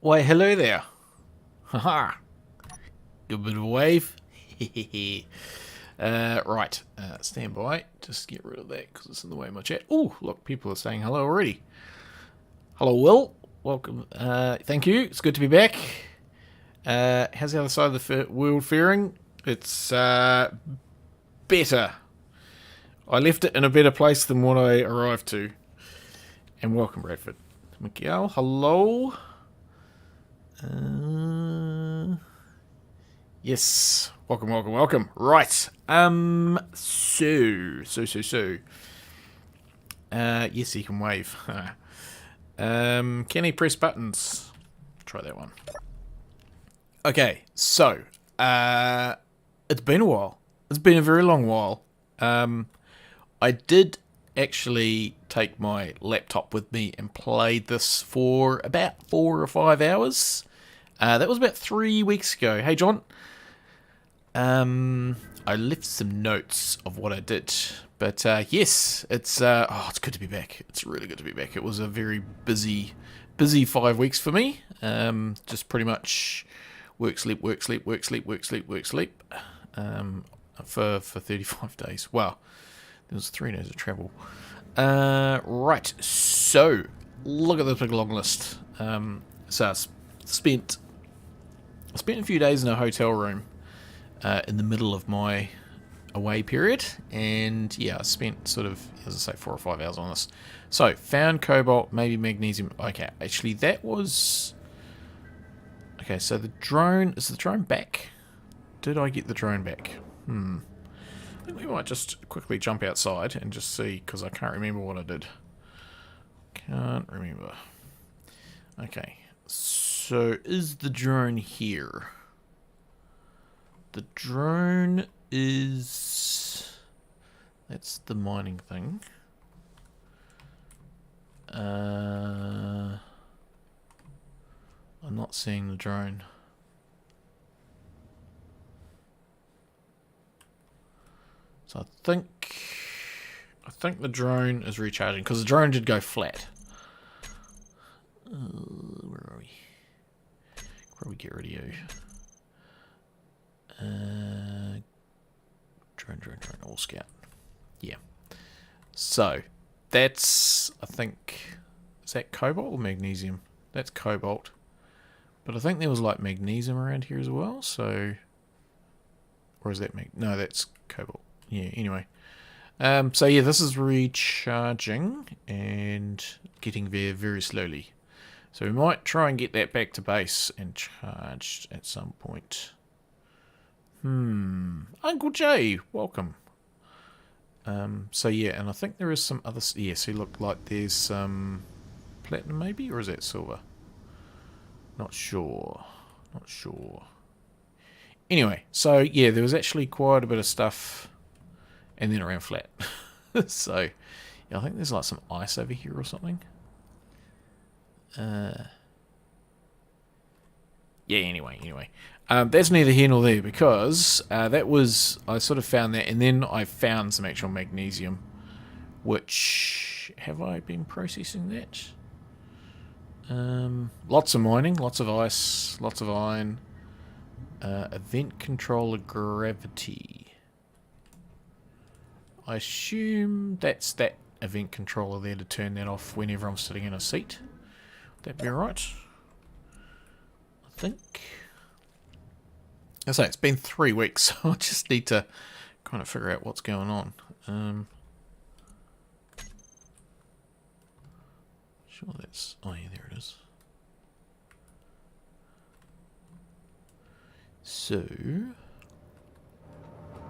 Why, hello there. Haha. Good bit of a wave. Right. Stand by. Just get rid of that because it's in the way of my chat. Oh, look, people are saying hello already. Hello, Will. Welcome. Thank you. It's good to be back. How's the other side of the world faring? It's better. I left it in a better place than what I arrived to. And welcome, Bradford. Miguel, hello. Yes. Welcome, welcome, welcome. Right. So. Yes, he can wave. Can he press buttons? Try that one. Okay, so, it's been a while. It's been a very long while. I did actually take my laptop with me and played this for about 4 or 5 hours. That was about 3 weeks ago. Hey, John. I left some notes of what I did, but yes, it's good to be back. It's really good to be back. It was a very busy 5 weeks for me. Just pretty much work, sleep, work, sleep, work, sleep, work, sleep, work, sleep. For 35 days. Wow, there was 3 days of travel. Right, so look at this big long list. So I spent a few days in a hotel room in the middle of my away period, and yeah, I spent sort of, as I say, 4 or 5 hours on this. So, found cobalt, maybe magnesium. Okay, actually, that was... Okay, so the drone... Is the drone back? Did I get the drone back? I think we might just quickly jump outside and just see, because I can't remember what I did. Can't remember. Okay, so is the drone here? The drone is... That's the mining thing. I'm not seeing the drone. So I think the drone is recharging, because the drone did go flat. Where are we? Probably get rid of you. Drone, all scout. Yeah. So, that's, I think, is that cobalt or magnesium? That's cobalt. But I think there was like magnesium around here as well, so... Or is that no, that's cobalt. Yeah, anyway. So yeah, this is recharging and getting there very slowly. So we might try and get that back to base and charged at some point. Uncle Jay, welcome. So yeah, and I think there is some other... Yeah, see, look, like there's some platinum maybe, or is that silver? Not sure. Anyway, so yeah, there was actually quite a bit of stuff, and then around flat. So, yeah, I think there's like some ice over here or something. Yeah, anyway. That's neither here nor there, because that was... I sort of found that, and then I found some actual magnesium, which... Have I been processing that? Lots of mining, lots of ice, lots of iron. Event controller gravity. I assume that's that event controller there to turn that off whenever I'm sitting in a seat. Would that be alright? I think. I say it's been 3 weeks, so I just need to kind of figure out what's going on. Sure, that's... Oh yeah, there it is. So...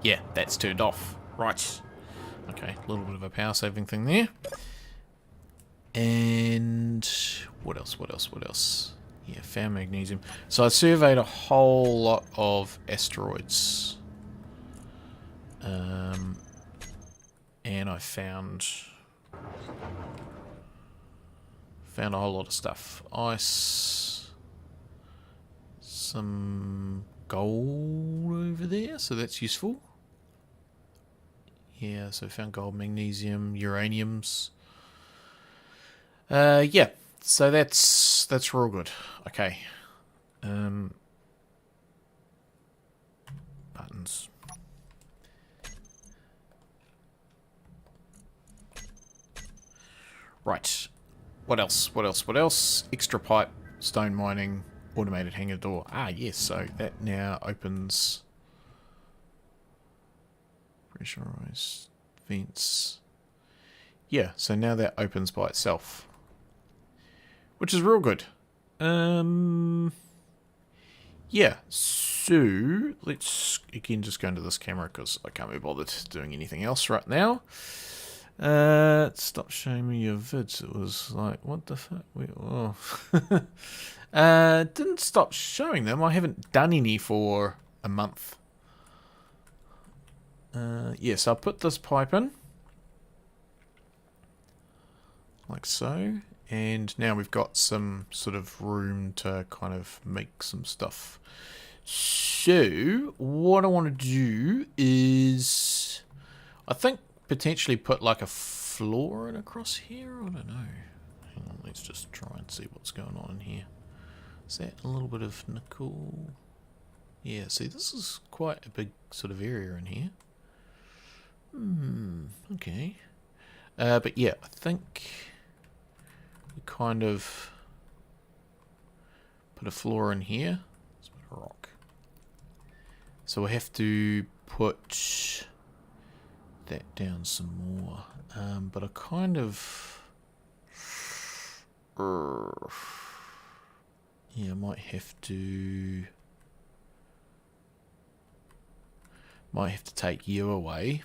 Yeah, that's turned off. Right. Okay, a little bit of a power saving thing there. And... What else? Yeah, found magnesium. So I surveyed a whole lot of asteroids. And I found a whole lot of stuff. Ice... Some gold over there, so that's useful. Yeah, so found gold, magnesium, uraniums. Yeah, So that's real good. Okay. Buttons. Right. What else? What else? What else? Extra pipe, stone mining, automated hangar door. Ah, yes. So that now opens. Pressurized vents. Yeah. So now that opens by itself, which is real good. Yeah. So let's again just go into this camera because I can't be bothered doing anything else right now. Stop showing me your vids. It was like, what the fuck? Didn't stop showing them. I haven't done any for a month. Yes, I'll put this pipe in. Like so. And now we've got some sort of room to kind of make some stuff. So, what I want to do is, I think, potentially put like a floor in across here. I don't know. Hang on, let's just try and see what's going on in here. Is that a little bit of nickel? Yeah, see, this is quite a big sort of area in here. Okay. But yeah, I think we kind of put a floor in here. Let's put a rock. So we have to put that down some more. But I kind of... yeah, I might have to... take you away.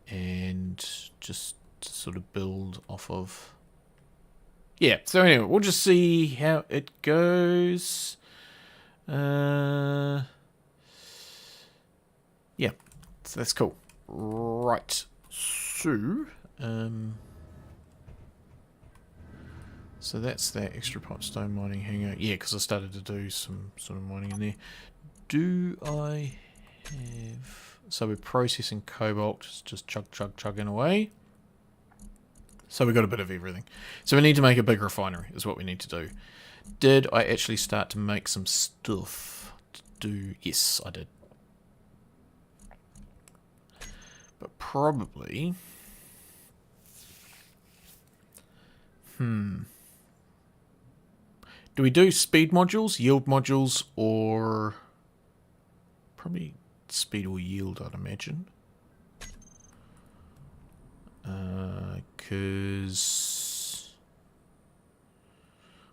And just sort of build off of... yeah, so anyway, we'll just see how it goes. Yeah, so that's cool. Right, so so that's that extra pipe stone mining hangar. Yeah, because I started to do some sort of mining in there. Do I have... so we're processing cobalt, just chugging away. So we've got a bit of everything. So we need to make a big refinery, is what we need to do. Did I actually start to make some stuff to do? Yes, I did. But probably... do we do speed modules, yield modules, or... probably speed or yield, I'd imagine. Because...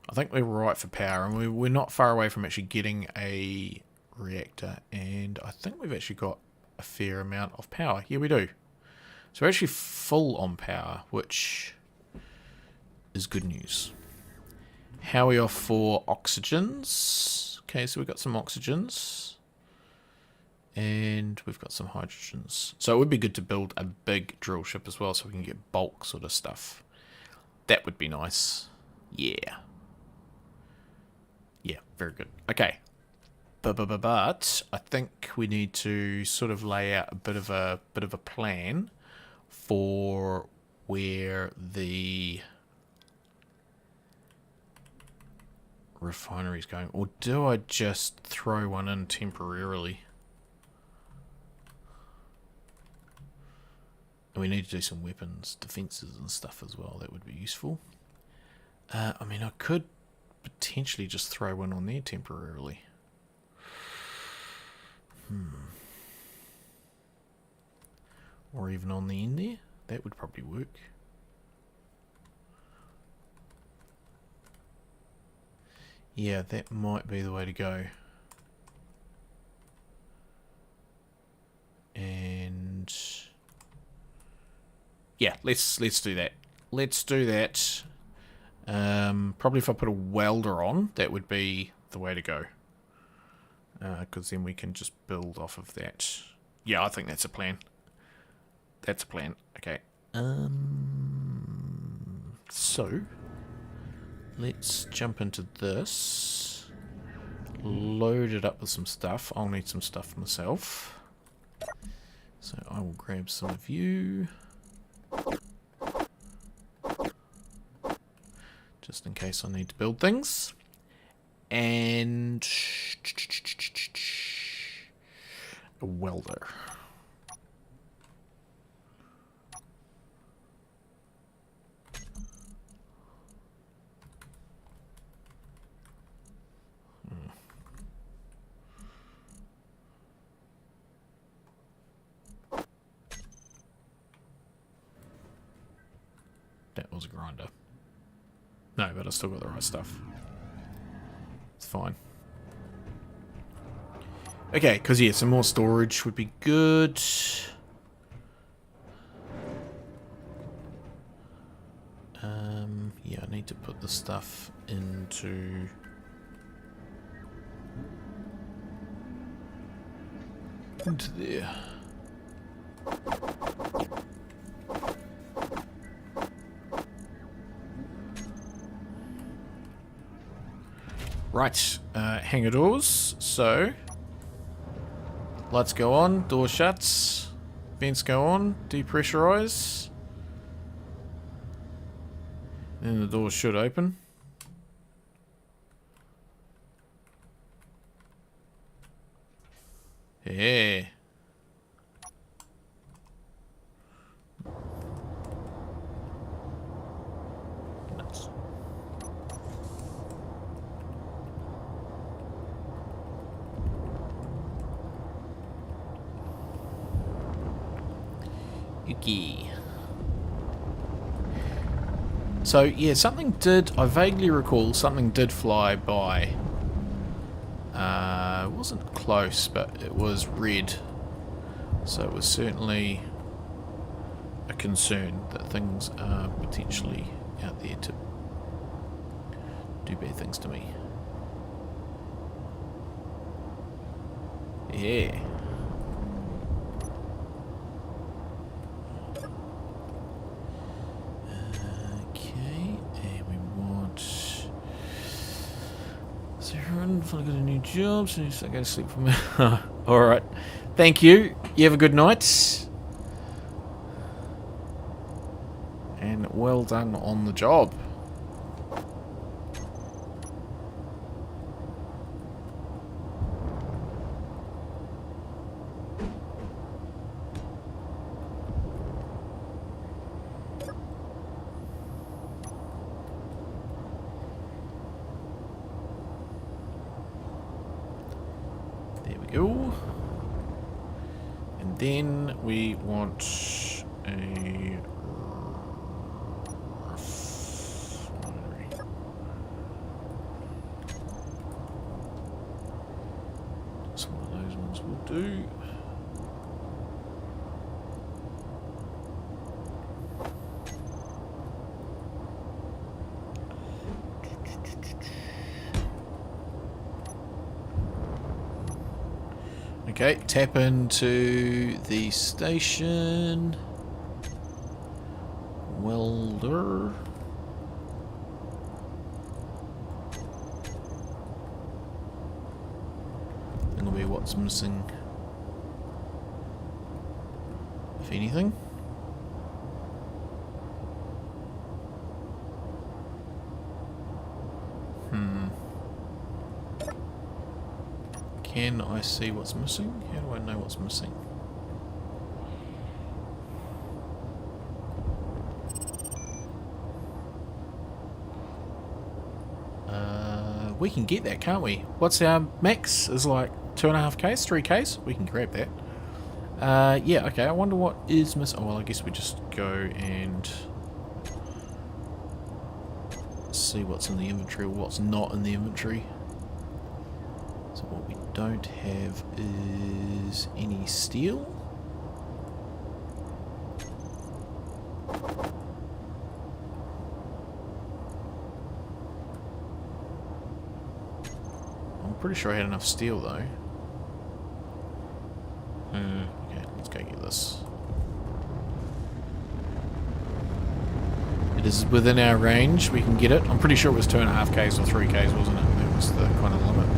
I think we're right for power, and we're not far away from actually getting a reactor, and I think we've actually got a fair amount of power. Yeah, we do. So we're actually full on power, which is good news. How are we off for oxygens? Okay, so we've got some oxygens. And we've got some hydrogens. So it would be good to build a big drill ship as well so we can get bulk sort of stuff. That would be nice. Yeah. Yeah, very good. Okay. But I think we need to sort of lay out a bit of a plan for where the refinery is going. Or do I just throw one in temporarily? And we need to do some weapons, defences and stuff as well. That would be useful. I mean, I could potentially just throw one on there temporarily. Or even on the end there. That would probably work. Yeah, that might be the way to go. And... yeah, let's do that. Let's do that. Probably if I put a welder on, that would be the way to go. Because then we can just build off of that. Yeah, I think that's a plan. That's a plan. Okay. So, let's jump into this. Load it up with some stuff. I'll need some stuff myself. So I will grab some of you. just in case I need to build things. And a welder. That was a grinder. No, but I still got the right stuff. It's fine. Okay, because yeah, some more storage would be good. Yeah, I need to put the stuff into... there. Right, hangar doors, so lights go on, door shuts, vents go on, depressurize, then the door should open. Yeah. Nuts. Yuki. So yeah, I vaguely recall something did fly by. It wasn't close, but it was red. So it was certainly a concern that things are potentially out there to do bad things to me. Yeah. If I got a new job, so I go to sleep for me. Alright. Thank you. You have a good night. And well done on the job. Go. And then we want a refinery. Some of those ones will do. Okay, tap into the station. Welder. That'll be what's missing. If anything. Can I see what's missing? How do I know what's missing? We can get that, can't we? What's our max? Is like 2.5Ks, 3Ks? We can grab that. Yeah, okay, I wonder what is missing. Oh, well, I guess we just go and see what's in the inventory or what's not in the inventory. So what we don't have is any steel. I'm pretty sure I had enough steel though. Okay, let's go get this. It is within our range, we can get it. I'm pretty sure it was 2.5Ks or 3Ks, wasn't it? That was the kind of limit.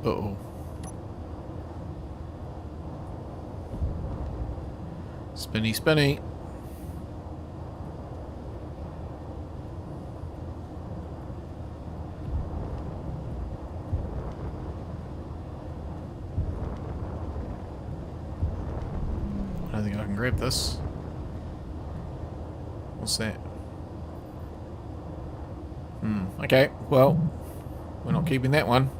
Uh-oh. Spinny, spinny. I don't think I can grab this. What's that? Okay, well, we're not keeping that one.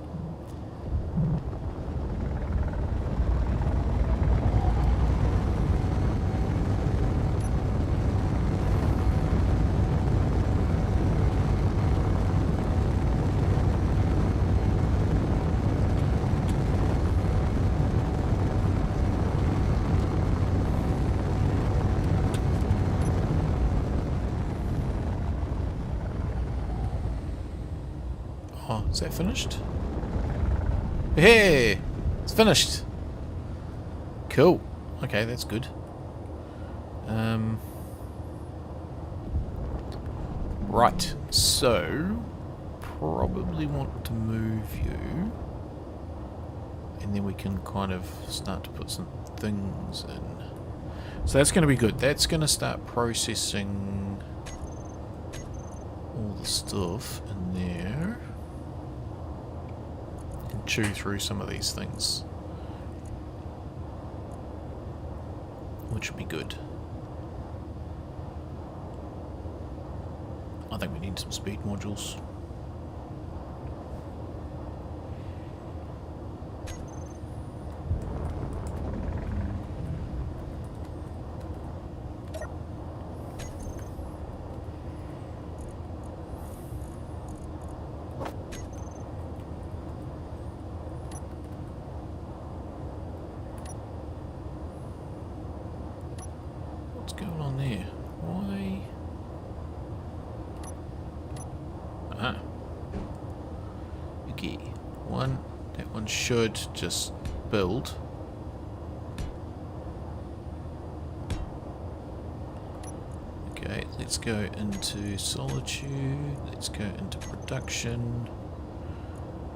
Oh, is that finished? Hey! It's finished! Cool. Okay, that's good. Right, so probably want to move you, and then we can kind of start to put some things in. So that's going to be good. That's going to start processing all the stuff in there and chew through some of these things, which would be good. I think we need some speed modules. What's going on there? Why? Ah. Okay. That one should just build. Okay, let's go into solitude. Let's go into production.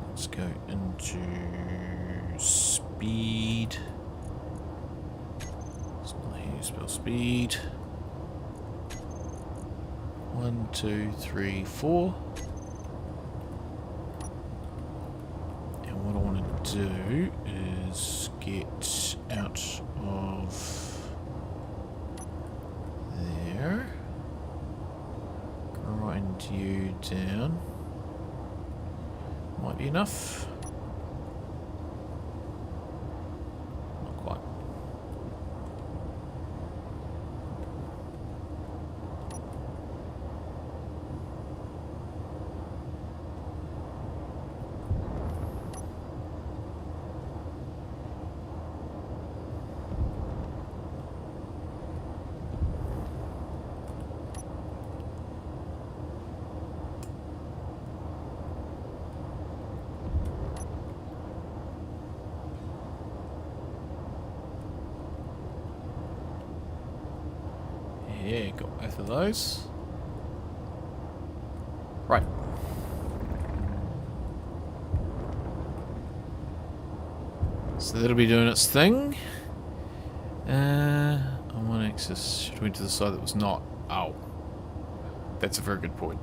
Let's go into speed. It's not how you spell speed. 1, 2, 3, 4. And what I want to do is get out of there. Grind you down. Might be enough. Not quite. Yeah, got both of those. Right. So that'll be doing its thing. I want to access. Should we to the side that was not? Oh. That's a very good point.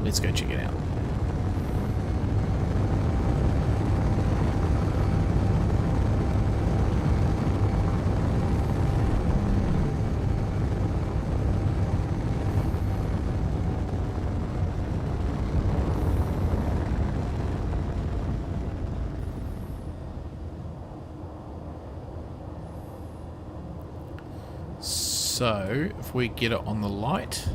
Let's go check it out. So, if we get it on the light...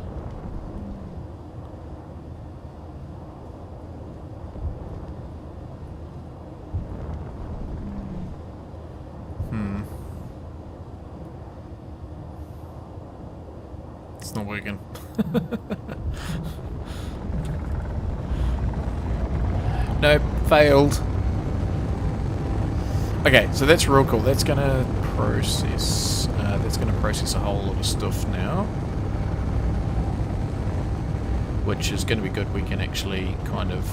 It's not working. Nope, failed. Okay, so that's real cool. That's gonna process. That's going to process a whole lot of stuff now, which is going to be good. We can actually kind of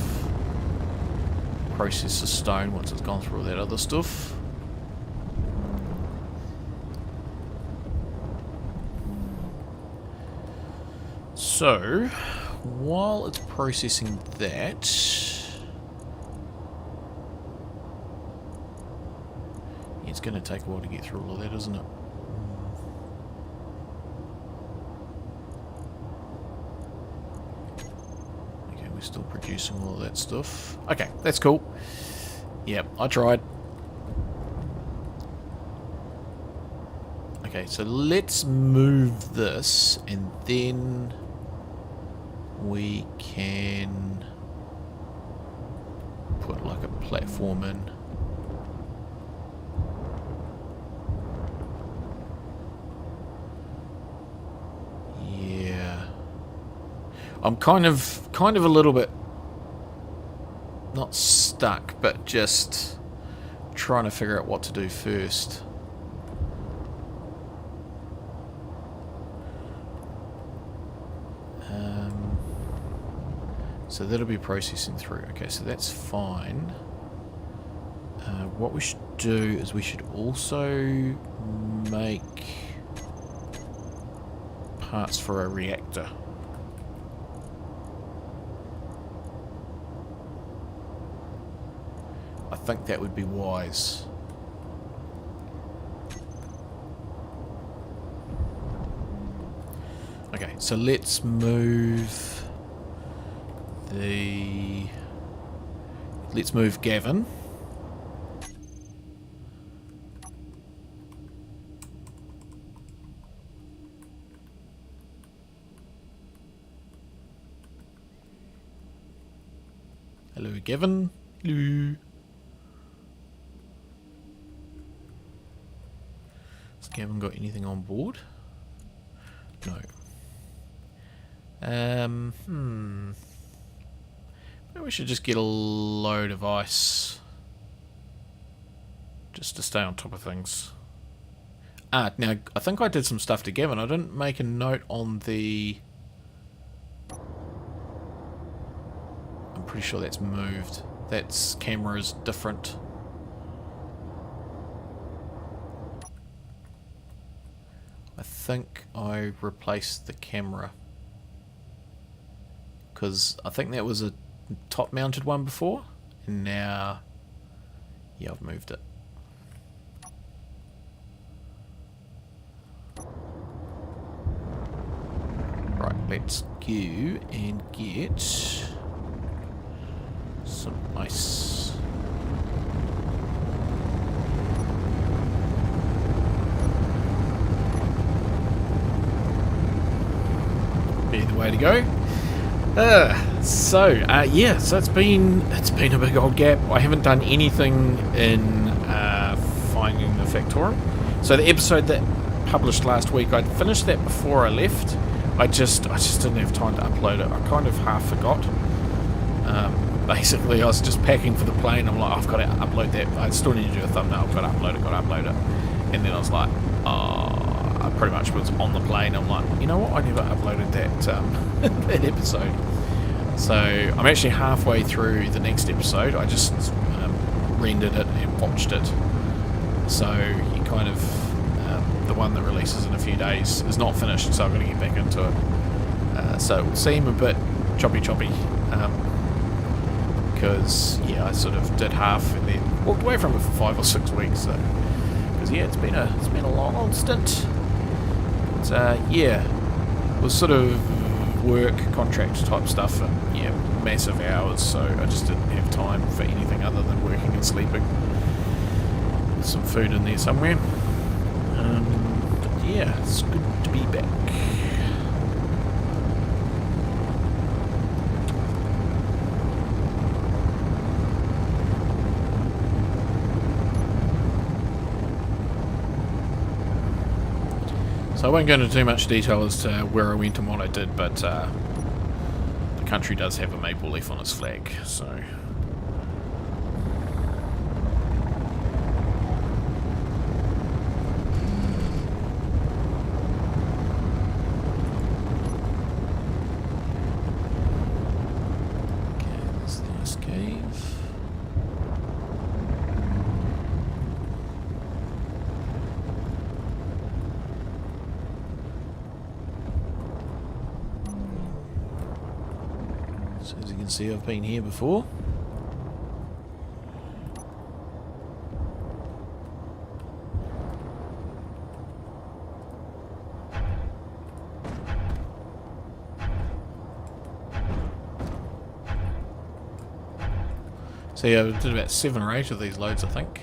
process the stone once it's gone through all that other stuff. So, while it's processing that, it's going to take a while to get through all of that, isn't it? Okay, we're still producing all of that stuff. Okay, that's cool. Yep, I tried. Okay, so let's move this, and then we can put like a platform in. Yeah, I'm kind of a little bit not stuck, but just trying to figure out what to do first. So that'll be processing through. Okay, so that's fine. What we should do is we should also make parts for a reactor. I think that would be wise. Okay, so let's move let's move Gavin. Hello, Gavin. Hello. Has Gavin got anything on board? No. Maybe we should just get a load of ice just to stay on top of things. Now I think I did some stuff to Gavin. I didn't make a note on the... I'm pretty sure that's moved. That's camera is different. I think I replaced the camera, because I think that was a top mounted one before, and now yeah, I've moved it. Right, let's go and get some ice. Be the way to go. So it's been a big old gap. I haven't done anything in finding the Factorum. So the episode that published last week, I'd finished that before I left. I just didn't have time to upload it. I kind of half forgot. Basically, I was just packing for the plane. I'm like, I've got to upload that. I still need to do a thumbnail. I've got to upload it. And then I was like, I pretty much was on the plane. I'm like, you know what? I never uploaded that that episode. So I'm actually halfway through the next episode. I just rendered it and watched it. So you kind of the one that releases in a few days is not finished. So I'm going to get back into it. So it will seem a bit choppy. Because I sort of did half and then walked away from it for 5 or 6 weeks. So because it's been a long stint. But it was sort of work contract type stuff and massive hours. So I just didn't have time for anything other than working and sleeping. With some food in there somewhere. It's good to be back. So I won't go into too much detail as to where I went and what I did, but the country does have a maple leaf on its flag, so... can see I've been here before. So yeah, I did about 7 or 8 of these loads, I think.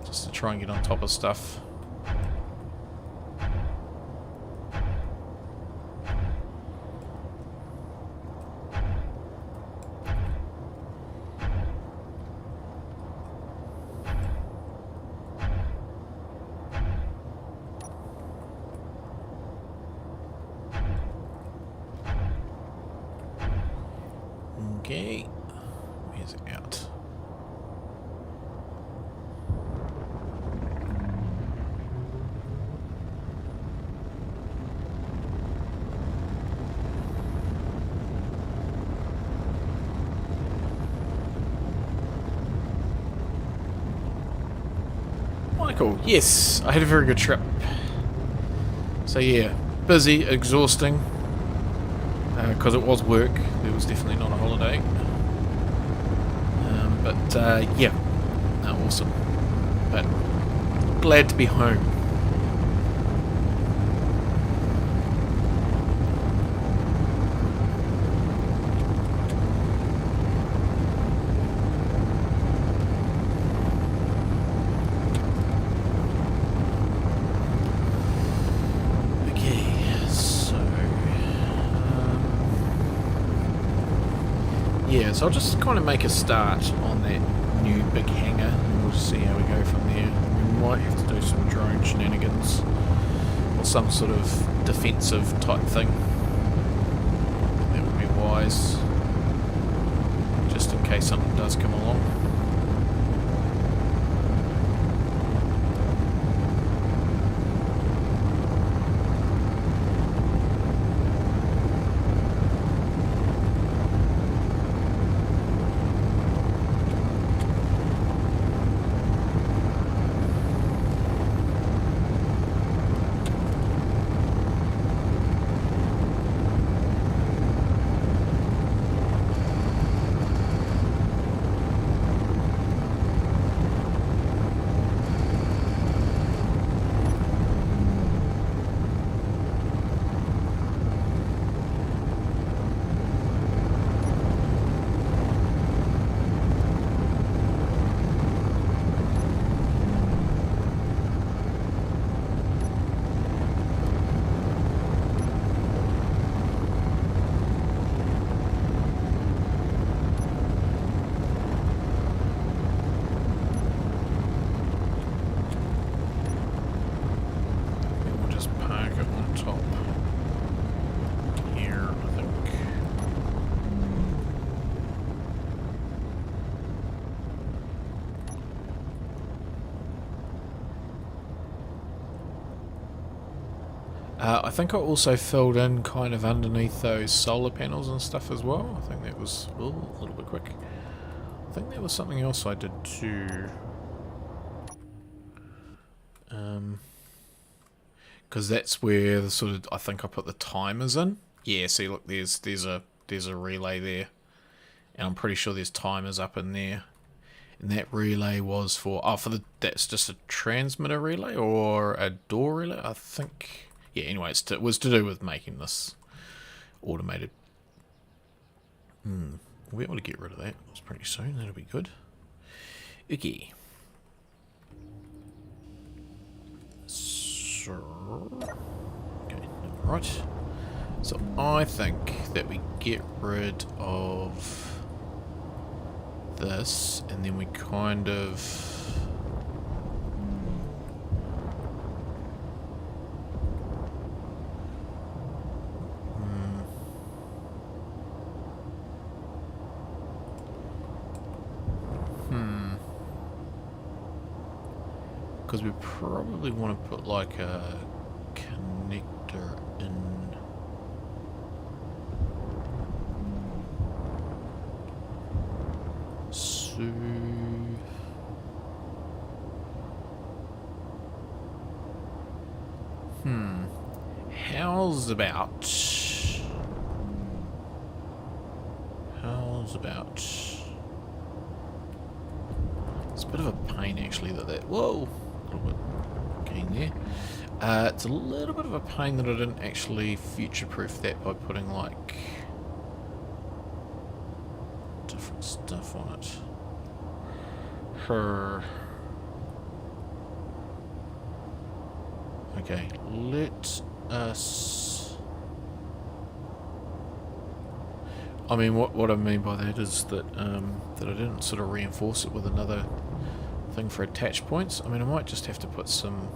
Just to try and get on top of stuff. Okay, where's it out? Michael, yes, I had a very good trip. So yeah, busy, exhausting, because it was work. It was definitely not a holiday. Yeah, awesome. But glad to be home. Yeah, so I'll just kind of make a start on that new big hangar and we'll just see how we go from there. We might have to do some drone shenanigans or some sort of defensive type thing. That would be wise, just in case something does come along. I think I also filled in kind of underneath those solar panels and stuff as well. I think that was a little bit quick. I think there was something else I did too. Because that's where the sort of, I think I put the timers in. Yeah, see, look, there's a relay there, and I'm pretty sure there's timers up in there. And that relay was for that's just a transmitter relay or a door relay, I think. Yeah, anyway, it was to do with making this automated. We'll be able to get rid of that pretty soon. That'll be good. Okay. So, okay, right. So I think that we get rid of this, and then we kind of. Because we probably want to put like a connector in. So how's about controls about. It's a bit of a pain actually whoa, a little bit keen there. It's a little bit of a pain that I didn't actually future-proof that by putting like different stuff on it. Okay, let us. I mean, what I mean by that is that that I didn't sort of reinforce it with another thing for attach points. I mean, I might just have to put some.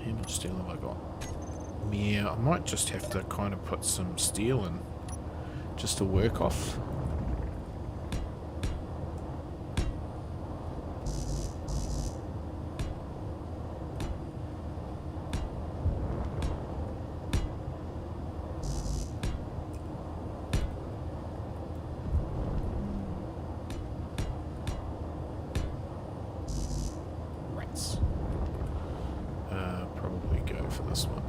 How much steel have I got? Yeah, I might just have to kind of put some steel in just to work off. Probably go for this one.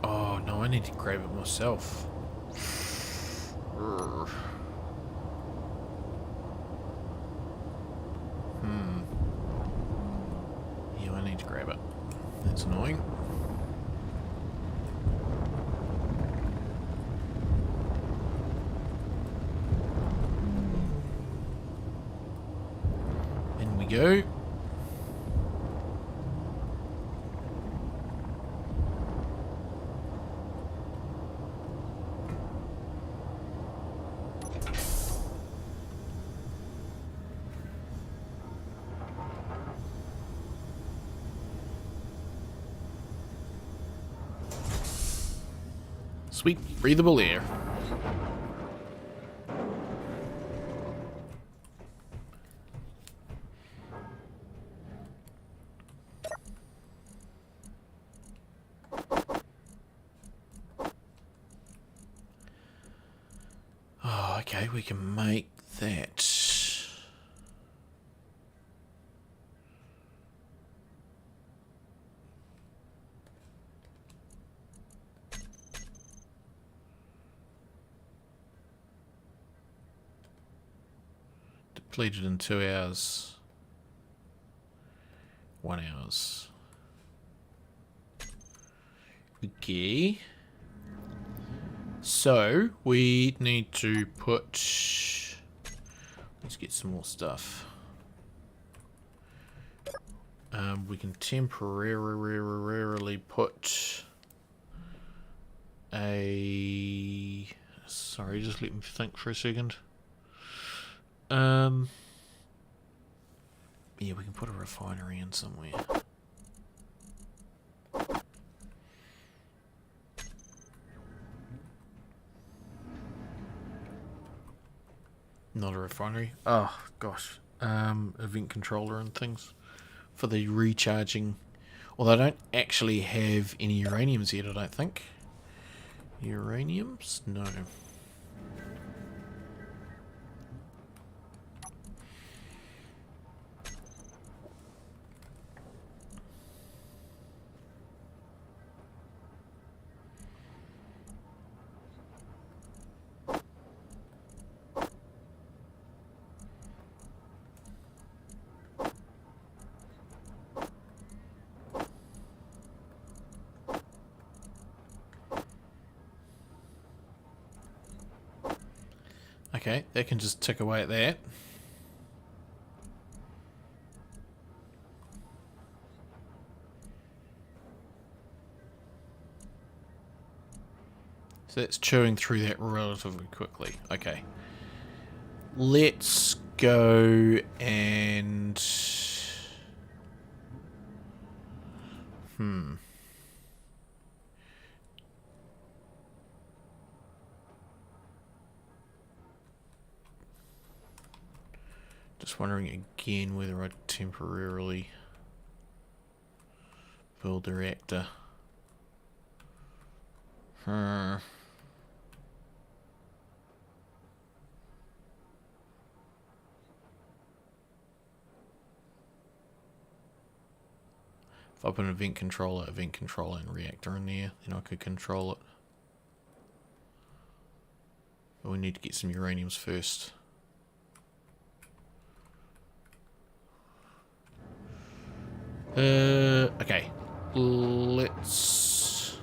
Oh no, I need to grab it myself. Yeah, I need to grab it. That's annoying. In we go. Sweet, breathable air. Oh, okay, we can make that. Depleted in 2 hours. 1 hours. Okay. So, we need to put... Let's get some more stuff. We can temporarily put a... Sorry, just let me think for a second. Yeah, we can put a refinery in somewhere. Not a refinery. Oh, gosh. Event controller and things for the recharging. Although I don't actually have any uraniums yet, I don't think. Uraniums? No. Okay, that can just tick away at that. So that's chewing through that relatively quickly. Okay. Let's go and... Just wondering again whether I'd temporarily build the reactor. Hmm. If I put an event controller, and reactor in there, then I could control it. But we need to get some uraniums first. Okay. Let's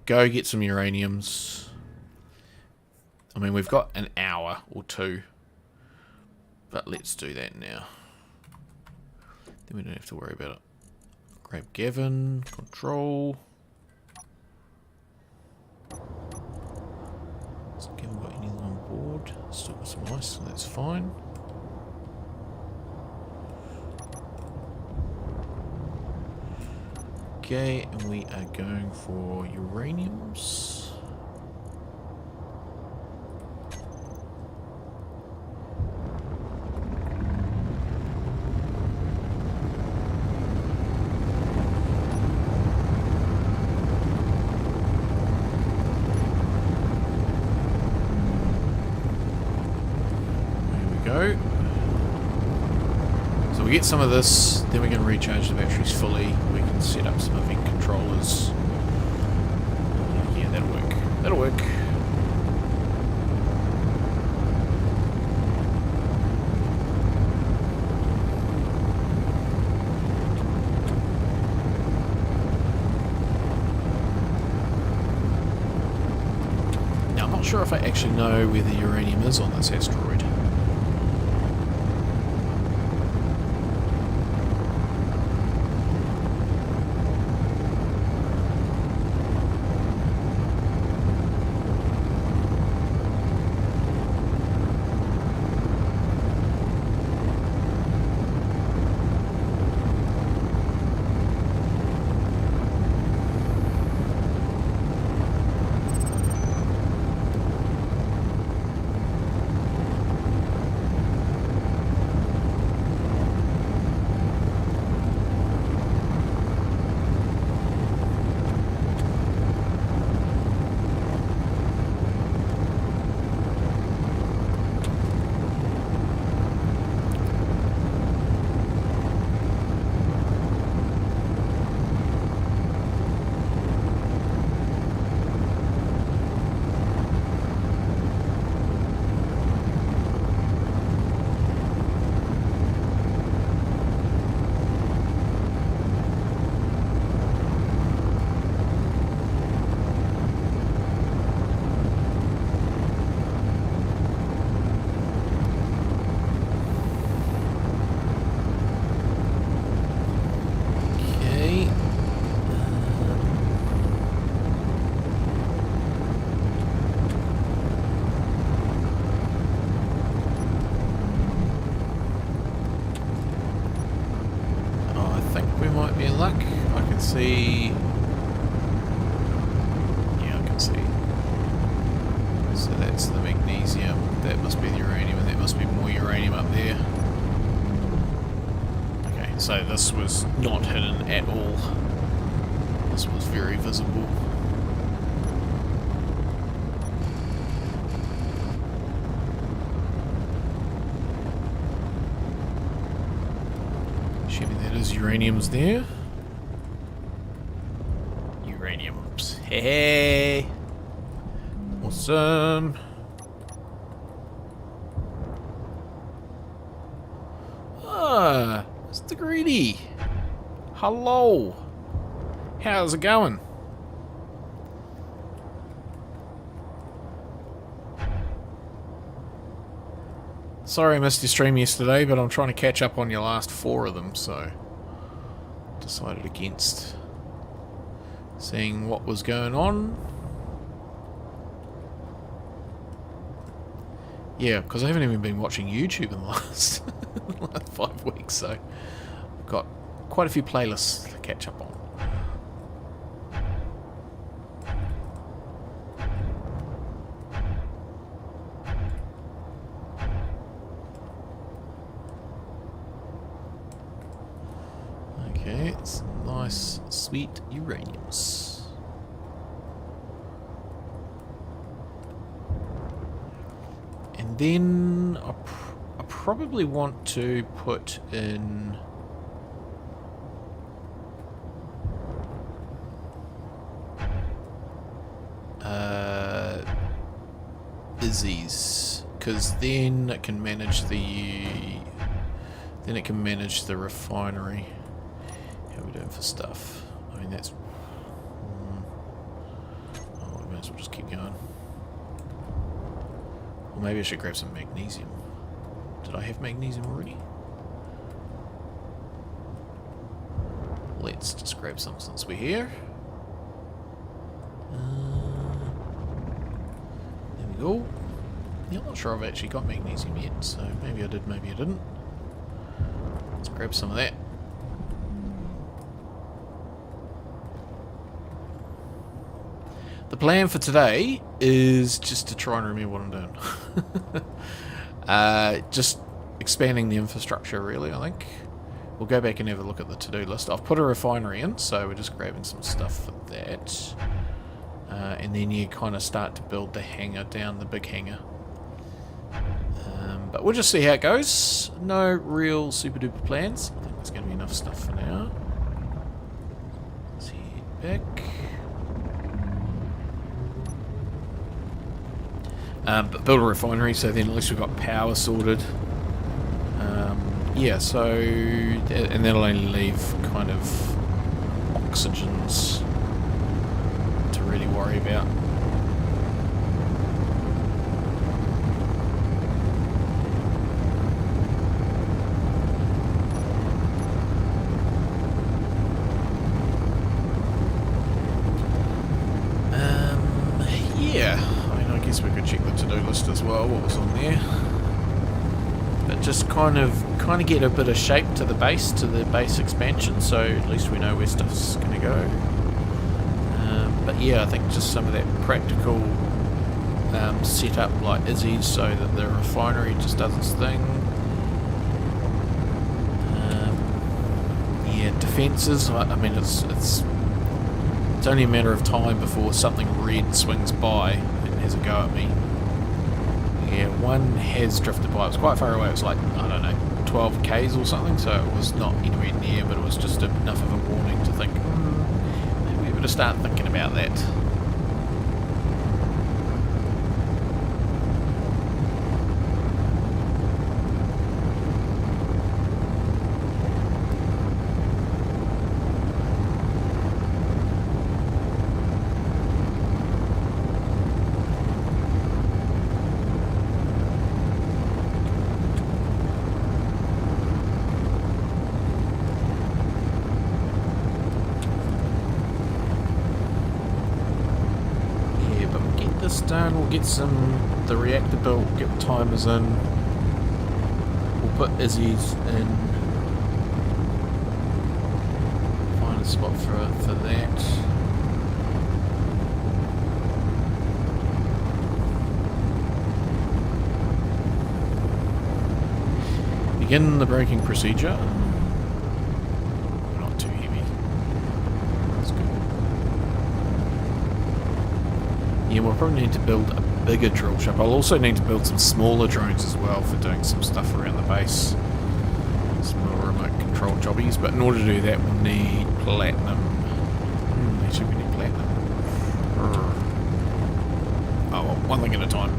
go get some uraniums. I mean, we've got an hour or two. But let's do that now. Then we don't have to worry about it. Grab Gavin, control. Has Gavin got anything on board? Still got some ice, so that's fine. Okay, and we are going for uraniums. So we get some of this, then we can recharge the batteries fully. We can set up some event controllers. Yeah, that'll work. That'll work. Now, I'm not sure if I actually know where the uranium is on this asteroid. See. Yeah, I can see. So that's the magnesium. That must be the uranium, and there must be more uranium up there. Okay, so this was not hidden at all. This was very visible. Assuming that is uranium's there. Uraniums. Hey! Awesome! Ah, Mr. Greedy! Hello! How's it going? Sorry I missed your stream yesterday, but I'm trying to catch up on your last 4 of them, so decided against seeing what was going on. Yeah, because I haven't even been watching YouTube in the last 5 weeks, so I've got quite a few playlists to catch up on. Okay, it's nice, sweet uraniums. And then I probably want to put in... Izzy's, because then it can manage the refinery. How are we doing for stuff? I mean, that's oh, we might as well just keep going. Or maybe I should grab some magnesium. Did I have magnesium already? Let's just grab some since we're here. There we go. Yeah, I'm not sure I've actually got magnesium yet, so maybe I did, maybe I didn't. Let's grab some of that. The plan for today is just to try and remember what I'm doing. Just expanding the infrastructure, really, I think. We'll go back and have a look at the to-do list. I've put a refinery in, so we're just grabbing some stuff for that. And then you kind of start to build the hangar down, the big hangar. But we'll just see how it goes. No real super duper plans. I think there's going to be enough stuff for now. Let's head back. But build a refinery, so then at least we've got power sorted. Yeah, so... And that'll only leave kind of oxygens to really worry about. Yeah, I mean, I guess we could check the to-do list as well, what was on there. But just kind of get a bit of shape to the base expansion, so at least we know where stuff's going to go. But yeah, I think just some of that practical setup like Izzy's, so that the refinery just does its thing. Yeah, defences. I mean, it's only a matter of time before something red swings by and has a go at me. Yeah, one has drifted by. It was quite far away. It was like, I don't know, 12 Ks or something, so it was not anywhere near, but it was just enough of a warning to think, maybe we better start thinking about that. Done. We'll get the reactor built, we'll get the timers in, we'll put Izzy's in, find a spot for that. Begin the braking procedure. Not too heavy. That's good. Yeah, we'll probably need to build a bigger drill ship. I'll also need to build some smaller drones as well for doing some stuff around the base. Some little remote control jobbies, but in order to do that we'll need platinum. Actually we need platinum. Oh well, one thing at a time.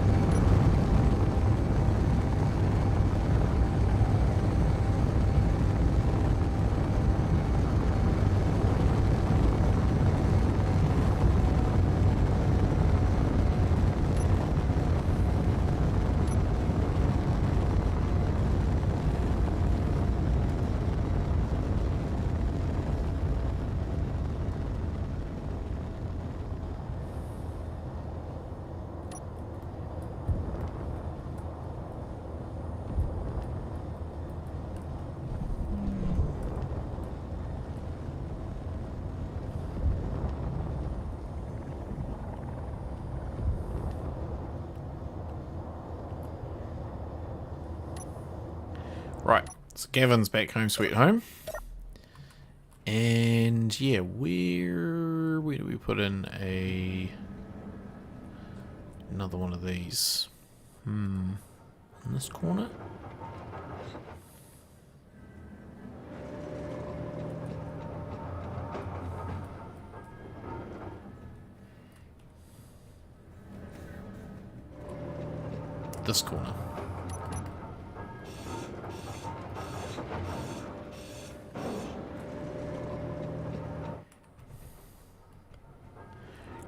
Right, so Gavin's back home sweet home. And yeah, where do we put in another one of these? In this corner? this corner.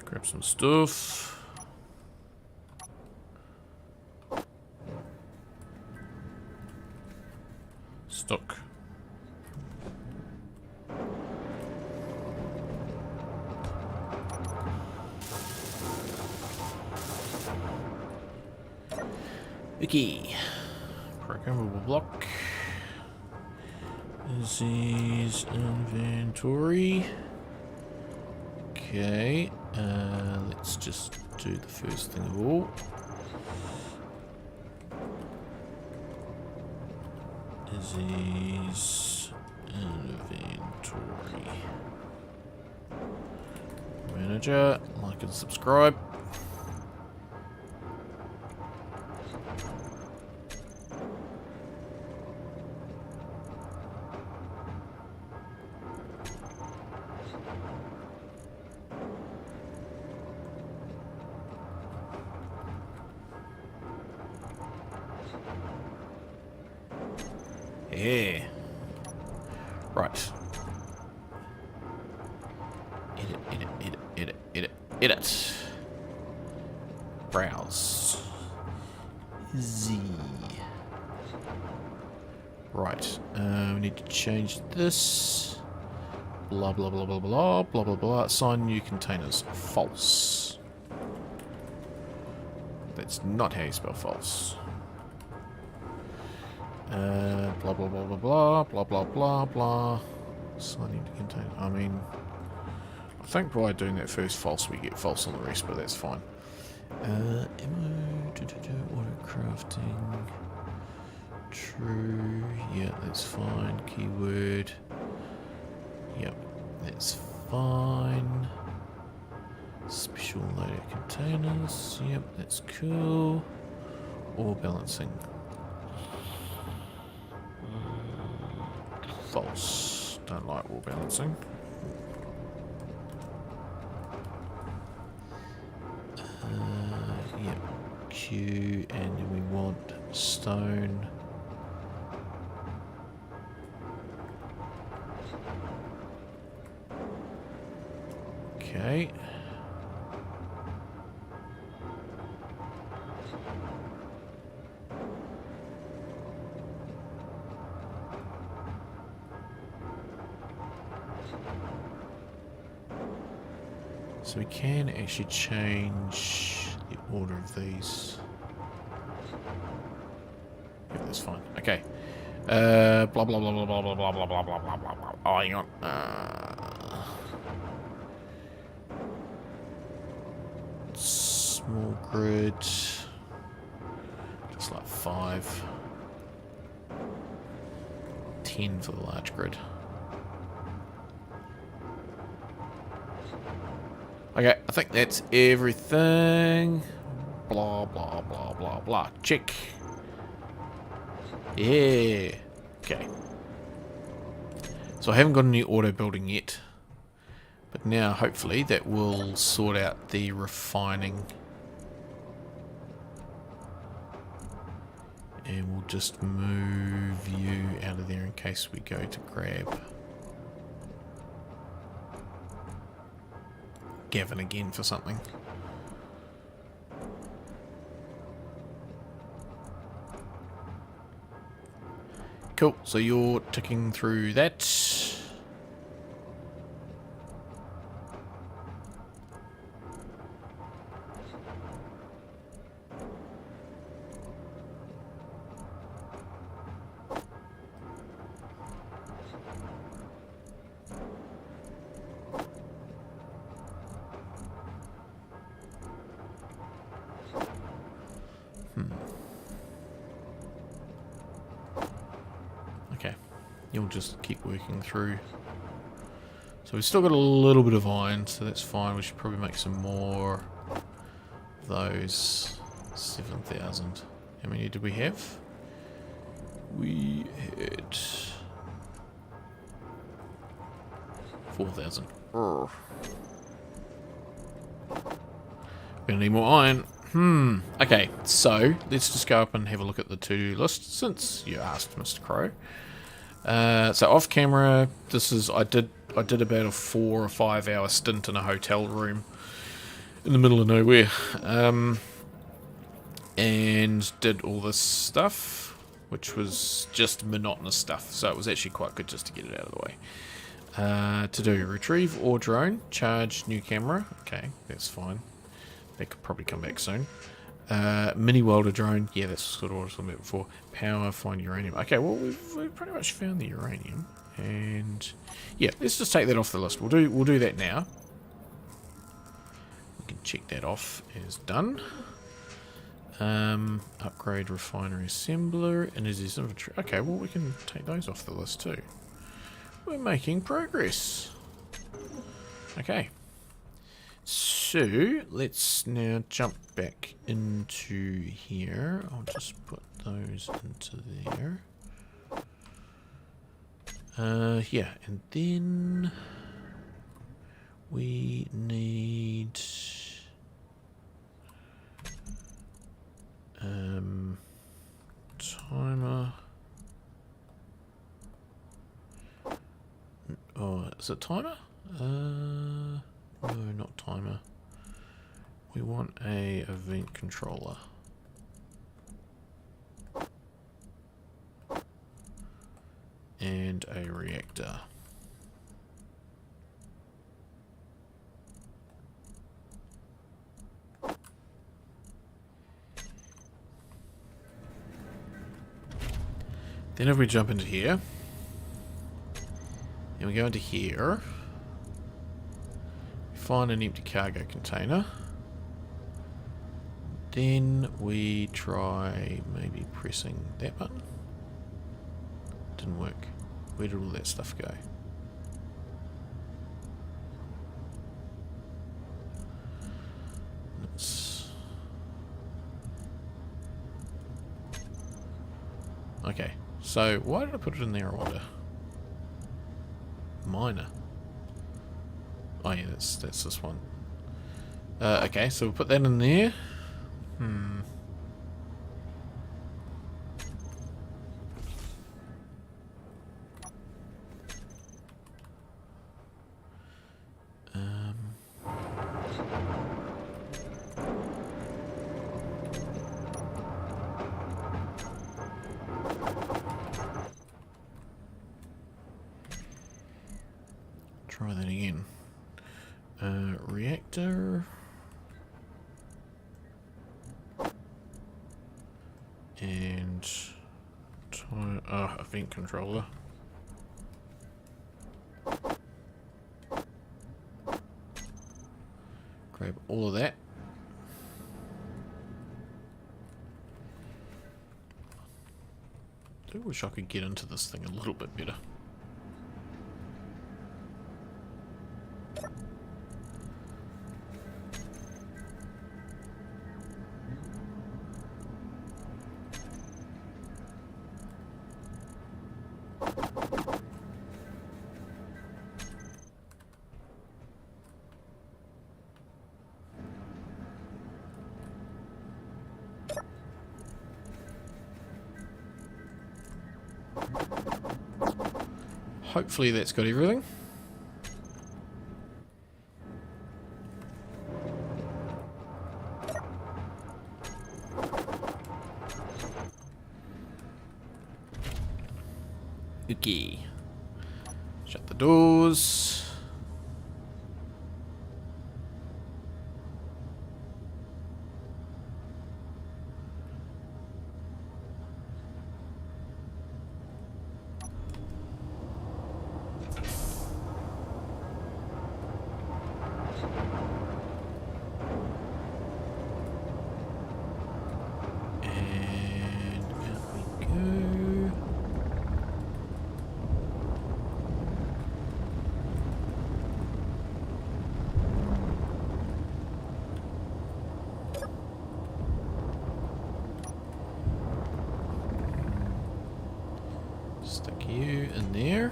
Grab some stuff. Stock. Okay. Programmable block. This is inventory. Okay. Let's just do the first thing of all. Disease inventory. Manager, like and subscribe. Yeah. Right. Edit. Browse. Z. Right. We need to change this. Blah blah blah blah blah blah blah blah. Assign new containers. False. That's not how you spell false. Blah blah blah blah blah blah blah blah blah. Assigning to container. I mean, I think by doing that first false, we get false on the rest, but that's fine. Auto crafting. True. Yeah, that's fine. Keyword. Yep, that's fine. Special loader containers. Yep, that's cool. Ore balancing. False. Don't like ore balancing. Yep. Q, and we want stone. Okay. So we can actually change the order of these. Yeah, that's fine. Okay. Blah blah blah blah blah blah blah blah blah blah blah blah. Oh, hang on. Small grid. Just like 5. 10 for the large grid. Okay, I think that's everything. Blah, blah, blah, blah, blah. Check. Yeah. Okay. So I haven't got any auto building yet. But now, hopefully, that will sort out the refining. And we'll just move you out of there in case we go to grab Gavin again for something. Cool, so you're ticking through that. Okay, you'll just keep working through. So we've still got a little bit of iron, so that's fine. We should probably make some more of those. 7,000. How many did we have? We had 4,000. Gonna need more iron. Okay, so let's just go up and have a look at the to-do list since you asked, Mr. Crow. So off camera, this is I did about a 4 or 5 hour stint in a hotel room in the middle of nowhere, and did all this stuff, which was just monotonous stuff. So it was actually quite good just to get it out of the way. To do retrieve ore drone, charge new camera. Okay, that's fine. That could probably come back soon. Mini welder drone. Yeah, that's sort of what I was talking about before. Power, find uranium. Okay, well we've pretty much found the uranium, and yeah, let's just take that off the list. We'll do that now. We can check that off as done. Upgrade refinery assembler and is this inventory. Okay, well we can take those off the list too. We're making progress. Okay. So, let's now jump back into here. I'll just put those into there. Yeah, and then we need timer. Oh, is it timer? No, not timer. We want a event controller. And a reactor. Then if we jump into here, and we go into here, find an empty cargo container. Then we try maybe pressing that button. Didn't work. Where did all that stuff go? Okay, so why did I put it in there, I wonder? Miner. Oh yeah, that's this one. Okay, so we'll put that in there. Try that again. Reactor. And event controller. Grab all of that. I do wish I could get into this thing a little bit better. Hopefully that's got everything. Okay. Shut the doors. Stick you in there.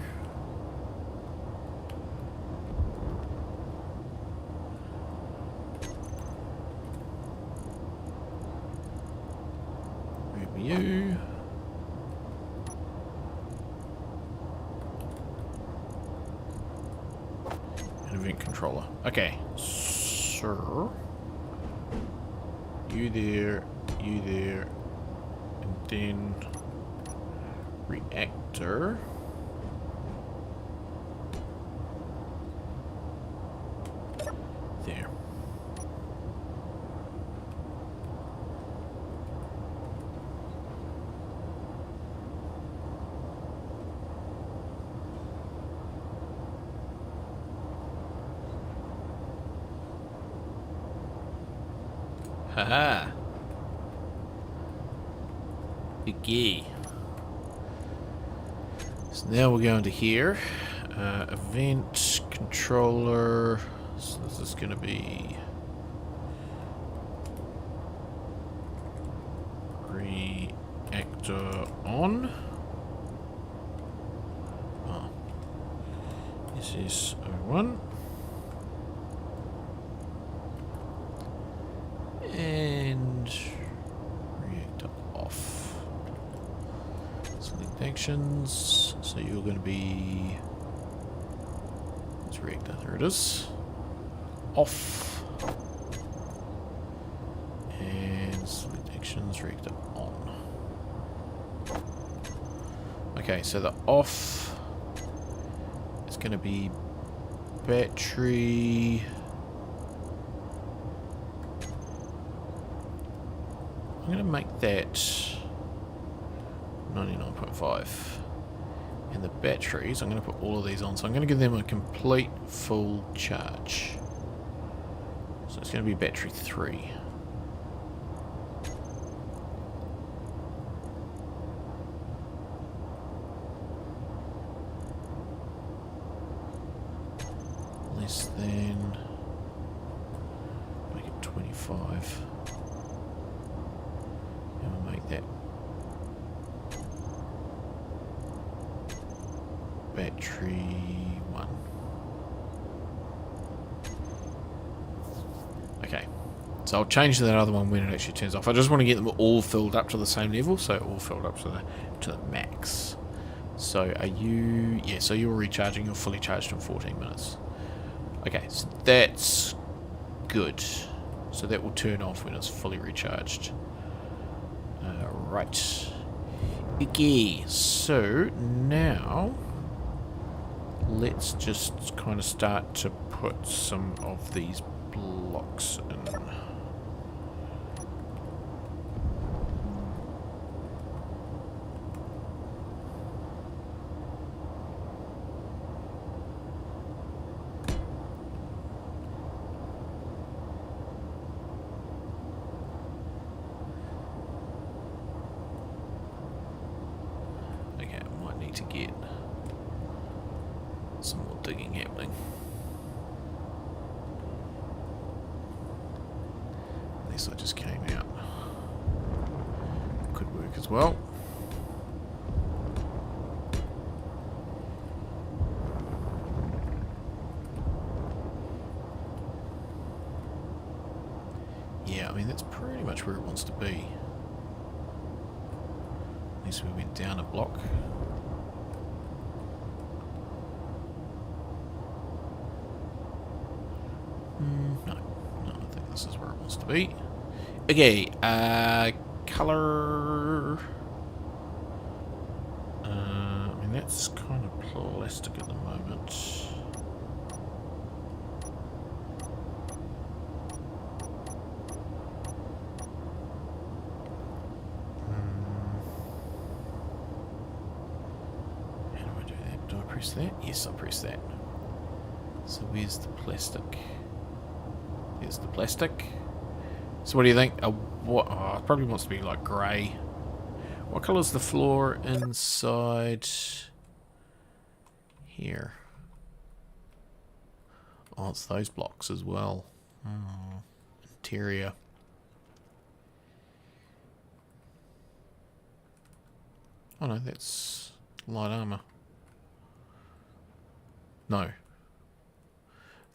you. An event controller. Okay, sir. You there, and then reactor. There. Haha. Okay. So now we're going to here. Event controller. So this is going to be reactor on. Oh. This is 01. And reactor off. Select actions. So you're going to be. It's reactor. There it is. Off. And select actions. Reactor on. Okay, so the off is going to be battery. I'm going to make that 99.5. And the batteries, I'm going to put all of these on. So I'm going to give them a complete full charge. So it's going to be battery 3. Less than... make it 25. Make that battery 1. Okay, so I'll change that other one when it actually turns off. I just want to get them all filled up to the same level, so all filled up to the max. So are you? Yeah, so you're recharging. You're fully charged in 14 minutes. Okay, so that's good. So that will turn off when it's fully recharged. Right. Okay, so now let's just kind of start to put some of these blocks in. To get some more digging happening. This I just came out. Could work as well. Yeah, I mean that's pretty much where it wants to be. At least we went down a block. No, I think this is where it wants to be. Okay, color. I mean that's kind of plastic at the moment. How do I do that? Do I press that? Yes, I press that. So where's the plastic? There's the plastic. So what do you think? What? Oh, it probably wants to be like grey. What colour is the floor inside here? Oh, it's those blocks as well. Interior. Oh no, that's light armour. No.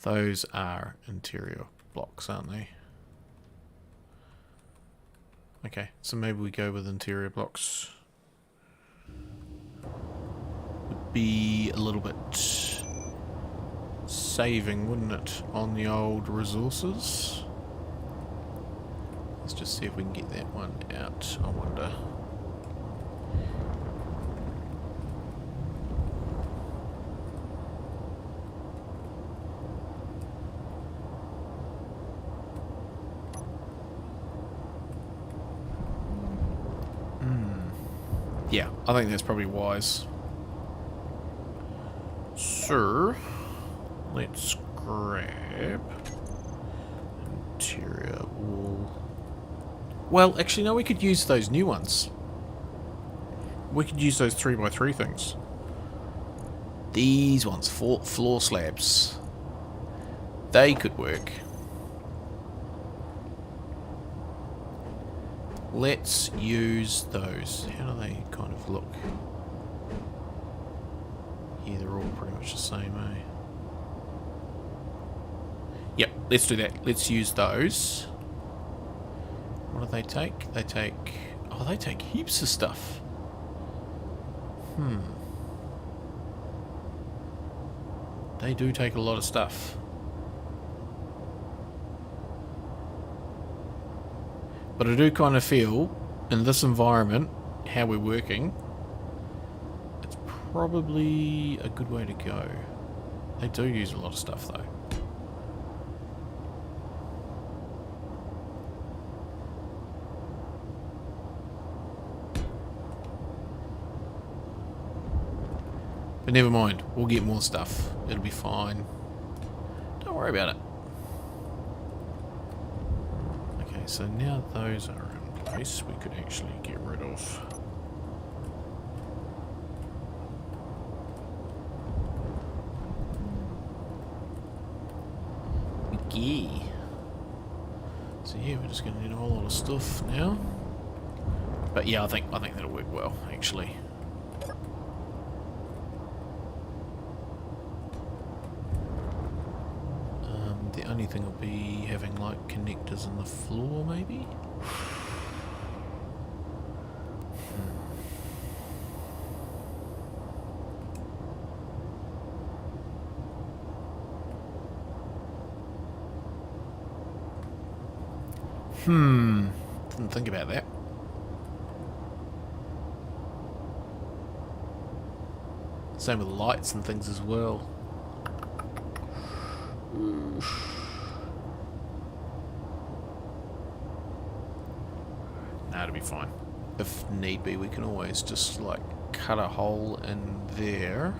Those are interior blocks, aren't they? Okay, so maybe we go with interior blocks. Would be a little bit saving, wouldn't it, on the old resources? Let's just see if we can get that one out, I wonder. Yeah, I think that's probably wise. So, let's grab interior wall. Well, actually, no, we could use those new ones. We could use those 3x3 things. These ones, floor slabs. They could work. Let's use those. How do they kind of look? Yeah, they're all pretty much the same, eh? Yep, let's do that. Let's use those. What do they take? They take... Oh, they take heaps of stuff. They do take a lot of stuff. But I do kind of feel, in this environment, how we're working, it's probably a good way to go. They do use a lot of stuff, though. But never mind, we'll get more stuff. It'll be fine. Don't worry about it. Okay, so now those are in place, we could actually get rid of. Okay. So yeah, we're just gonna need a whole lot of stuff now. But yeah, I think that'll work well, actually. The only thing will be having like connectors in the floor, maybe? Didn't think about that. Same with lights and things as well. Nah, it'll be fine. If need be, we can always just like cut a hole in there.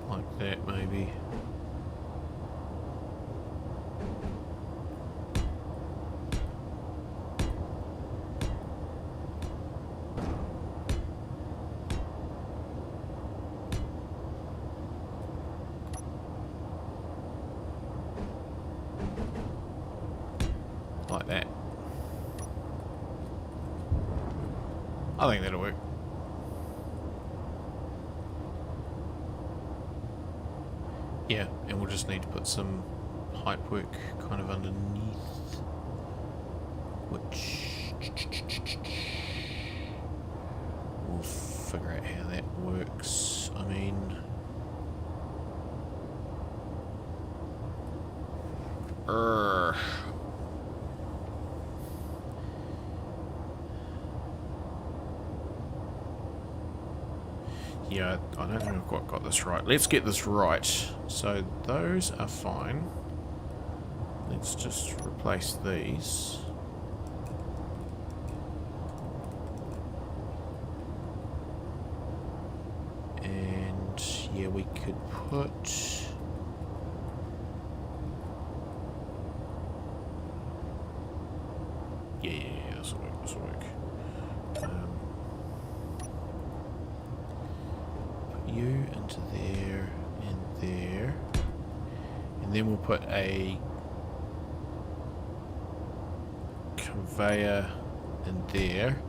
Like that, maybe. Like that. I think that'll work. Yeah, and we'll just need to put some pipe work kind of underneath, which we'll figure out how that works. I mean, yeah, I don't think I've quite got this right. Let's get this right. So those are fine. Let's just replace these. And yeah, we could put... Yeah, to there and there. And then we'll put a conveyor in there,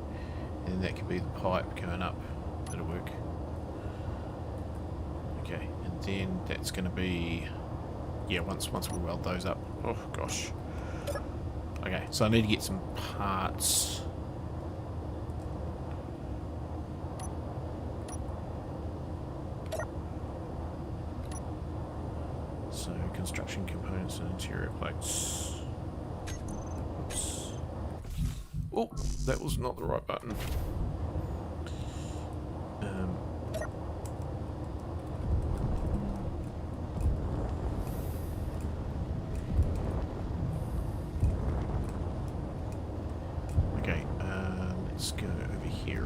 and that could be the pipe going up. That'll work. Okay, and then that's going to be, yeah, once we weld those up. Oh gosh. Okay, so I need to get some parts. So construction components and interior plates. Oops. Oh, that was not the right button. Okay, let's go over here.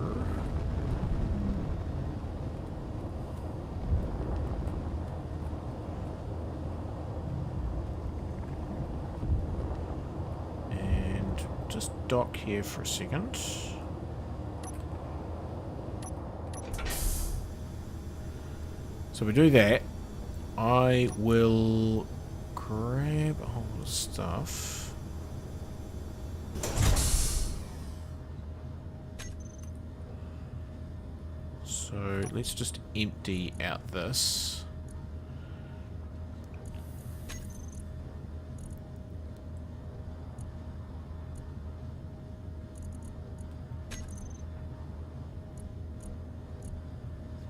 And just dock here for a second. So we do that. I will grab a whole lot of stuff. So let's just empty out this.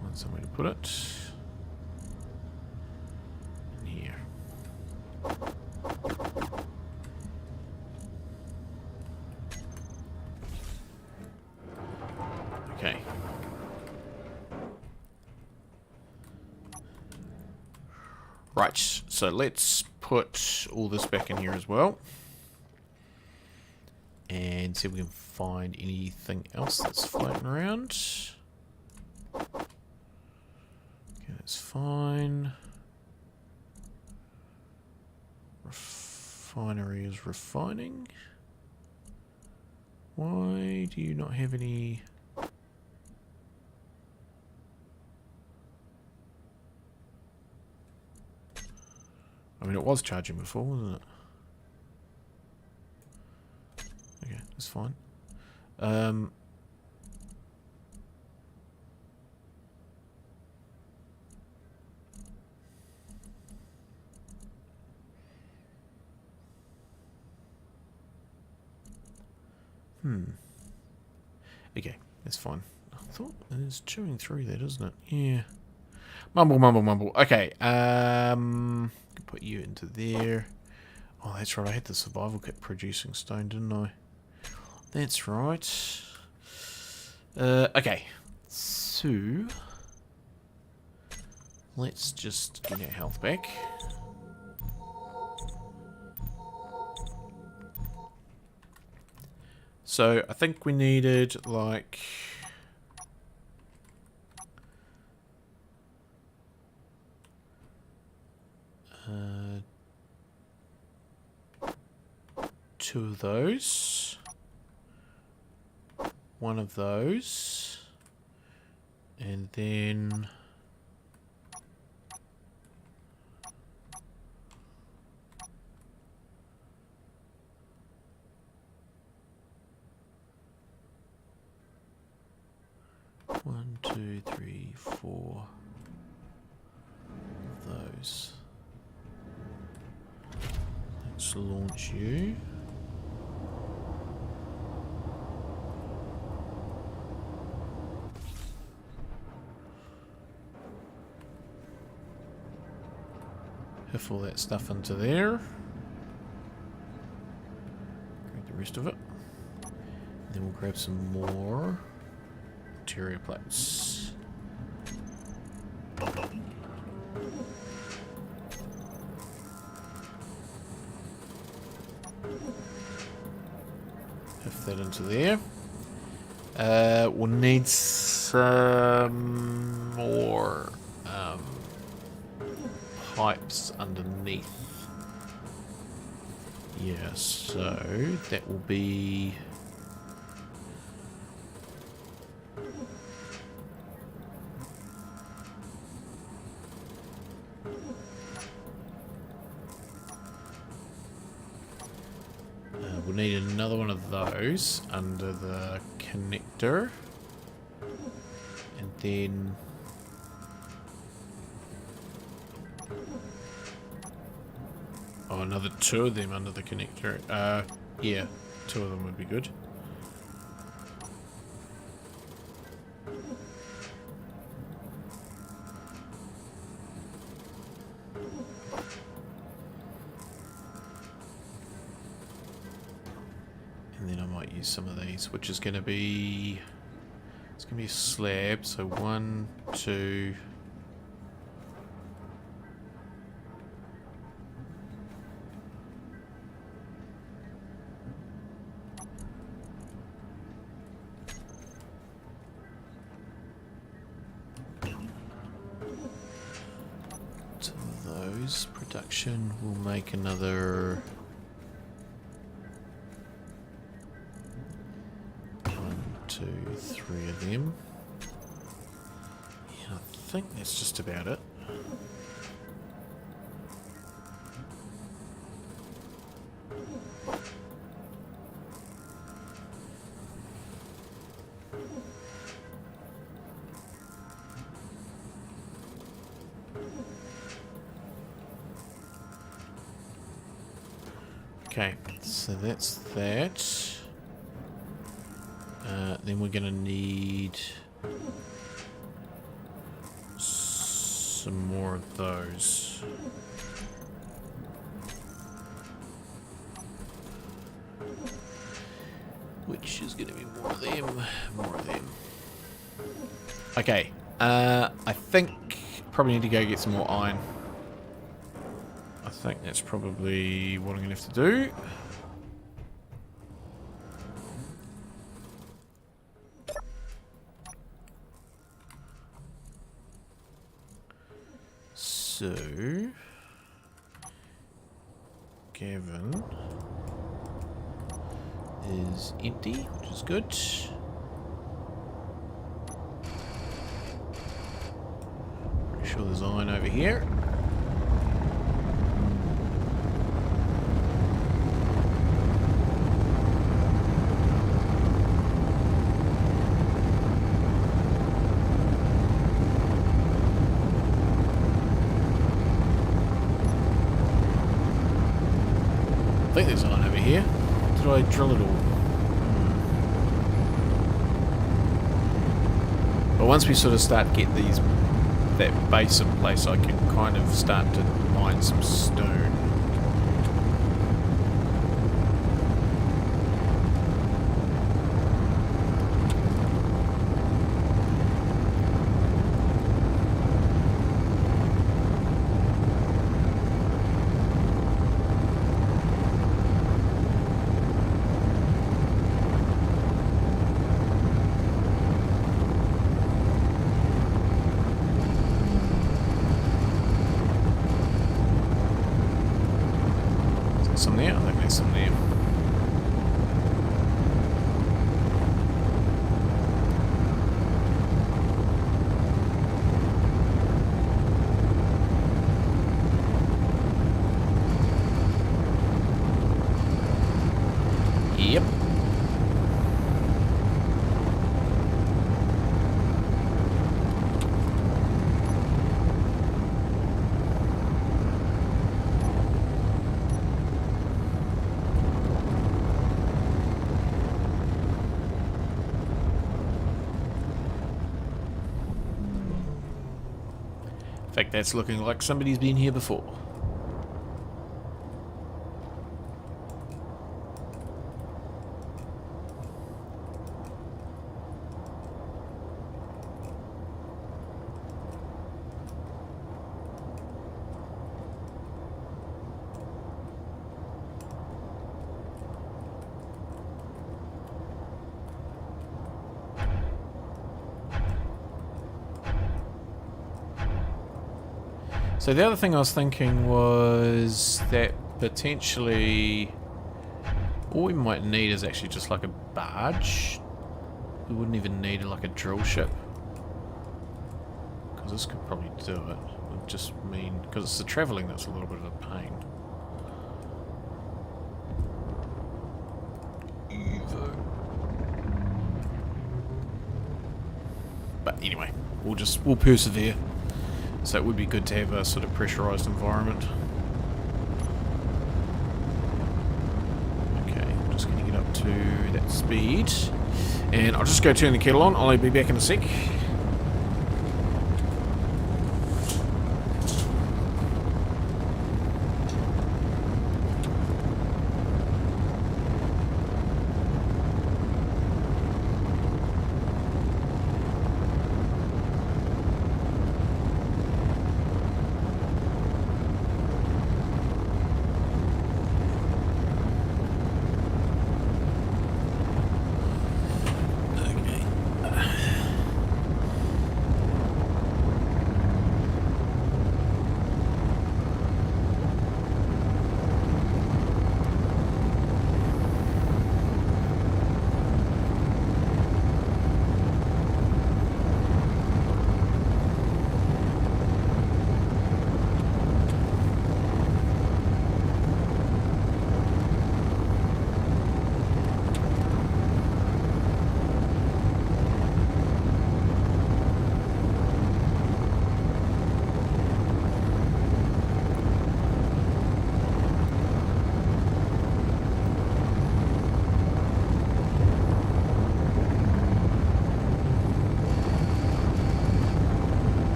Find somewhere to put it. In here. Okay. Right, so let's put all this back in here as well. And see if we can find anything else that's floating around. Okay, that's fine. Refinery is refining. Why do you not have any... I mean, it was charging before, wasn't it? Okay, that's fine. Okay, that's fine. I thought it is chewing through that, isn't it? Yeah. Mumble, mumble, mumble. Okay, put you into there. Oh, that's right. I had the survival kit producing stone, didn't I? That's right. Okay. So, let's just get our health back. So, I think we needed, like... two of those. One of those. And then... one, two, three, four of those. Let's launch you. Hiff all that stuff into there. Grab the rest of it. Then we'll grab some more interior plates. Hiff that into there. We'll need some more pipes underneath. Yeah, so that will be... we'll need another one of those under the connector. And then... oh, another 2 of them under the connector. Yeah, 2 of them would be good. And then I might use some of these, which is going to be... it's going to be a slab, so 1, 2... production will make another 1, 2, 3 of them. Yeah, I think that's just about it. Okay, so that's that. Then we're going to need some more of those. Which is going to be more of them, more of them. Okay, I think probably need to go get some more iron. I think that's probably what I'm going to have to do. So, Gavin is empty, which is good. Pretty sure there's iron over here. I think there's iron over here. Did I drill it all? But once we sort of start to get that base in place, I can kind of start to mine some stone. Some there? I think there's some there. Yep. In fact, that's looking like somebody's been here before. So the other thing I was thinking was that potentially all we might need is actually just like a barge. We wouldn't even need like a drill ship, because this could probably do it. It would just mean, because it's the travelling that's a little bit of a pain. But anyway, we'll persevere. So it would be good to have a sort of pressurized environment. Okay, I'm just going to get up to that speed. And I'll just go turn the kettle on. I'll be back in a sec.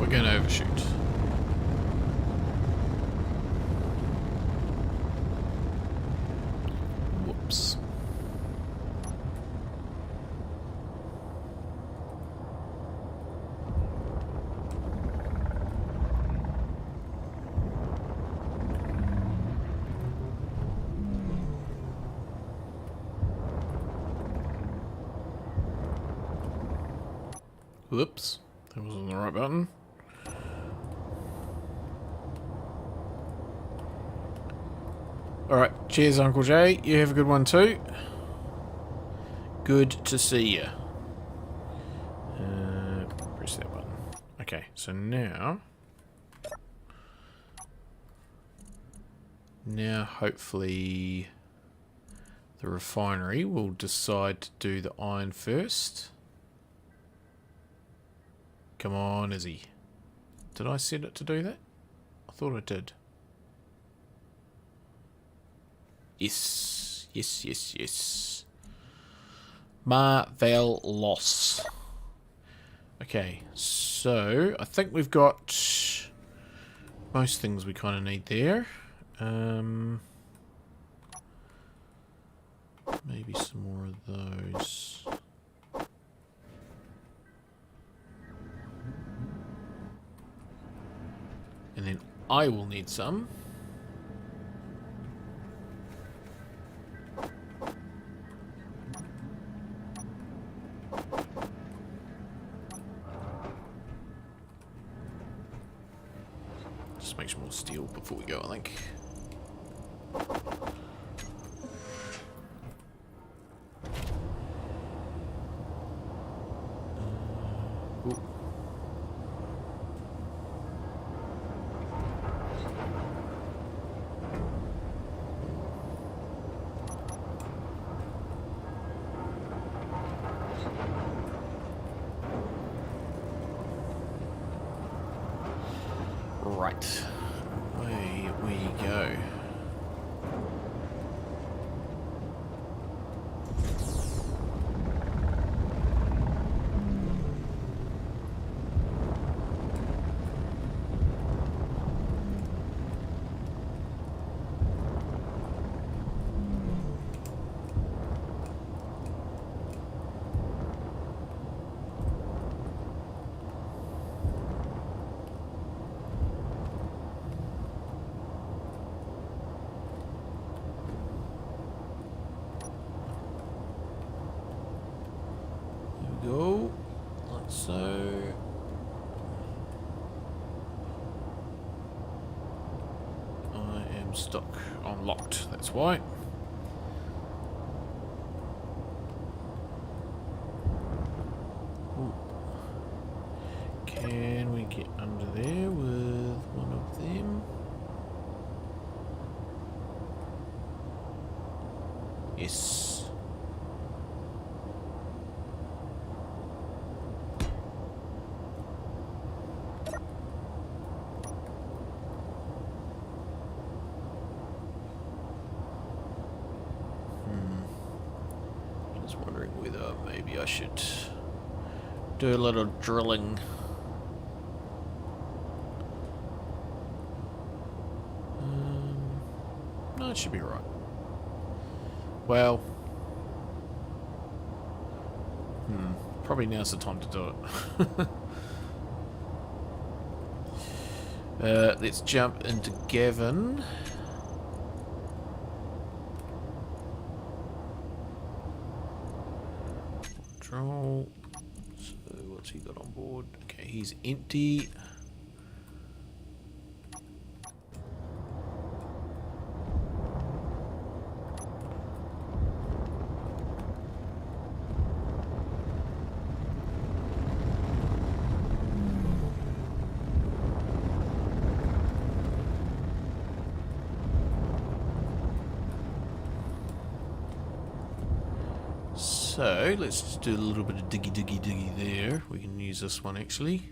We're going to overshoot. Whoops. Whoops. That wasn't the right button. Alright, cheers Uncle Jay. You have a good one too. Good to see you. Press that button. Okay, so now hopefully the refinery will decide to do the iron first. Come on, Izzy. Did I set it to do that? I thought I did. Yes, yes, yes, yes. Marvelous. Okay, so I think we've got most things we kind of need there. Maybe some more of those. And then I will need some. Just make some more steel before we go, I think. Ooh. Right. Away we go. Go like so. I am stuck on locked, that's why. Ooh. Can we get under there with one of them? Yes. Just wondering whether maybe I should do a little drilling. No, it should be right. Well, probably now's the time to do it. Let's jump into Gavin. Control. So what's he got on board? Okay, he's empty. So let's just do a little bit of diggy there. We can use this one actually.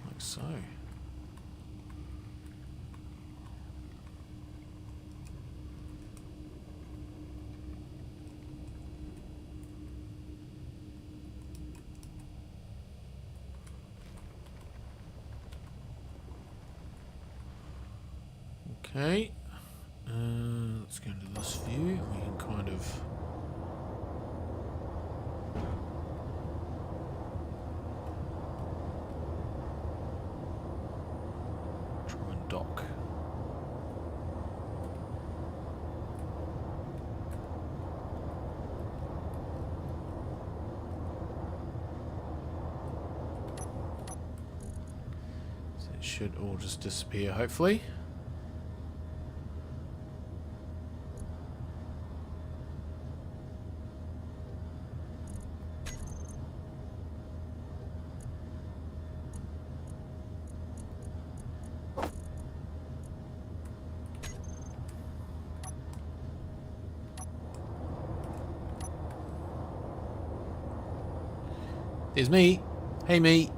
Like so. Okay, let's go into this view. We can kind of try and dock. So it should all just disappear, hopefully. There's me. Hey, me.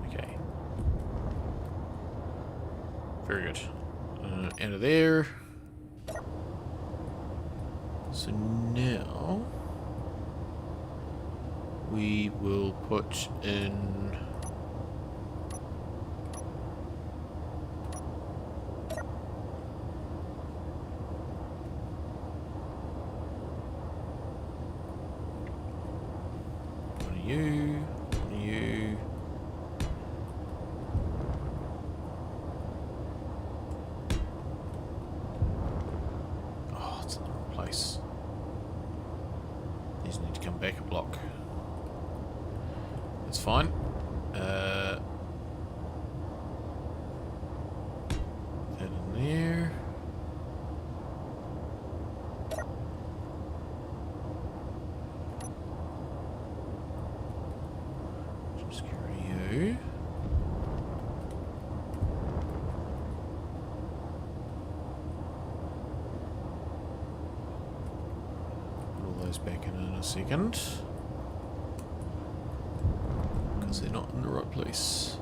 Okay. Very good. Out of there. So now we will put in you. Oh, it's in the wrong place. These need to come back a block. That's fine. That in there. Security. those back in a second. Because they're not in the right place.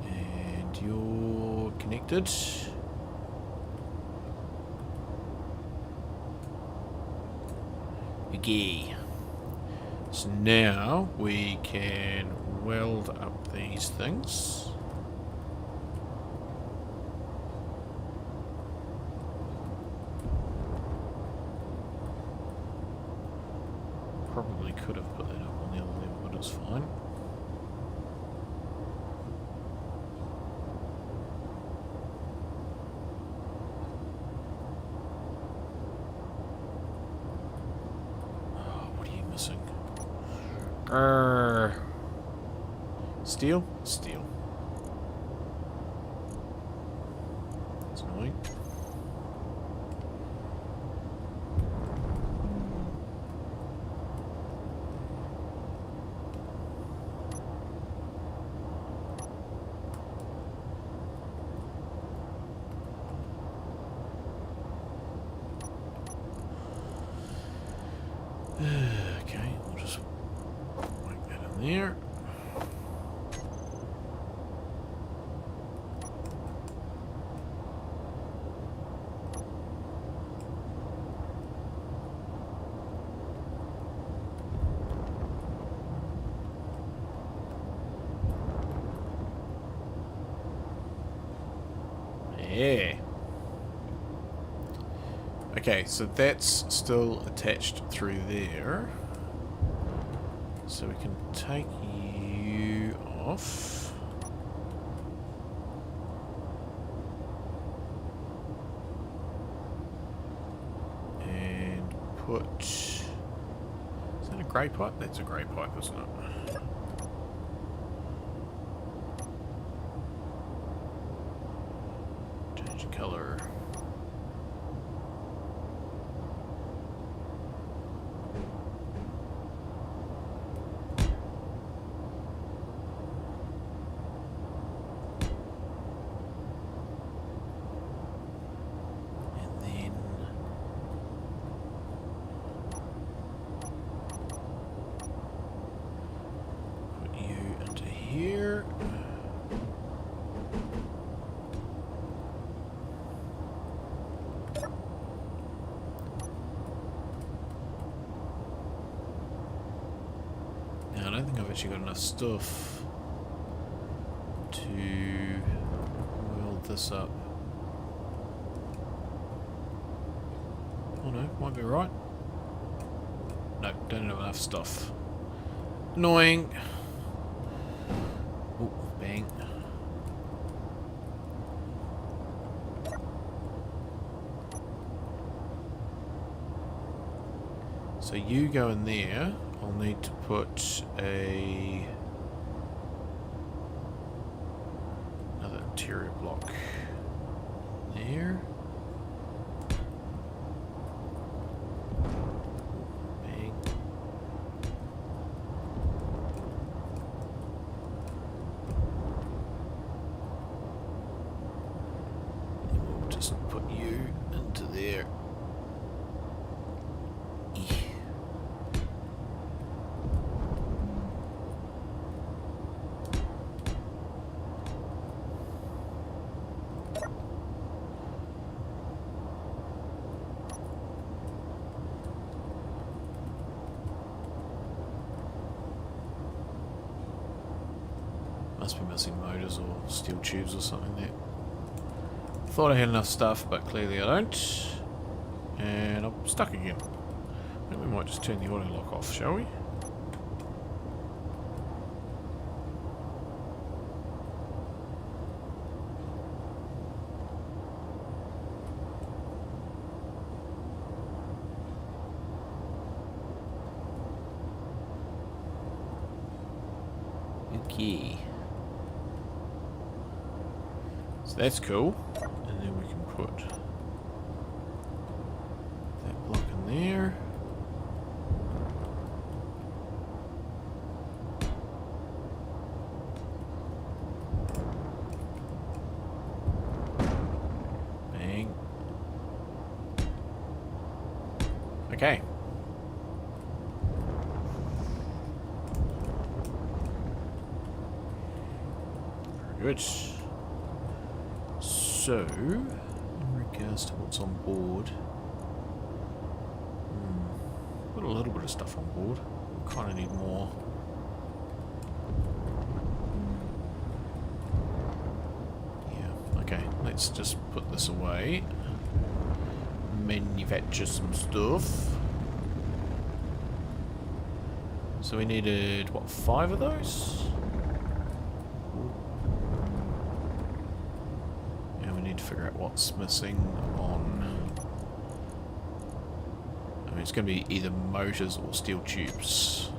And you're connected. Okay. So now we can weld up these things. Probably could have put that up on the other level, but it's fine. Oh, what are you missing? Steel? Steel. That's annoying. Okay, we'll just whack that in there. Yeah. Okay, so that's still attached through there. So we can take you off. And put... Is that a grey pipe? That's a grey pipe, isn't it? Change the colour. Here. Now I don't think I've actually got enough stuff to weld this up. Oh no, might be right. No, don't have enough stuff. Annoying. Oh, bang. So you go in there. I'll need to put another interior block there. Bang. Just put you into there. Must be missing motors or steel tubes or something there. Thought I had enough stuff, but clearly I don't. And I'm stuck again. I think we might just turn the auto lock off, shall we? Okay. So that's cool. And then we can put that block in there. Bang. Okay. Very good. So, in regards to what's on board, got a little bit of stuff on board. We kind of need more. Yeah, okay. Let's just put this away. Manufacture some stuff. So we needed, what, 5 of those? And we need to figure out what's missing on... I mean, it's going to be either motors or steel tubes.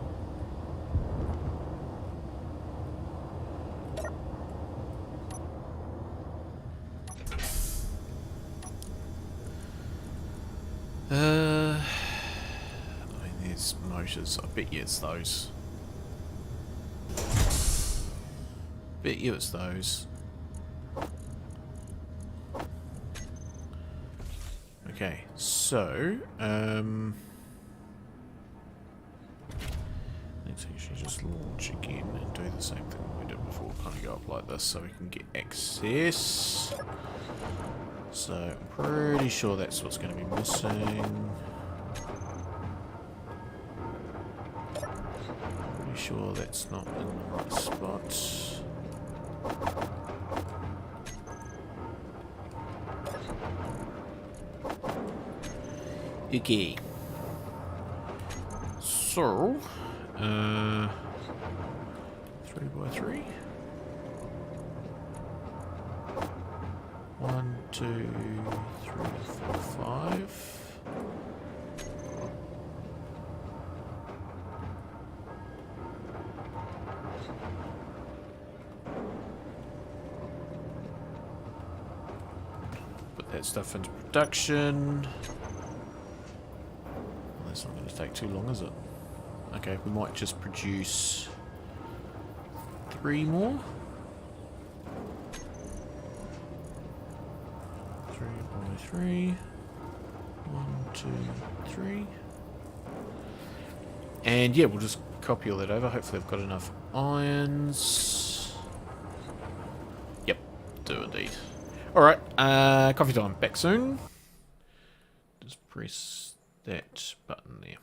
I mean, there's motors. I bet you it's those. Bet you it's those. Okay, so, let's actually just launch again and do the same thing we did before. Kind of go up like this so we can get access. So, I'm pretty sure that's what's going to be missing. Pretty sure that's not in the right spot. Okay. So, 3x3. 1, 2, 3, 4, 5. Put that stuff into production. That's not going to take too long, is it? Okay, we might just produce 3 more. 3x3. 1, 2, 3. And yeah, we'll just copy all that over. Hopefully I've got enough irons. Yep, do indeed. Alright, coffee time. Back soon. Just press that button there.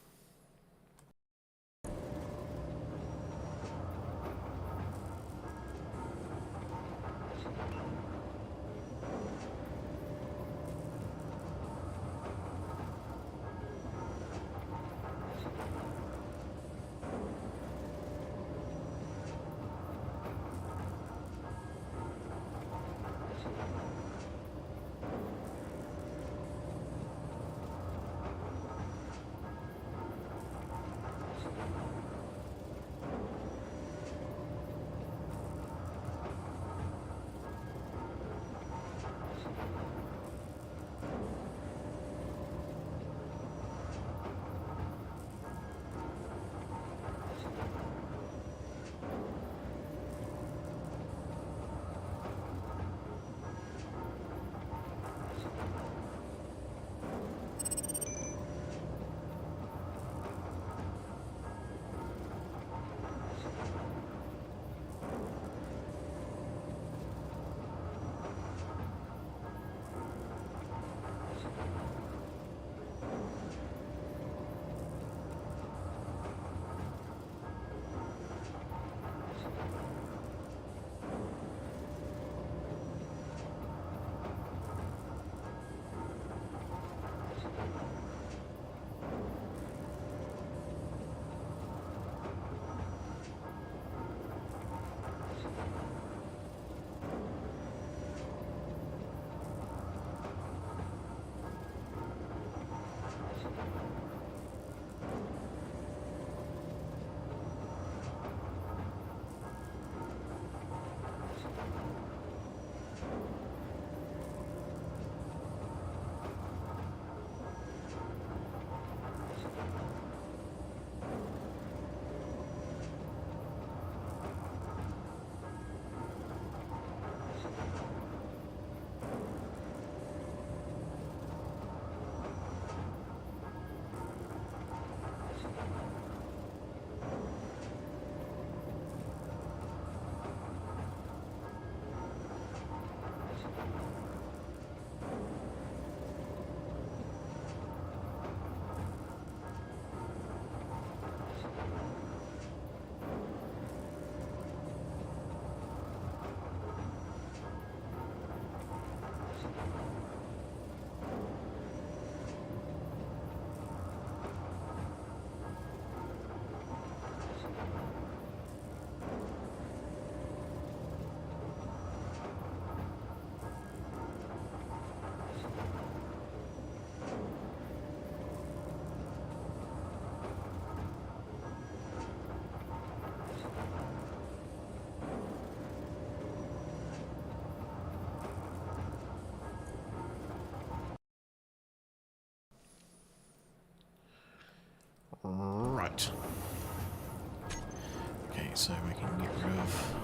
so we can get rid of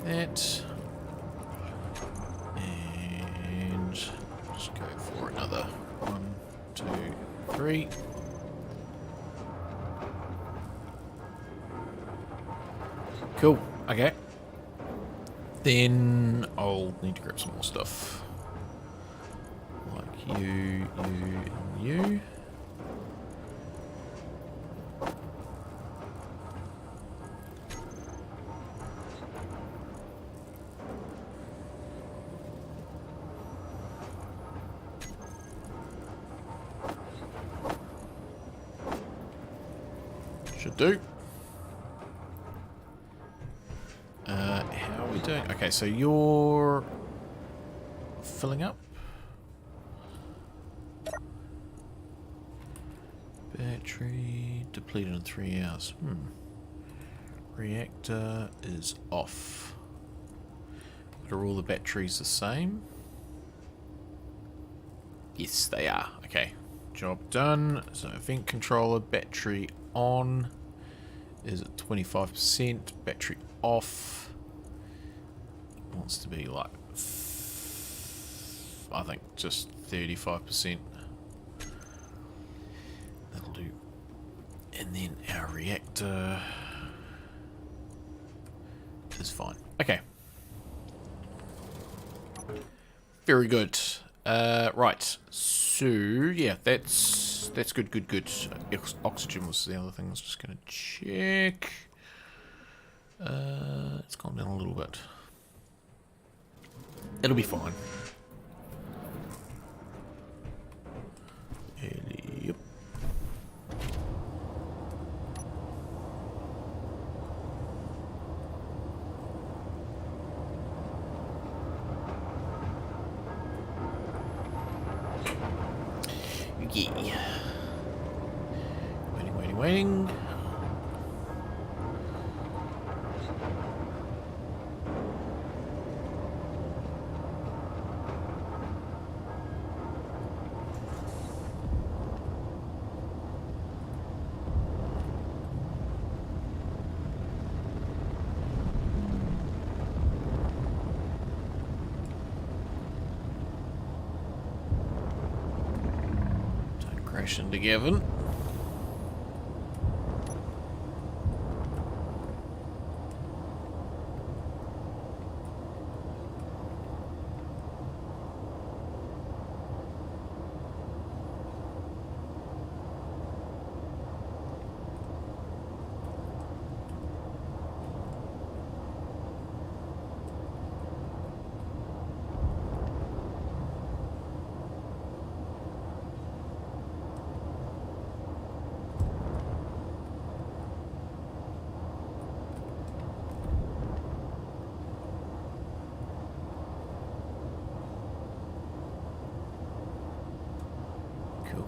that. And just go for another 1, 2, 3. Cool. Okay. Then I'll need to grab some more stuff. Like you, and you. Should do. How are we doing? Okay, so you're filling up. Battery depleted in 3 hours. Reactor is off. But are all the batteries the same? Yes, they are. Okay, job done. So vent controller battery on is at 25%. Battery off wants to be like, I think just 35%. That'll do. And then our reactor is fine. Okay. Very good. Right. So yeah, that's good. Oxygen was the other thing I was just gonna check. It's gone down a little bit. It'll be fine. Yep. Yeah. Waiting. Don't crash into Gavin.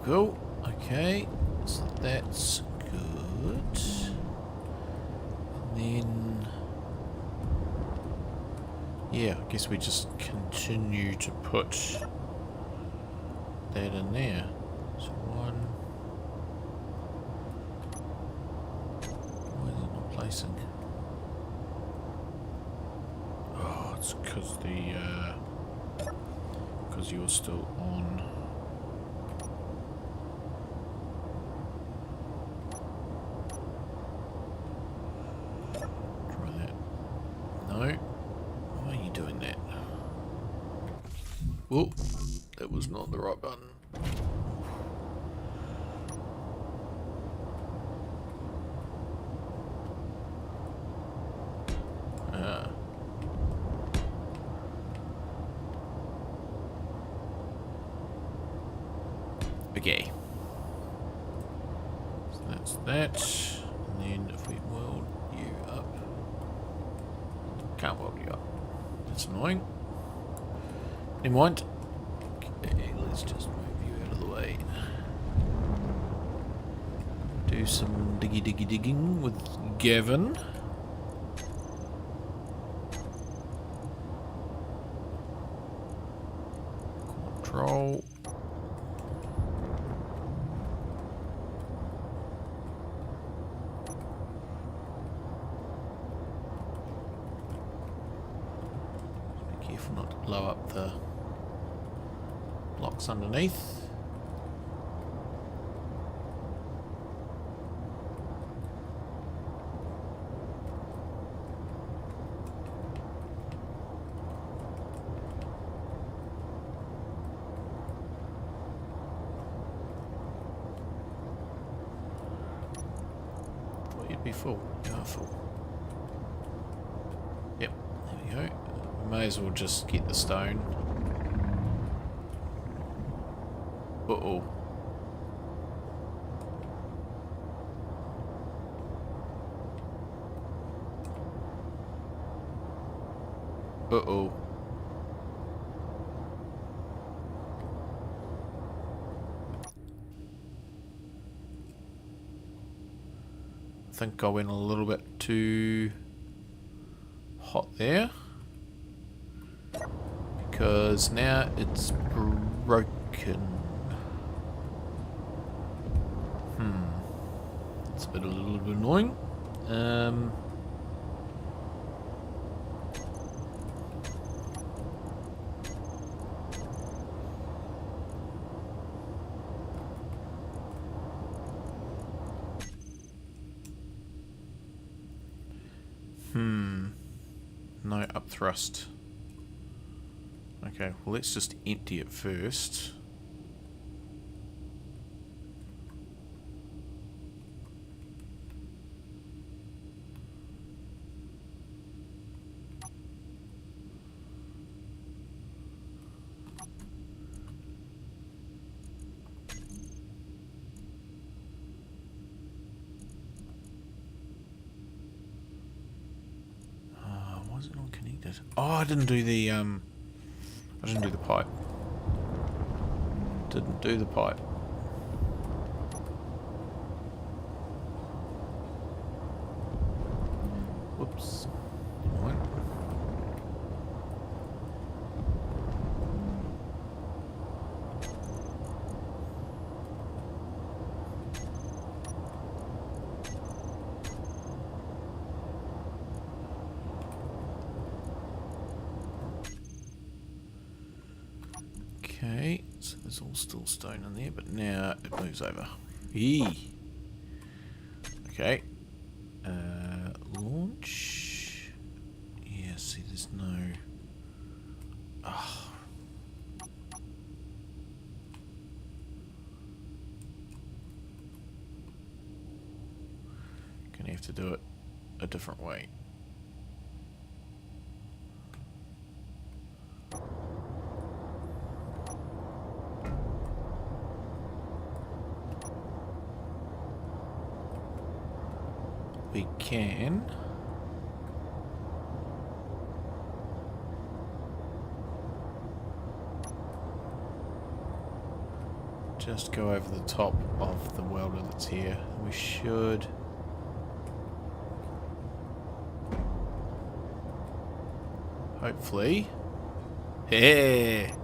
Cool. Okay, so that's good. And then, yeah, I guess we just continue to put that in there. So one. Why is it not placing? Oh, it's because you're still on. Oh, that was not the right button. Okay. So that's that. And then if we weld you up. Can't weld you up. That's annoying. Never mind. Okay, let's just move you out of the way. Do some digging with Gavin. Control. blow up the blocks underneath. Thought you'd be full. You are full. Yep, there we go. We may as well just get the stone. Uh-oh. Uh-oh. I think I went a little bit too hot there. Because now it's broken. It's a little bit annoying. No upthrust. Okay, well let's just empty it first. Why is it not connected? Oh, I didn't do the pipe. Didn't do the pipe. Whoops. What? Okay, so there's all still stone in there, but now it moves over. Eee. Okay. Launch. Yeah, see, there's no. Oh. Gonna have to do it a different way. We can just go over the top of the welder that's here. We should hopefully. Hey.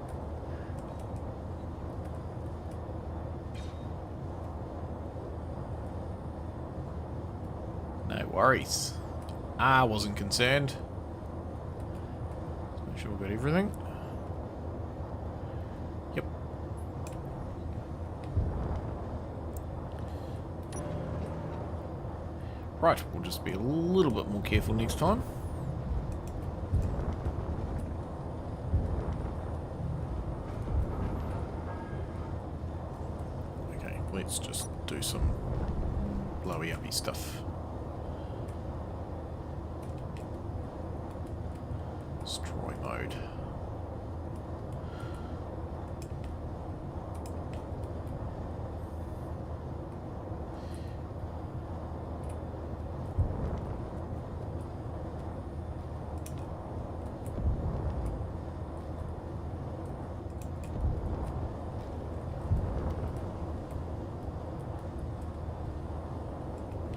No worries. I wasn't concerned. Let's make sure we've got everything. Yep. Right, we'll just be a little bit more careful next time. Okay, let's just do some blowy-uppy stuff. Destroy mode.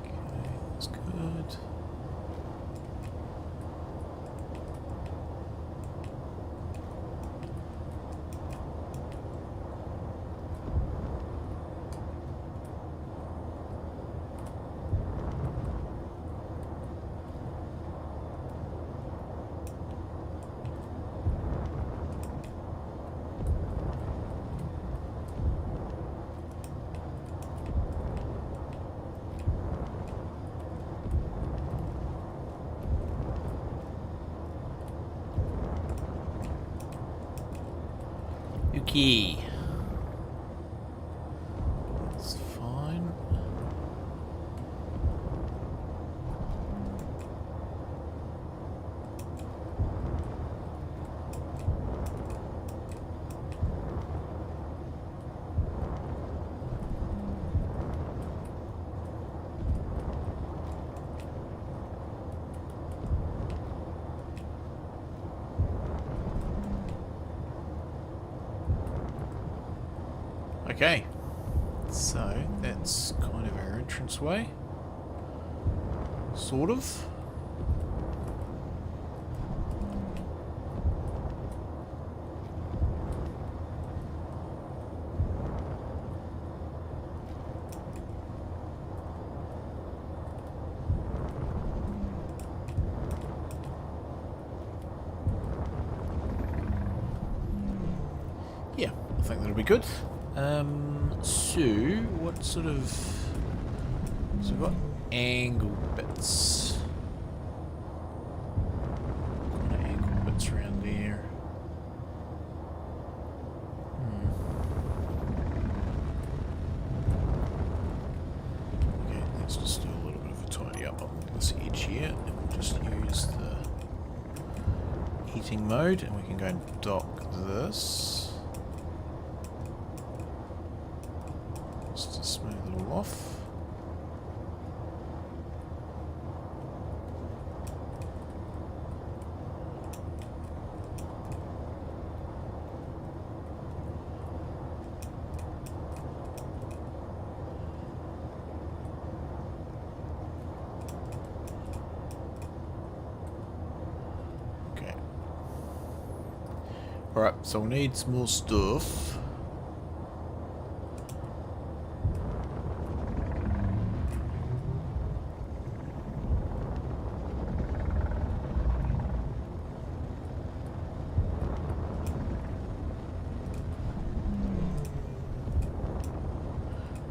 Okay, that's good. Okay. That's fine. Okay, so that's kind of our entranceway. Sort of. Yeah, I think that'll be good. So what sort of... So we've got angle bits. What kind of angle bits around there? Okay, let's just do a little bit of a tidy up on this edge here. And we'll just use the heating mode and we can go and dock this. Just to smooth it all off. Okay. Alright, so we'll need some more stuff.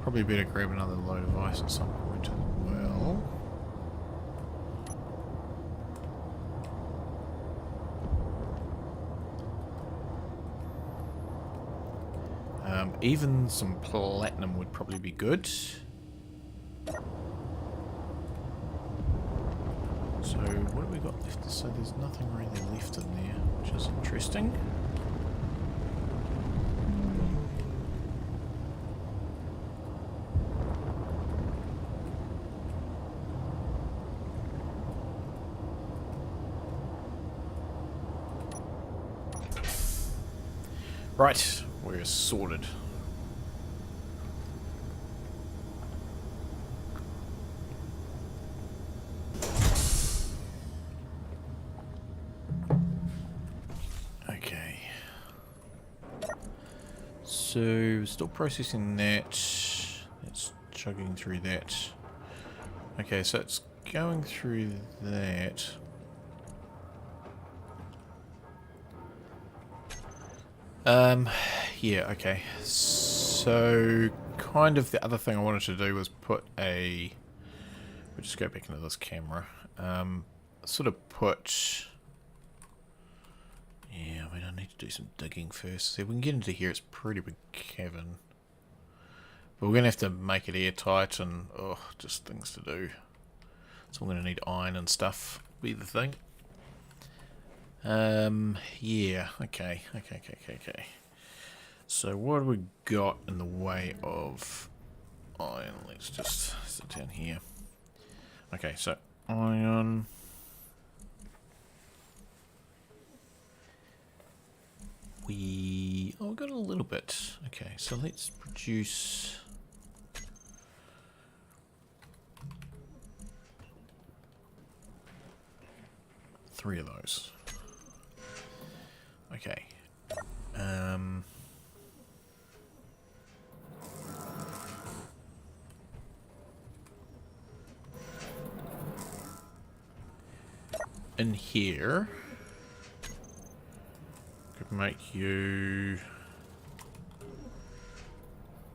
Probably better grab another load of ice at some point as well. Even some platinum would probably be good. So what have we got left? So there's nothing really left in there, which is interesting. Right, we're sorted. Okay. So, still processing that. It's chugging through that. Okay, so it's going through that. Yeah, okay. So, kind of the other thing I wanted to do was put a... We'll just go back into this camera. Sort of put... Yeah, I mean, I need to do some digging first. See, if we can get into here, it's a pretty big cavern. But we're going to have to make it airtight and, oh, just things to do. So I'm going to need iron and stuff, be the thing. Yeah, okay. So what have we got in the way of iron? Let's just sit down here. Okay, so iron. We've got a little bit. Okay, so let's produce... three of those. Okay. In here, could make you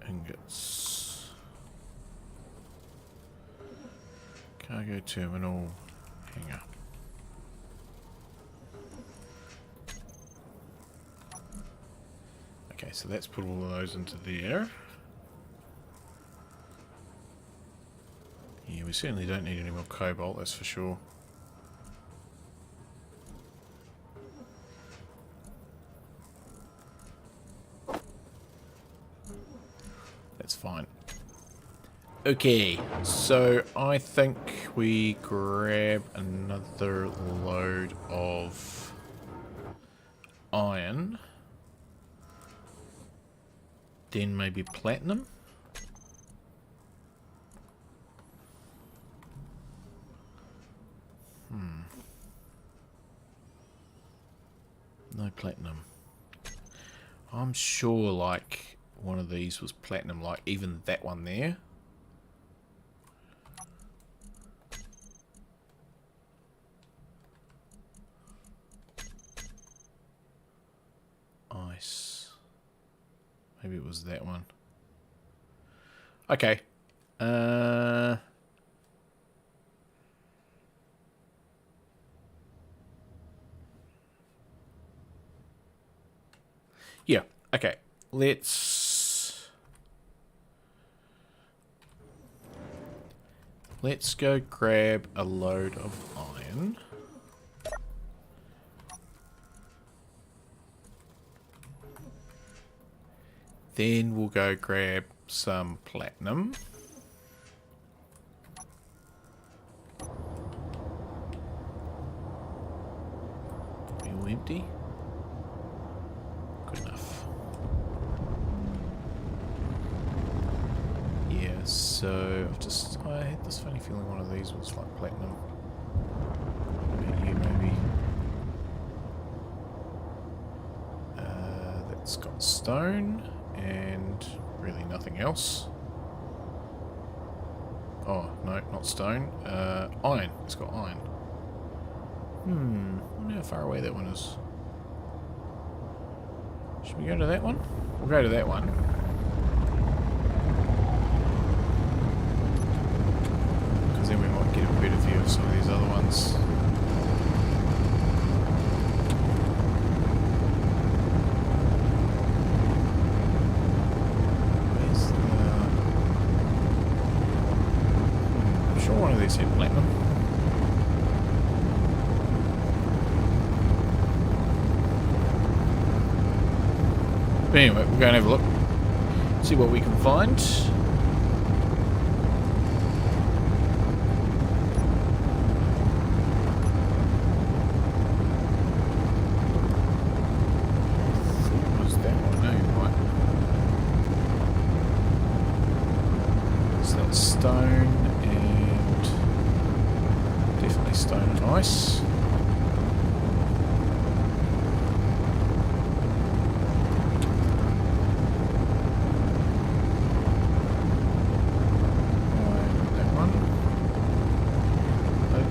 ingots. Cargo terminal hanger. Okay, so that's put all of those into there. Yeah, we certainly don't need any more cobalt, that's for sure. That's fine. Okay, so I think we grab another load of iron. Then maybe platinum. No platinum. I'm sure like one of these was platinum, like even that one there. Ice. Maybe it was that one. Okay. Yeah, okay. Let's go grab a load of iron. Then we'll go grab some platinum. Are you empty? Good enough. Yeah, so I had this funny feeling one of these was like platinum. Maybe you, maybe. That's got stone and really nothing else. Oh, no, not stone. Iron. It's got iron. I wonder how far away that one is. Should we go to that one? We'll go to that one. Because then we might get a better view of some of these other ones. Where's the... I'm sure one of these had platinum. But anyway, we'll go and have a look. See what we can find. What was that one? No, right. So that's stone and definitely stone and ice.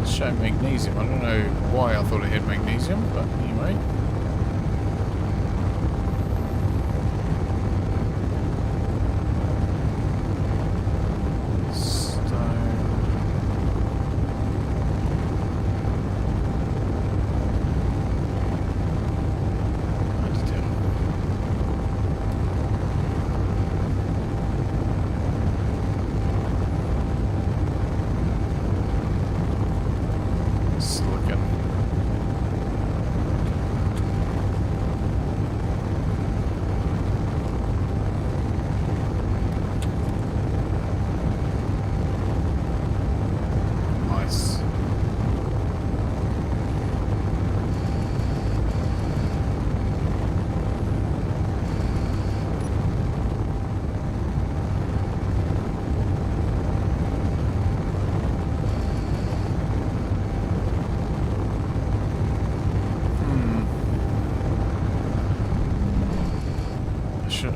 Show magnesium. I don't know why I thought it had magnesium, but anyway.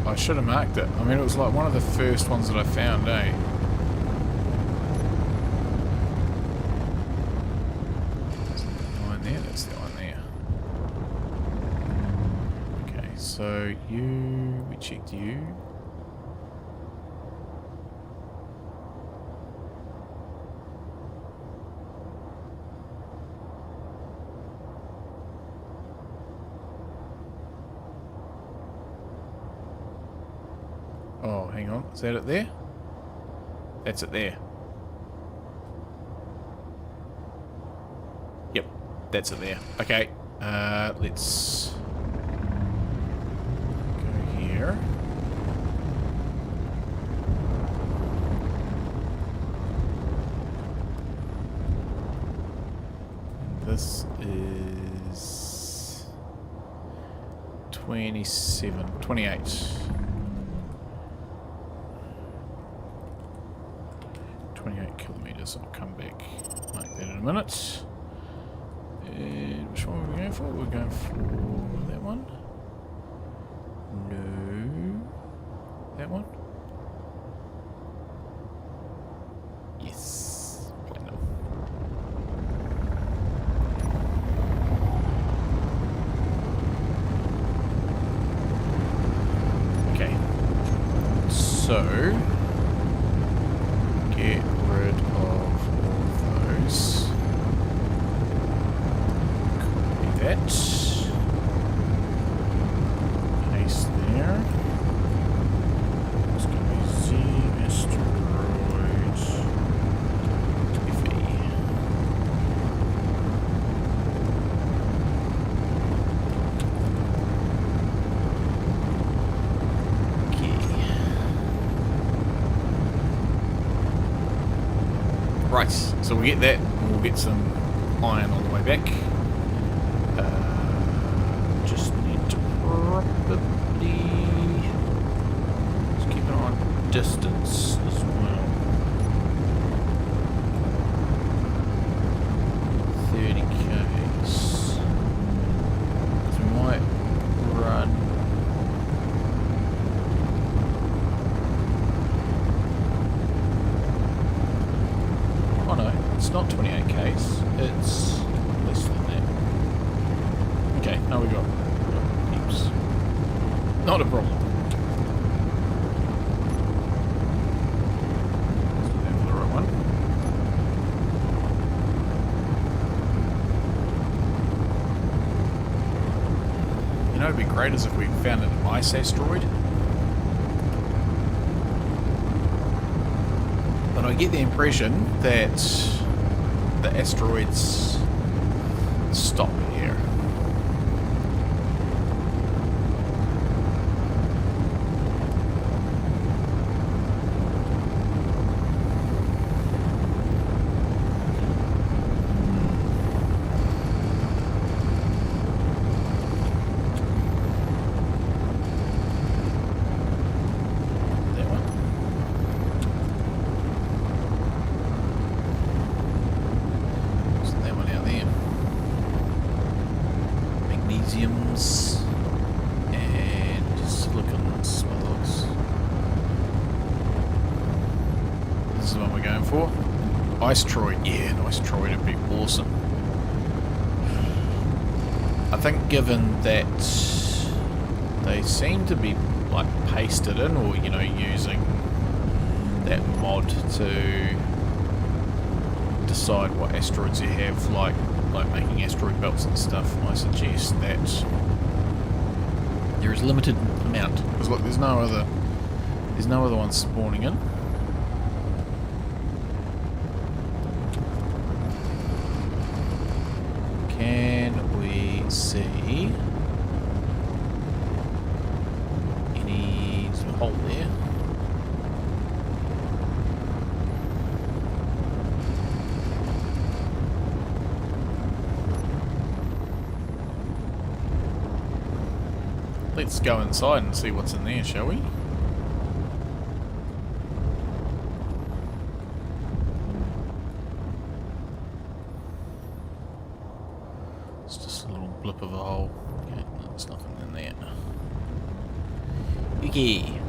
I should have marked it. I mean, it was like one of the first ones that I found, eh? Is that the one there? That's the one there. Okay, so we checked you. Oh, hang on. Is that it there? That's it there. Yep, that's it there. Okay, let's go here. This is 27, 28. 28 kilometers. I'll come back, make that in a minute. And which one are we going for? We're going for that one. No. That one? Yes. Platinum. Okay. So, get rid of all of those. Copy that. Paste there. It's going to be Z asteroid FE. Right, so we get that, and we'll get some iron on the way back. Just need to probably just keep an eye on distance as well. 30 k's. So we might run. Oh no, it's not 28 k's, it's less than that. Okay, now we got heaps. Not a problem. Let's do that for the right one. You know, it'd be great as if we found an ice asteroid. But I get the impression that the asteroids stop here. Magnesiums and silicon smells. This is what we're going for. Icetroid, yeah, an Icetroid would be awesome. I think given that they seem to be like pasted in, or you know, using that mod to decide what asteroids you have, like making asteroid belts and stuff, I suggest that there is limited amount. Because look, there's no other ones spawning in. Can we see any sort of hole there? Let's go inside and see what's in there, shall we? It's just a little blip of a hole. Okay, no, there's nothing in there. Okay.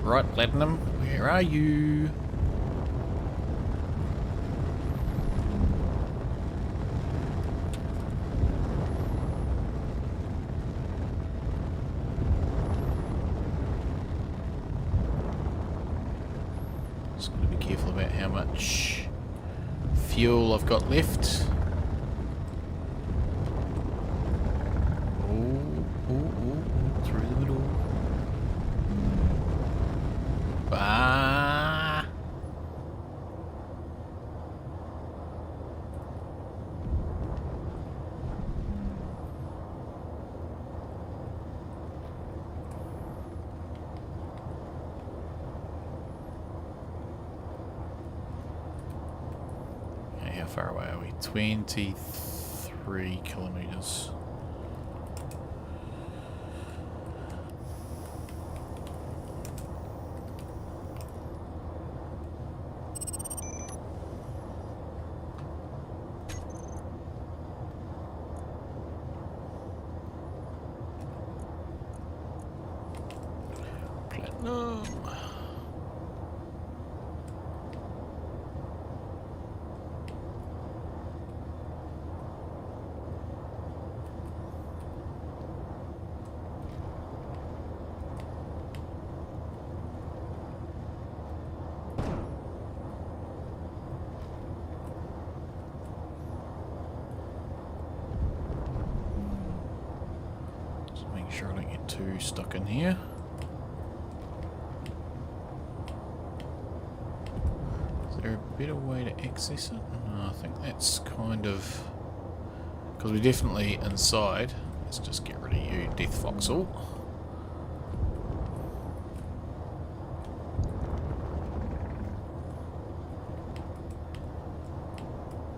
Right, Platinum, where are you? Just got to be careful about how much fuel I've got left. Oh, through the middle. how far away are we? 23 kilometers. Platinum. Just making sure I don't get too stuck in here. Is there a better way to access it? No, I think that's kind of... because we're definitely inside. Let's just get rid of you, Death Foxhole.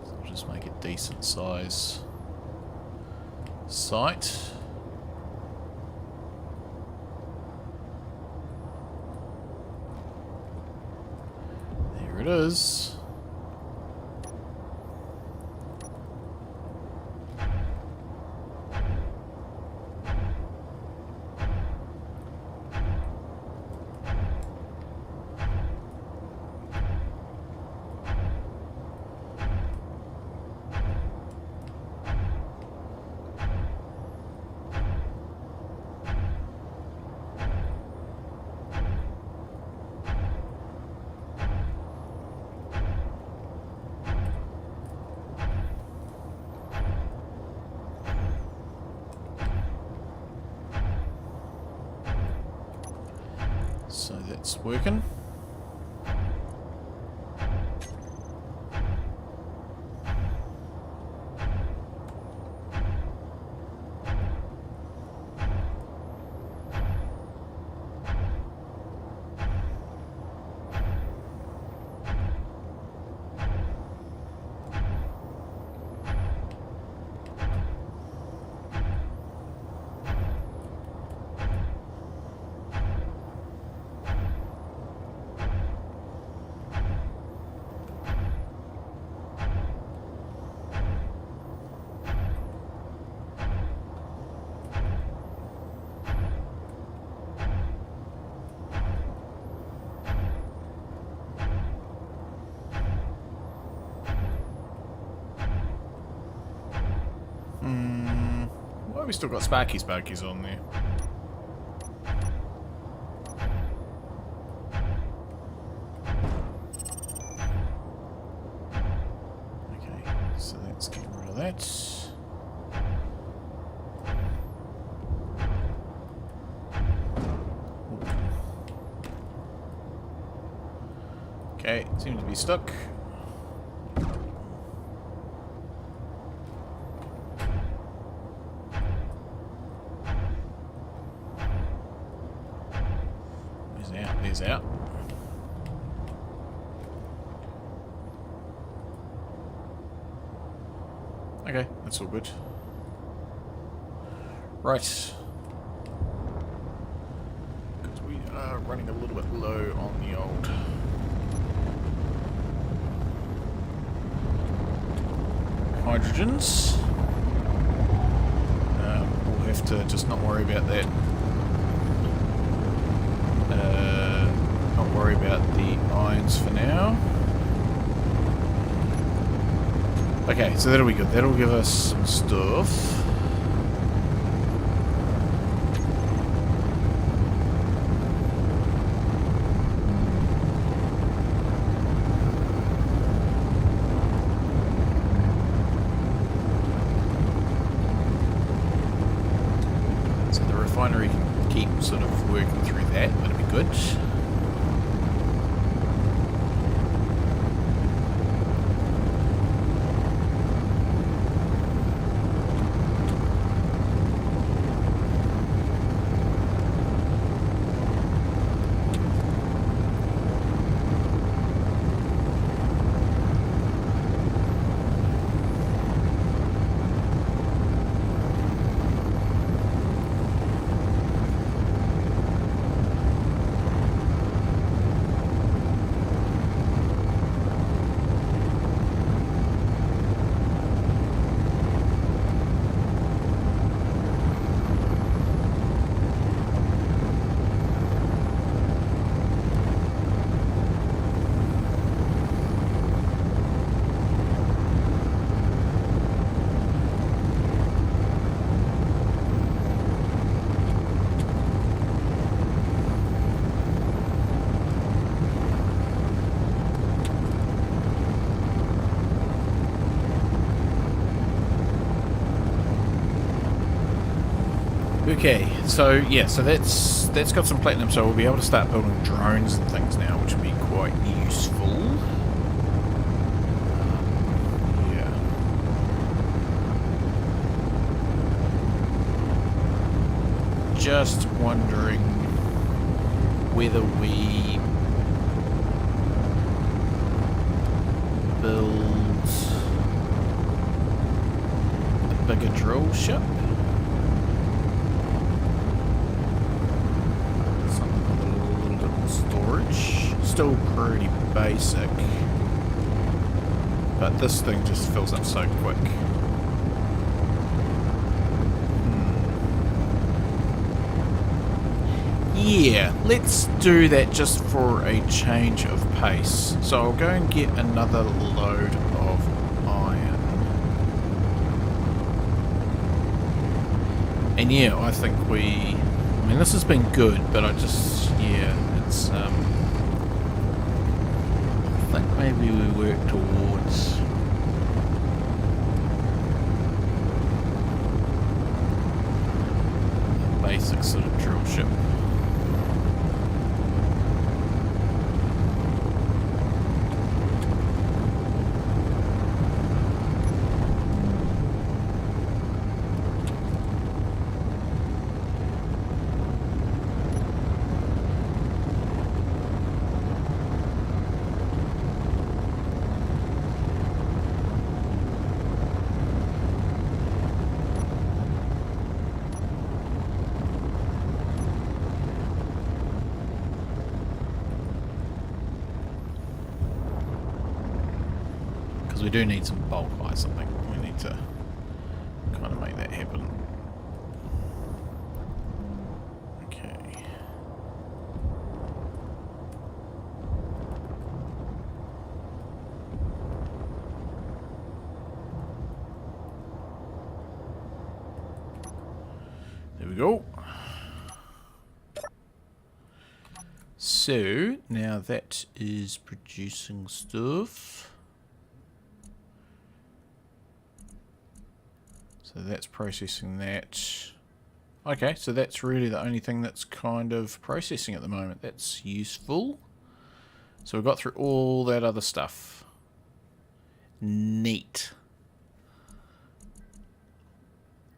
So I'll just make a decent size site. There it is. So that's working. Why have we still got Sparkies on there? Okay, so let's get rid of that. Okay, seems to be stuck. There's out. Okay, that's all good. Right. Because we are running a little bit low on the old hydrogens. We'll have to just not worry about that. Not worry about the ions for now. Okay, so that'll be good. That'll give us some stuff. So the refinery can keep sort of working through that. That'll be good. Okay, so yeah, so that's got some platinum, so we'll be able to start building drones and things now, which will be quite useful. Yeah. Just wondering whether we build a bigger drill ship. Storage. Still pretty basic. But this thing just fills up so quick. Yeah, let's do that just for a change of pace. So I'll go and get another load of iron. And yeah, I think I mean, this has been good, but I just, yeah, it's, I think maybe we work towards a basic sort of drill ship. We do need some bulk ice, I think. We need to kind of make that happen. Okay. There we go. So, now that is producing stuff. So that's processing that. Okay, so that's really the only thing that's kind of processing at the moment. That's useful. So we've got through all that other stuff. Neat.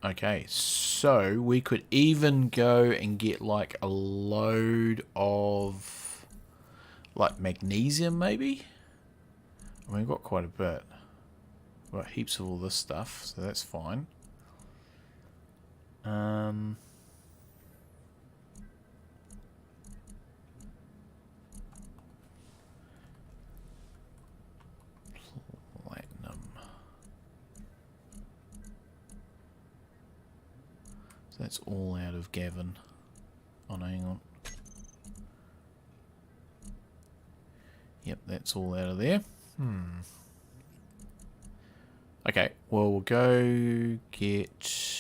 Okay, so we could even go and get like a load of like magnesium maybe? I mean, we've got quite a bit. We've got heaps of all this stuff, so that's fine. Platinum. So that's all out of Gavin. Oh no, hang on. Yep, that's all out of there. Okay, well, we'll go get...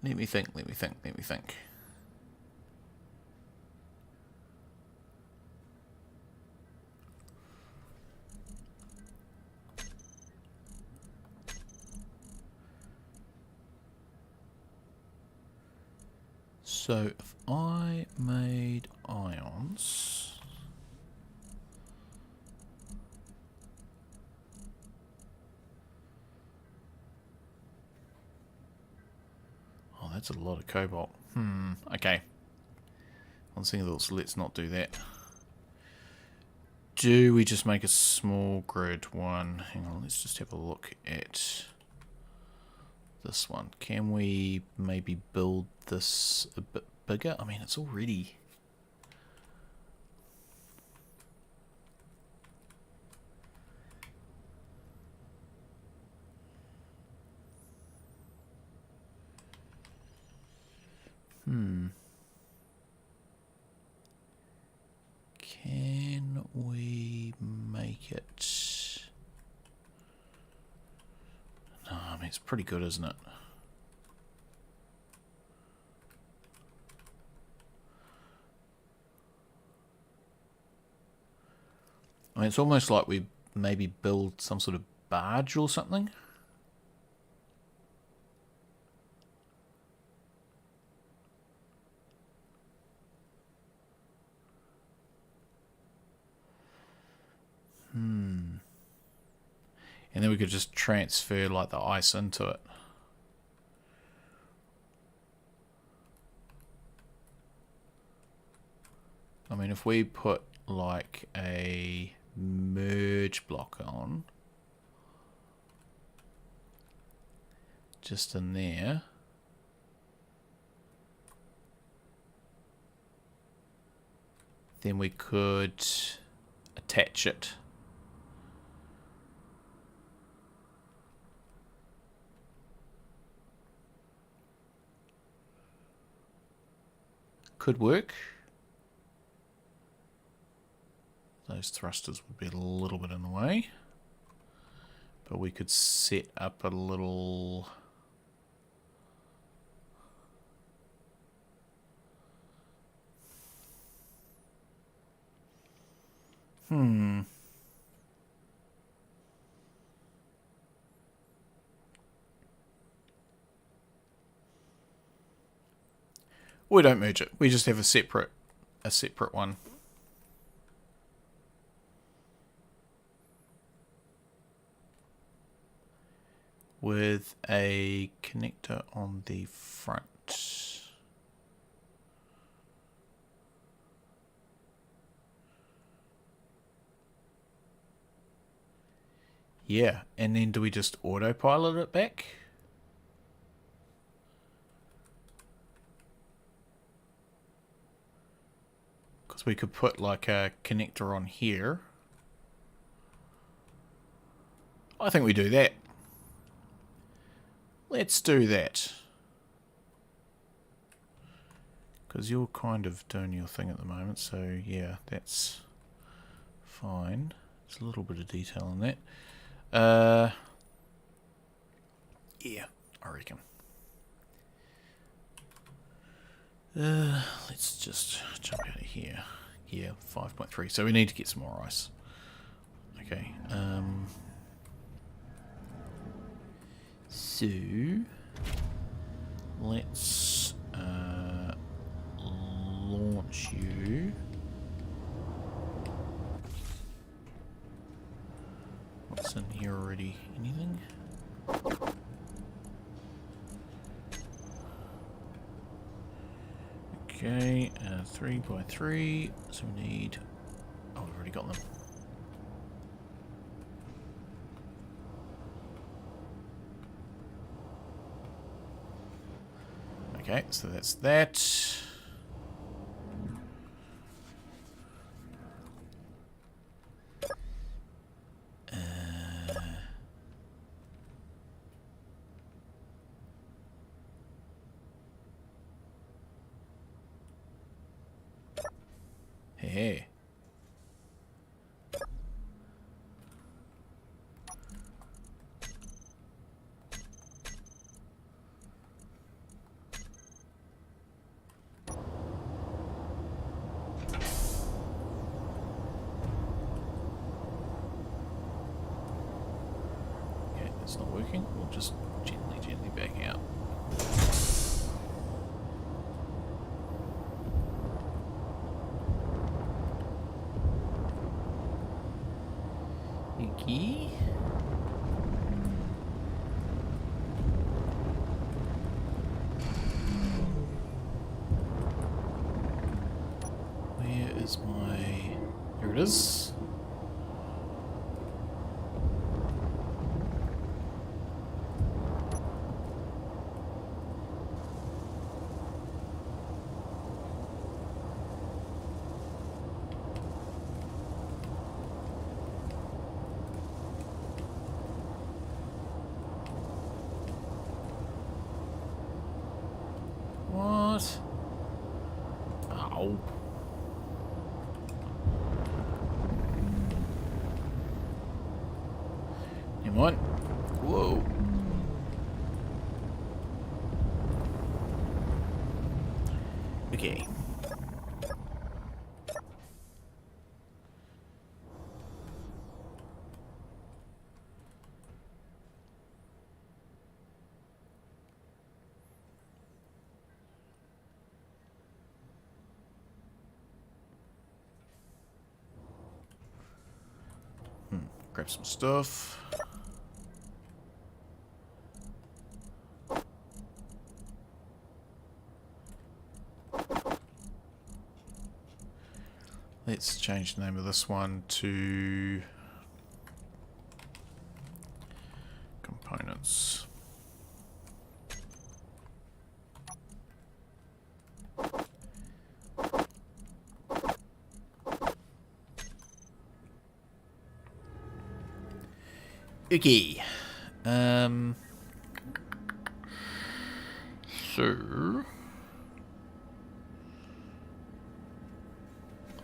Let me think. So, if I made ions... Oh, that's a lot of cobalt. Okay. On single thoughts, let's not do that. Do we just make a small grid one? Hang on, let's just have a look at this one. Can we maybe build this a bit bigger? I mean, it's already... Can we make it... No, I mean, it's pretty good, isn't it? I mean, it's almost like we maybe build some sort of barge or something. And then we could just transfer like the ice into it. I mean, if we put like a merge block on, just in there, then we could attach it. Could work. Those thrusters would be a little bit in the way, but we could set up a little we don't merge it. We just have a separate one. With a connector on the front. Yeah, and then do we just autopilot it back? Because we could put like a connector on here. I think we do that. Let's do that. Because you're kind of doing your thing at the moment, so yeah, that's fine. There's a little bit of detail on that. Yeah, I reckon. Let's just jump out of here. Yeah, 5.3. So we need to get some more ice. Okay. So let's launch you. What's in here already? Anything? Okay, 3x3. So we need. Oh, we've already got them. Okay, so that's that. Hey. Okay, that's not working. We'll just gently back out. Icky. Where is my... Here it is. What? Ow. Never mind. Whoa. Okay. grab some stuff. Let's change the name of this one to components. Okay. So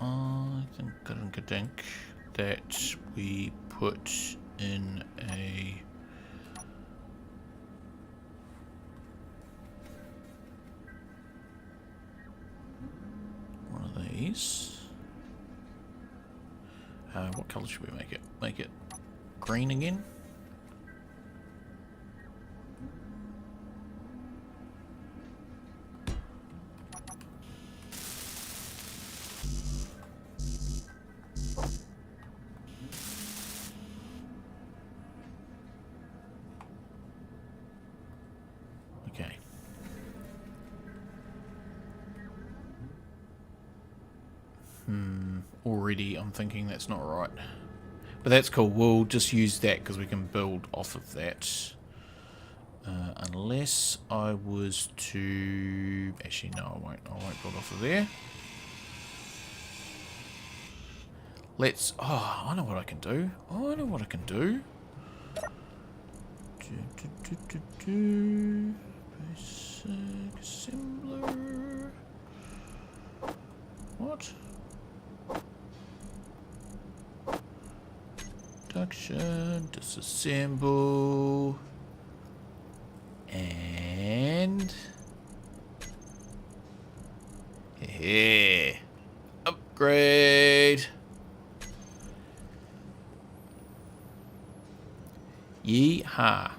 I think that we put in a one of these. What color should we make it? Make it green again. Okay. Already I'm thinking that's not right. But that's cool. We'll just use that because we can build off of that. Unless I was to... Actually, no, I won't. I won't build off of there. Let's... Oh, I know what I can do. I know what I can do. Basic assembler. What? Production, disassemble, and upgrade. Yeehaw.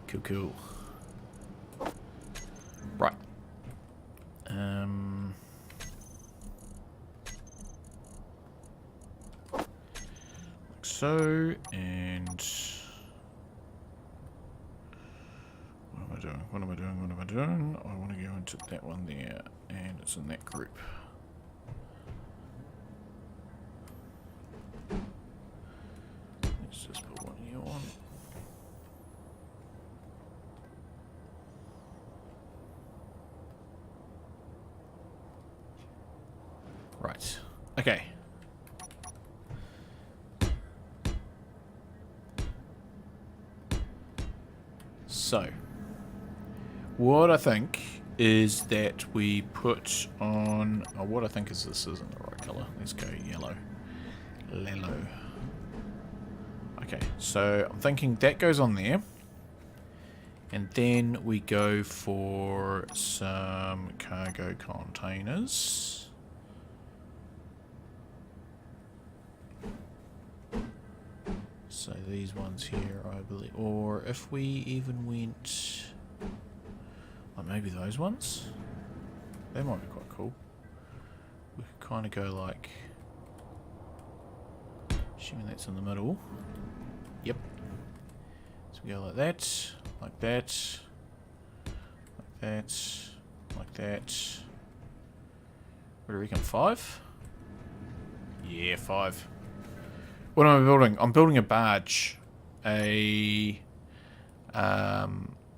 Cool, cool. Right. Like so, and what am I doing? What am I doing? What am I doing? I want to go into that one there, and it's in that group. Let's just put one here on. Right. Okay. So, what I think is that we put on... Oh, what I think is this isn't the right colour. Let's go yellow. Lellow. Okay, so I'm thinking that goes on there. And then we go for some cargo containers. So these ones here, I believe, or if we even went, like maybe those ones, they might be quite cool. We could kind of go like, assuming that's in the middle. Yep. So we go like that, like that, like that, like that. What do we reckon, 5? Yeah, 5. What am I building? I'm building a barge.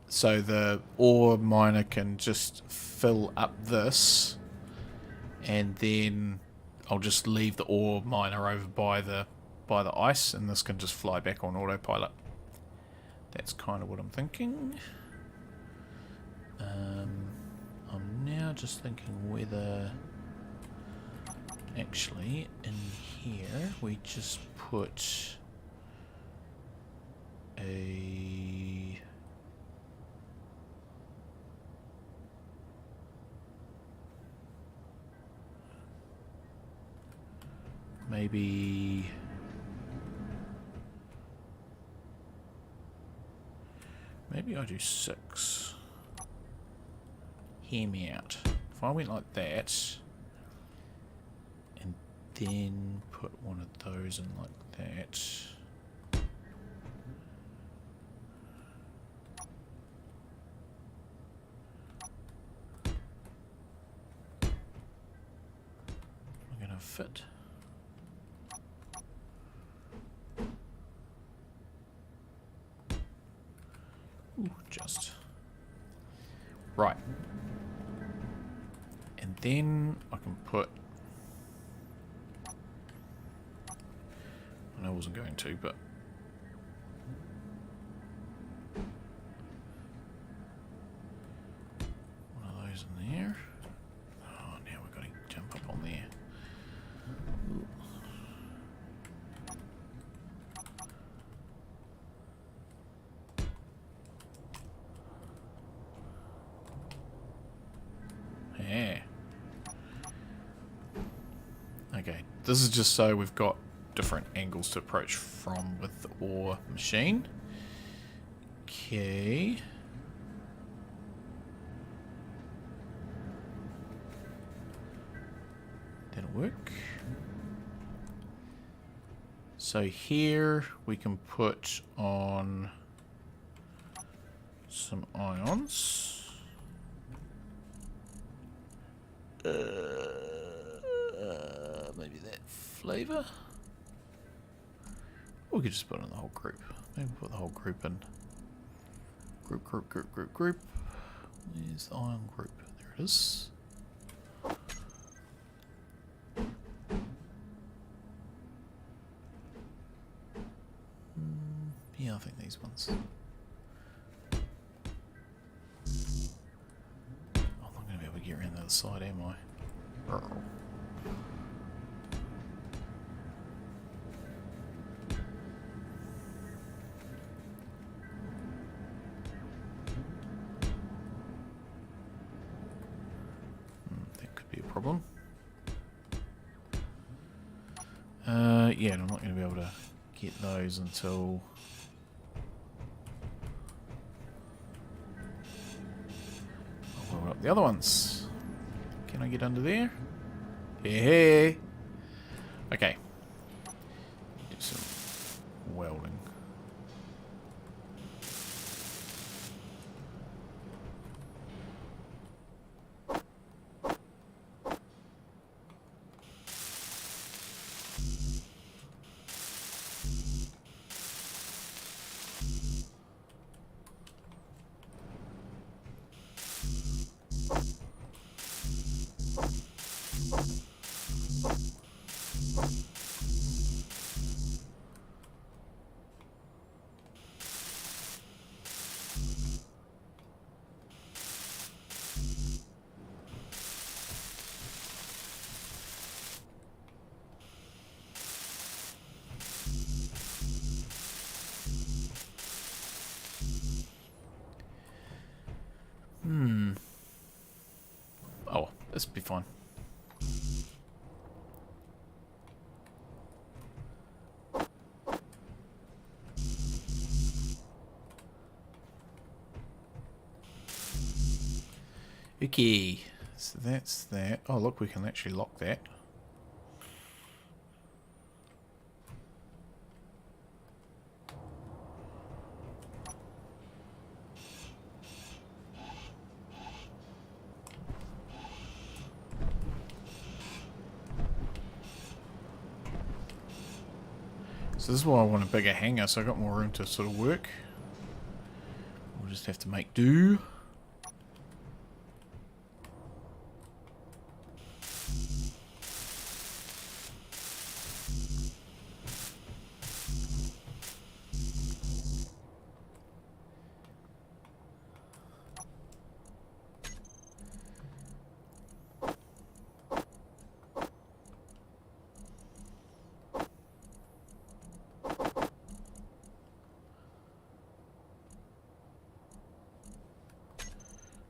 So the ore miner can just fill up this, and then I'll just leave the ore miner over by the ice, and this can just fly back on autopilot. That's kind of what I'm thinking. I'm now just thinking whether actually in here we just put a maybe I do 6. Hear me out. If I went like that, and then put one of those in like that. Am I gonna fit? Ooh, just. Right. And then I can put... I know I wasn't going to, but... one of those in there. Oh, now we've got to jump up on there. Ooh. Yeah. Okay, this is just so we've got different angles to approach from with the ore machine. Okay. That'll work. So here we can put on some ions. Maybe that flavor. Or we could just put it in the whole group. Maybe put the whole group in. Group. Where's the ion group? There it is. Yeah, I think these ones. I'm not going to be able to get around the other side, am I? That could be a problem. Yeah, and I'm not going to be able to get those until... I'll roll up the other ones. Can I get under there? Hey! Okay. Do some welding. Oh, this will be fine. Okay, so that's that. Oh, look, we can actually lock that. So this is why I want a bigger hangar, so I got more room to sort of work. We'll just have to make do.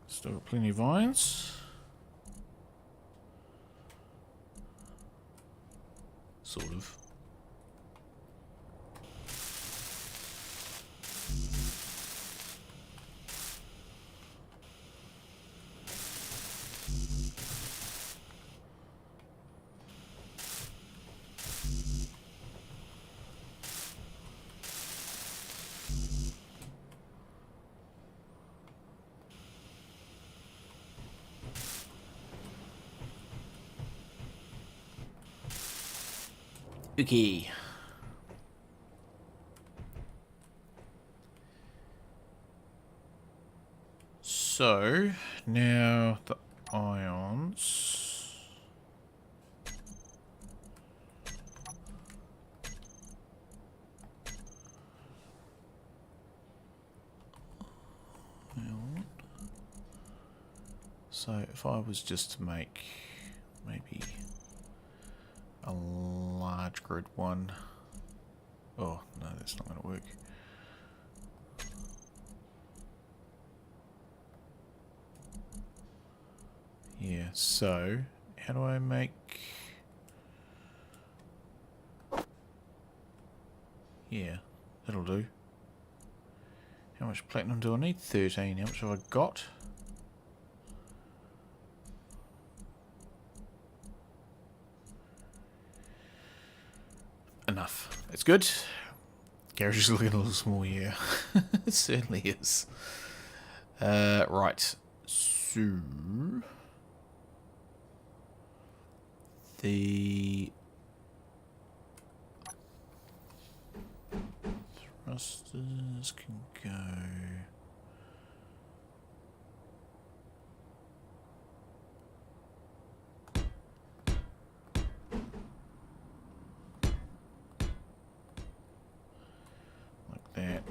Still got plenty of vines. Sort of. Okay. So, now the ions. So, if I was just to make maybe a large grid one. Oh, no, that's not going to work. Yeah, so how do I make... Yeah, that'll do. How much platinum do I need? 13. How much have I got? Enough. It's good. Garage is looking a little small, yeah. It certainly is. Right. So... The... thrusters can go... like that.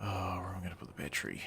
Oh, where am I going to put the battery?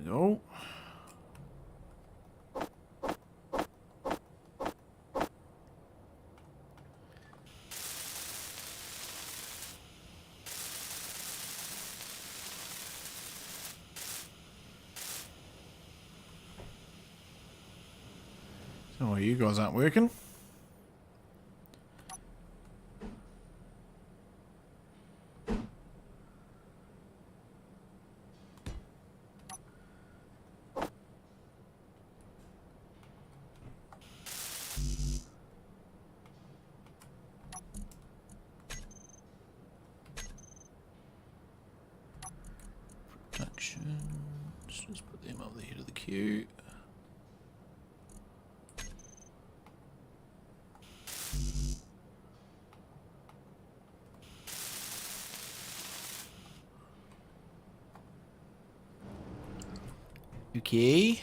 There we go. So you guys aren't working. Production. Let's just put them up the head of the queue. Okay.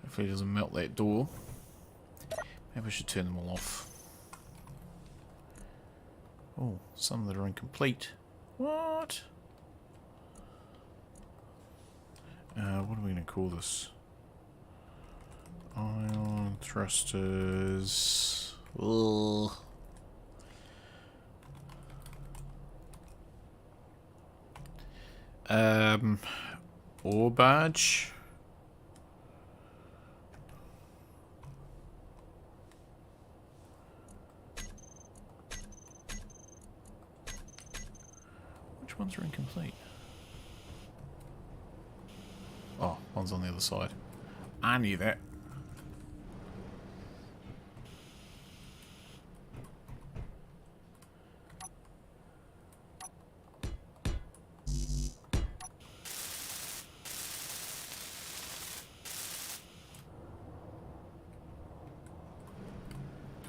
Hopefully it doesn't melt that door. Maybe I should turn them all off. Oh, some that are incomplete. What? What are we going to call this? Ion thrusters. Ugh. Ore barge. Which ones are incomplete? Oh, one's on the other side. I knew that.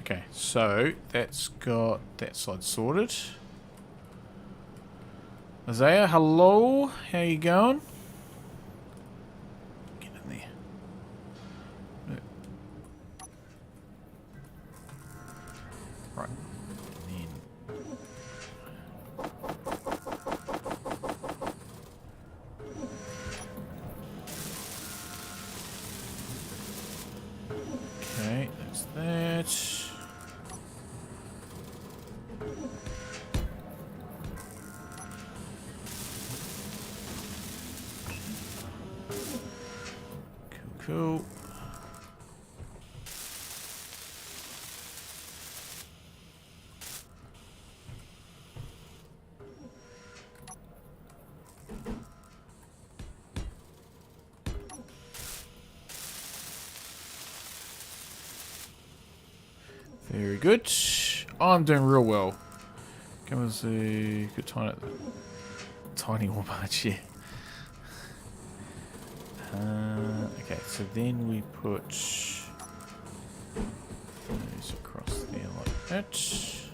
Okay, so that's got that side sorted. Isaiah, hello. How you going? Get in there. No. Right. And then. Okay, that's that. Cool. Very good. Oh, I'm doing real well. Come as a good tiny ore barge, yeah. Okay, so then we put those across there like that. So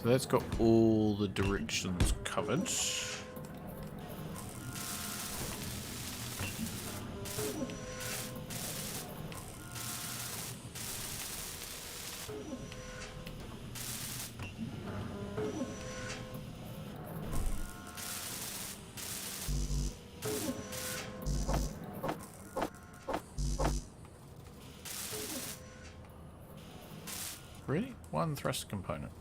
that's got all the directions covered. Really? One thrust component.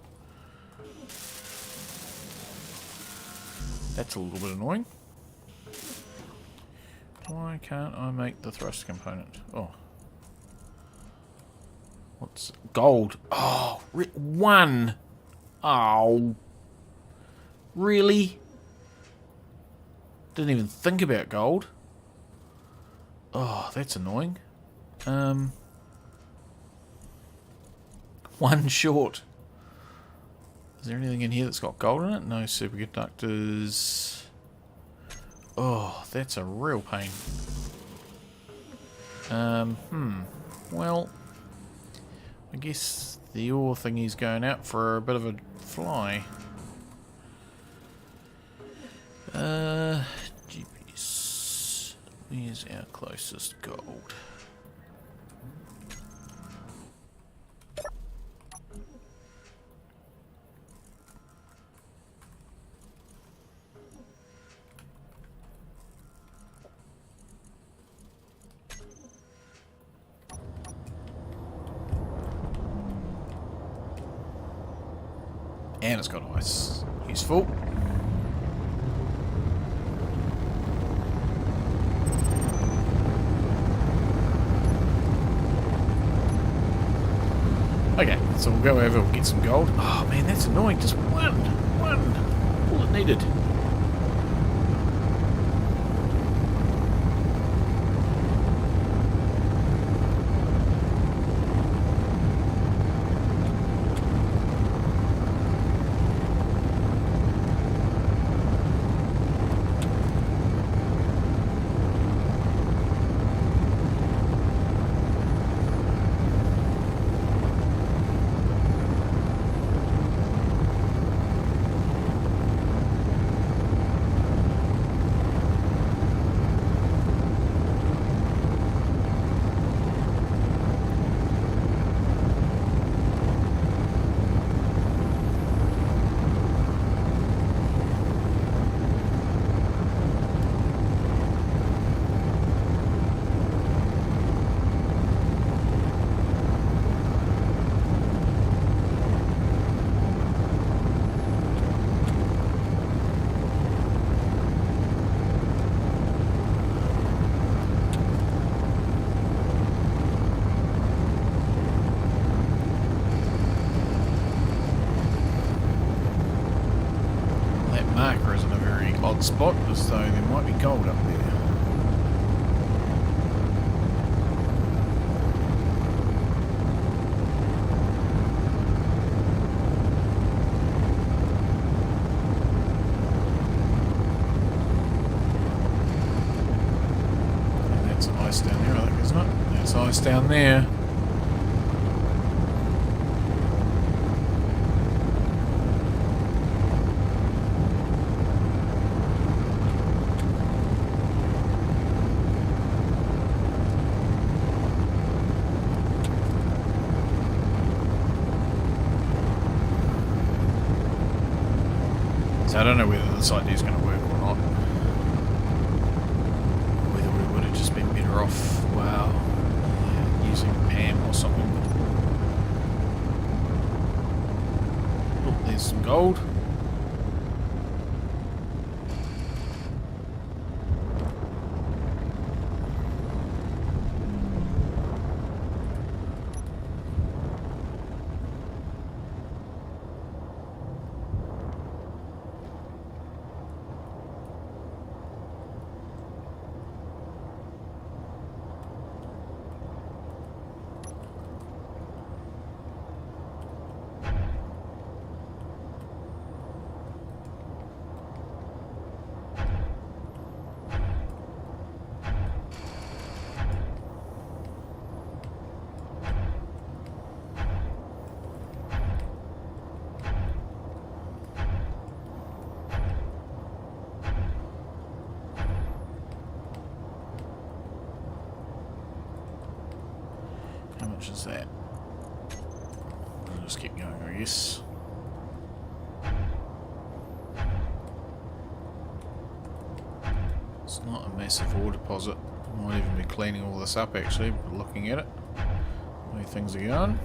That's a little bit annoying. Why can't I make the thrust component? Oh. What's gold? Oh, one. Oh. Really? Didn't even think about gold. Oh, that's annoying. One short. Is there anything in here that's got gold in it? No superconductors. Oh, that's a real pain. Well, I guess the ore thingy's going out for a bit of a fly. GPS. Where's our closest gold? And it's got ice. Useful. Okay, so we'll go over, we'll get some gold. Oh man, that's annoying. Just one. All it needed. marker is in a very odd spot, as though there might be gold up there. And that's ice down there, I think, isn't it? That's ice down there. So I don't know whether this idea is going to work or not. Whether we would have just been better off, wow, using Pam or something. Oh, there's some gold. How much is that? I'll just keep going, I guess. It's not a massive ore deposit. I might even be cleaning all this up actually, but looking at it. The way things are going.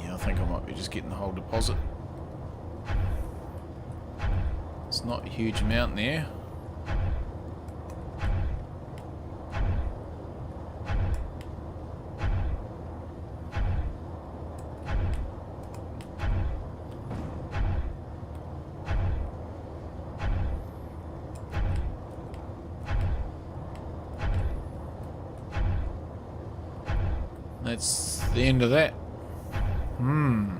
I think I might be just getting the whole deposit. It's not a huge amount there. That's the end of that. And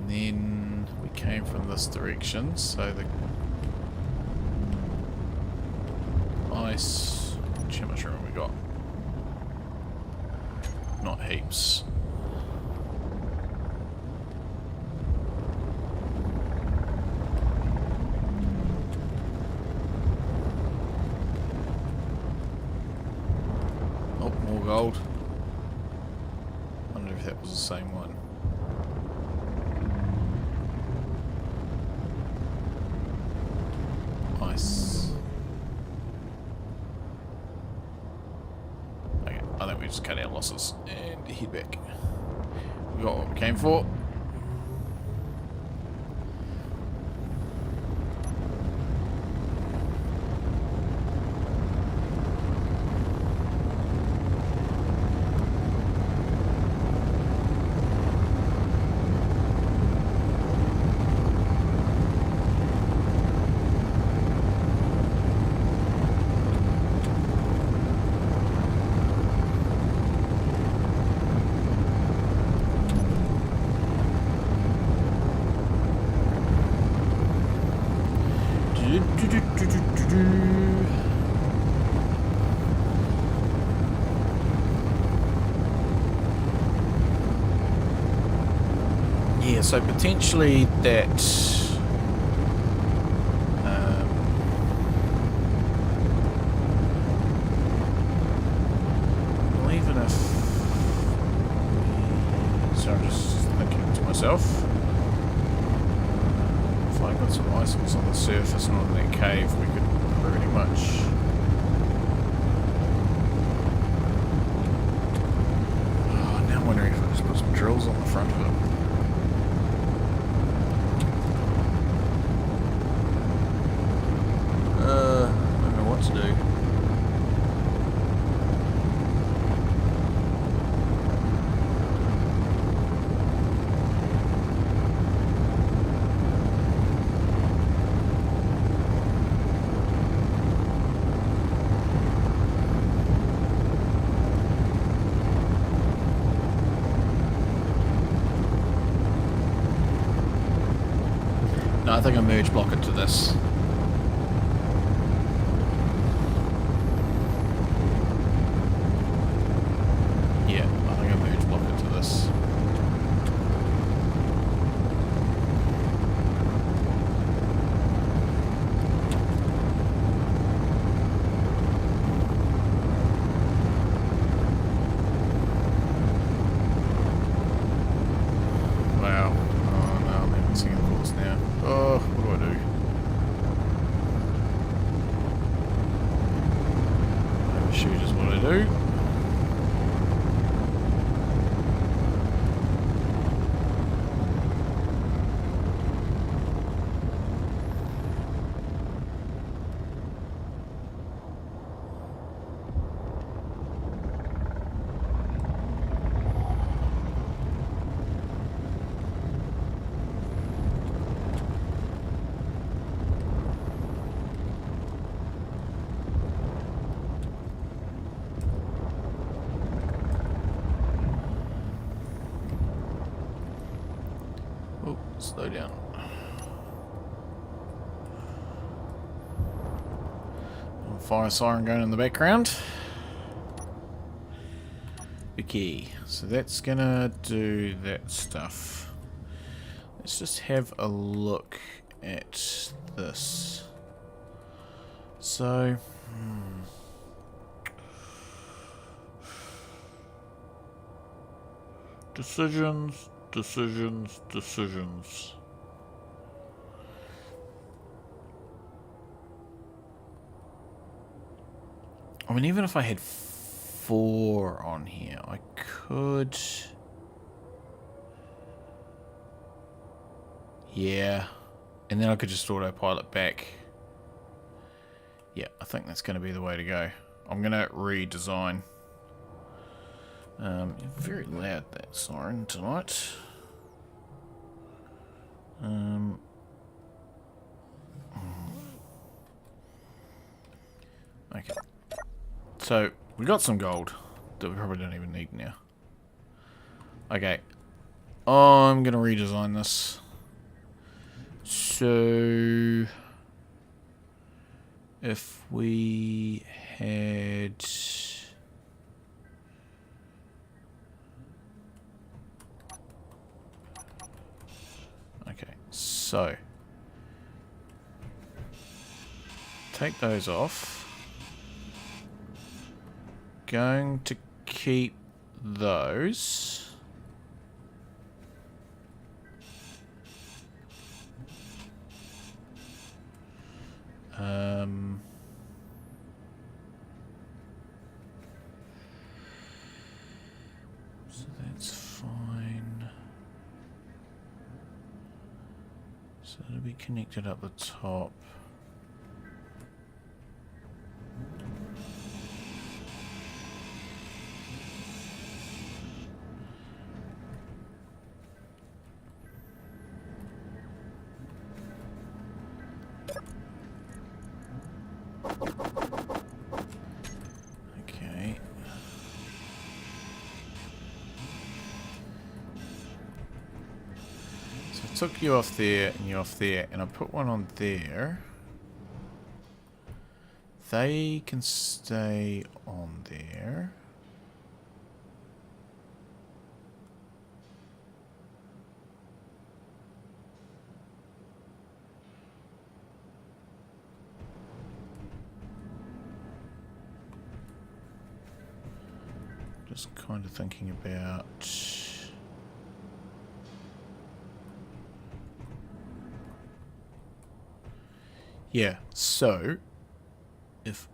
then we came from this direction, so the ice. How much room have we got? Not heaps. More gold. Wonder if that was the same one. Ice. Okay, I think we just cut our losses and head back. We got what we came for. Yeah, so potentially that much. Oh, now I'm wondering if I just put some drills on the front of it. I don't know what to do. No, I think I merge block into this. Yeah, I think I merge block into this. Wow. Oh no, I'm having single course now. Oh, what do I do? Overshoot is what I do. Oh, slow down. Fire siren going in the background. Okay, so that's gonna do that stuff. Let's just have a look at this. So, decisions, decisions, decisions. I mean, even if I had 4 on here, I could... Yeah. And then I could just autopilot back. Yeah, I think that's going to be the way to go. I'm going to redesign. Very loud, that siren tonight. Okay. So, we got some gold that we probably don't even need now. Okay. I'm going to redesign this. So, if we had... Okay, so... Take those off. Going to keep those. So that's fine. So it'll be connected up the top. Okay. So I took you off there and you off there, and I put one on there. They can stay on there. Just kind of thinking about... Yeah, so if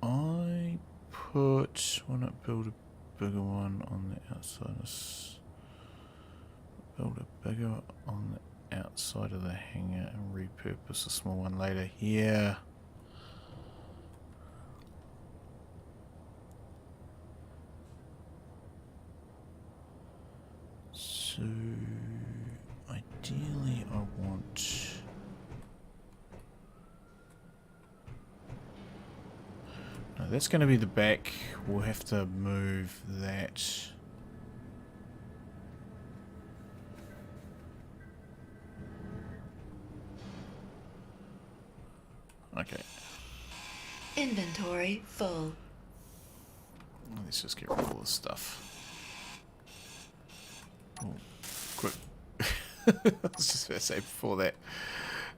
I put, why not build a bigger one on the outside build a bigger on the outside of the hangar and repurpose a small one later. Yeah. So ideally I want, no, that's going to be the back. We'll have to move that. Okay. Inventory full. Let's just get rid of all this stuff. Oh, quick. I was just going to say before that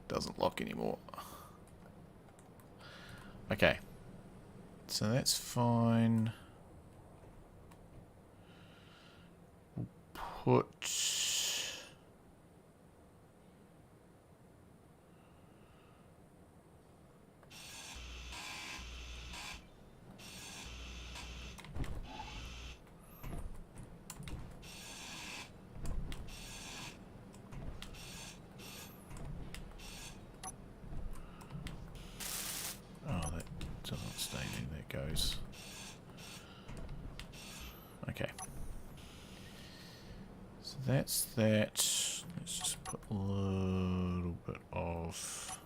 doesn't lock anymore. Okay. So that's fine. We'll put... doesn't stay there, that goes. Okay. So that's that. Let's just put a little bit of...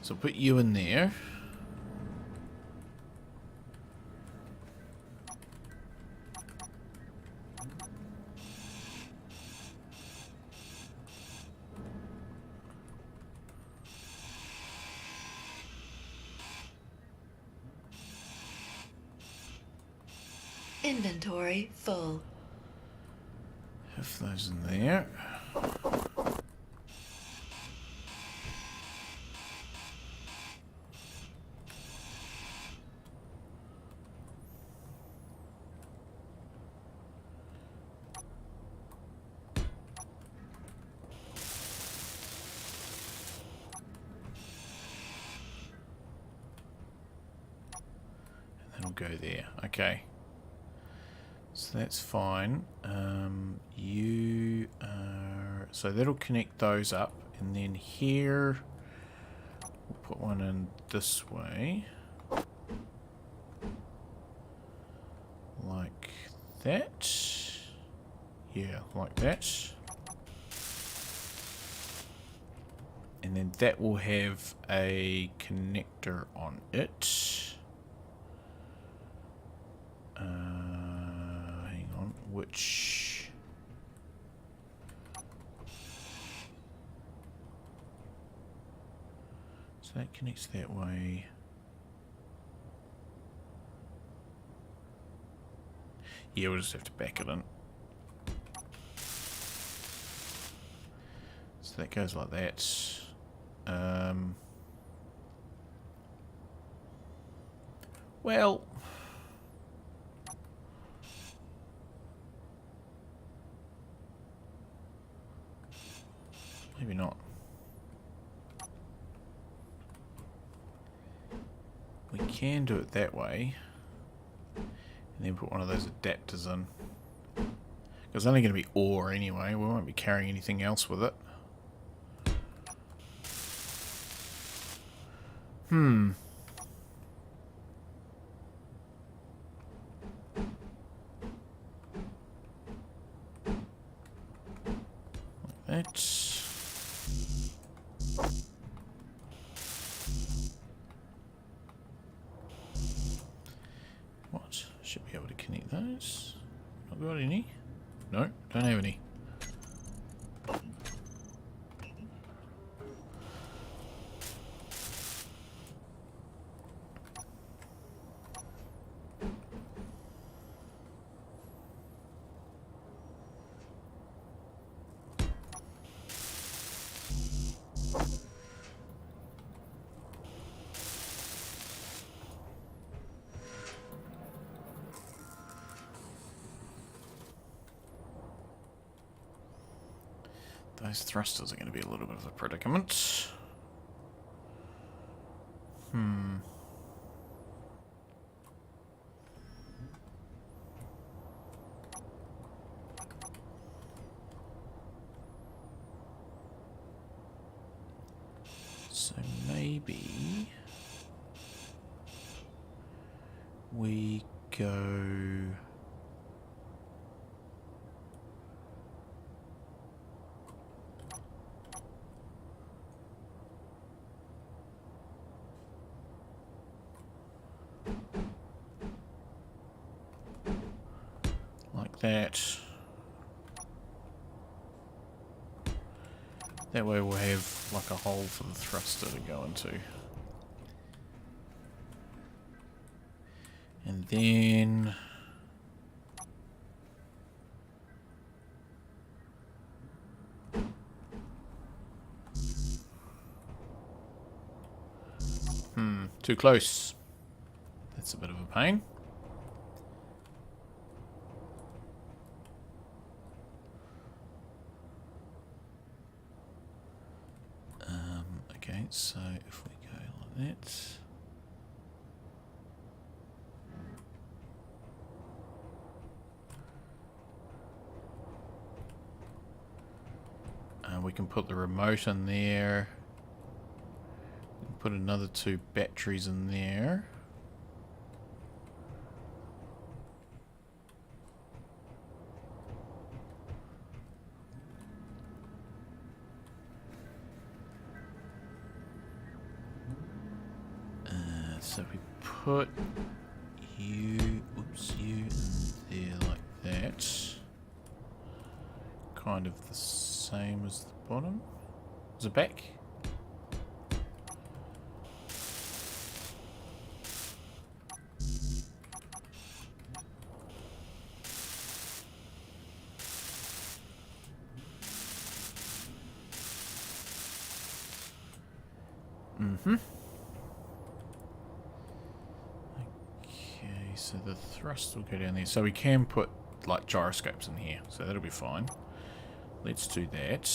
So put you in there. Inventory full. Have those in there. And then we'll go there. Okay. So that's fine. You are... So that'll connect those up. And then here, we'll put one in this way. Like that. Yeah, like that. And then that will have a connector on it. Hang on, which... So that connects that way. Yeah, we'll just have to back it in. So that goes like that. Well... Maybe not. We can do it that way. And then put one of those adapters in. It's only going to be ore anyway. We won't be carrying anything else with it. Like that. What? Should be able to connect those. Not got any? No, don't have any. Those thrusters are going to be a little bit of a predicament. So maybe we go... like that. That way we'll have like a hole for the thruster to go into. And then... too close. That's a bit of a pain. Okay, so if we go like that... we can put the remote in there. We can put another 2 batteries in there. So we put you, you in there like that. Kind of the same as the bottom. Is it back? Okay, so the thrust will go down there. So we can put like gyroscopes in here, so that'll be fine. Let's do that.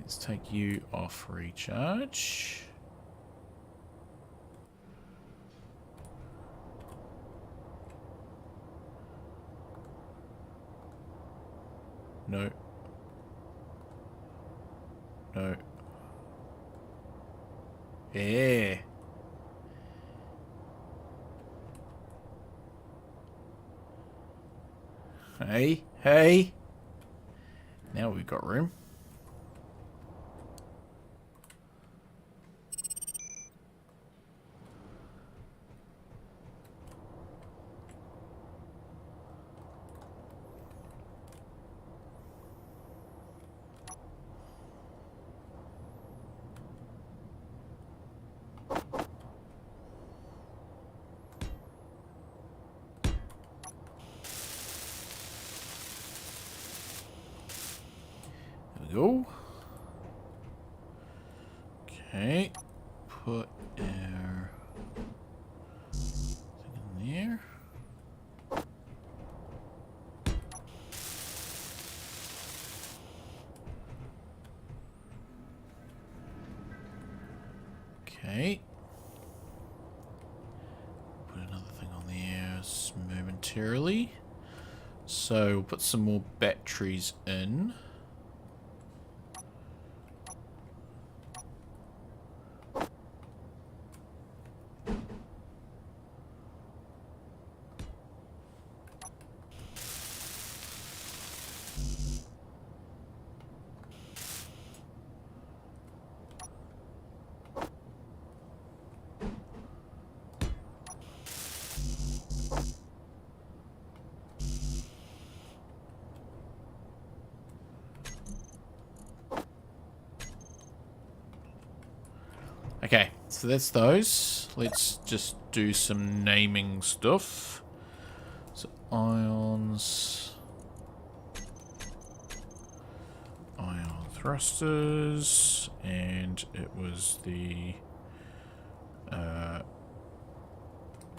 Let's take you off recharge. No. No. Yeah. Hey, hey. Now we've got room. Go. Okay, put our thing in there. Okay, put another thing on there momentarily. So we'll put some more batteries in. Okay, so that's those. Let's just do some naming stuff. So ions. Ion 3. thrusters, and it was the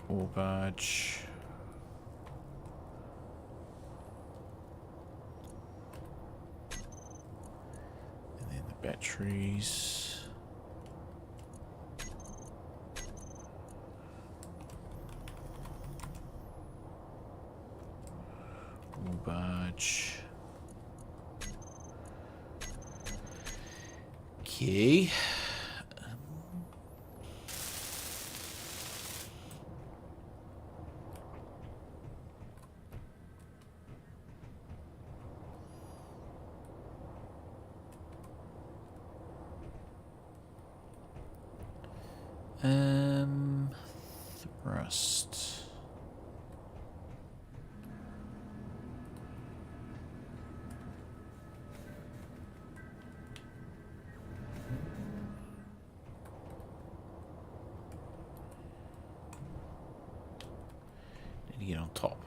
ore barge. And then the batteries. Ore barge. Okay. Thrust. Need to get on top.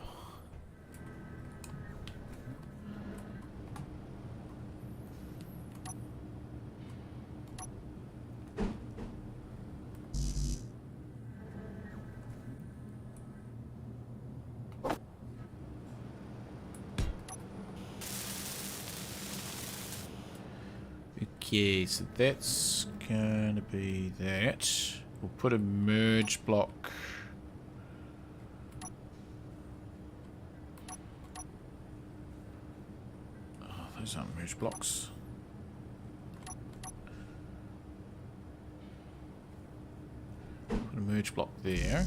Okay, so that's gonna be that. We'll put a merge block. Oh, those aren't merge blocks. Put a merge block there.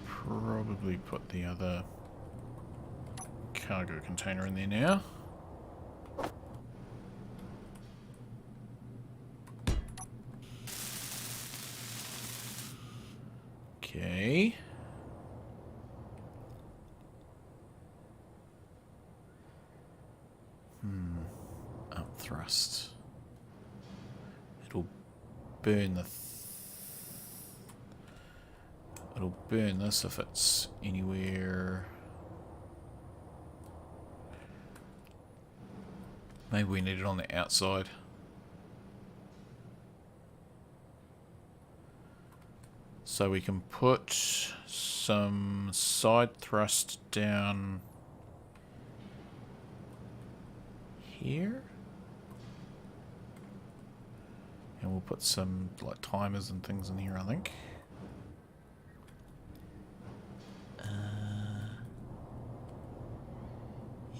Probably put the other cargo container in there now. Okay. Up thrust. It'll burn the... It'll burn this if it's anywhere... Maybe we need it on the outside. So we can put some side thrust down here. And we'll put some like timers and things in here, I think.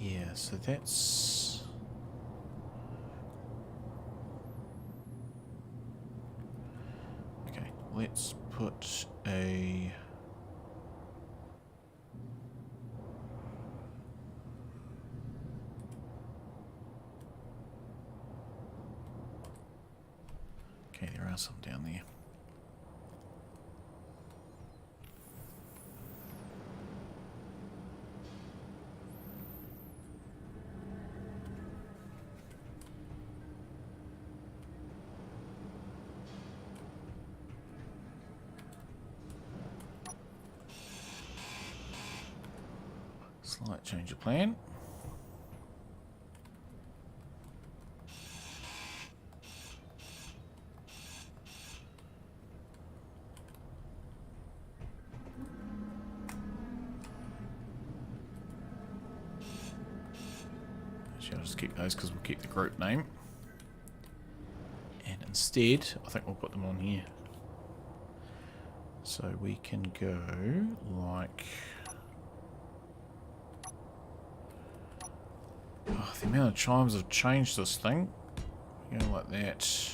Yeah, so that's... Okay, let's put a... Okay, there are some down there. Slight change of plan. Actually, I'll just keep those because we'll keep the group name. And instead, I think we'll put them on here. So we can go like... Oh, the amount of chimes have changed this thing. Go like that.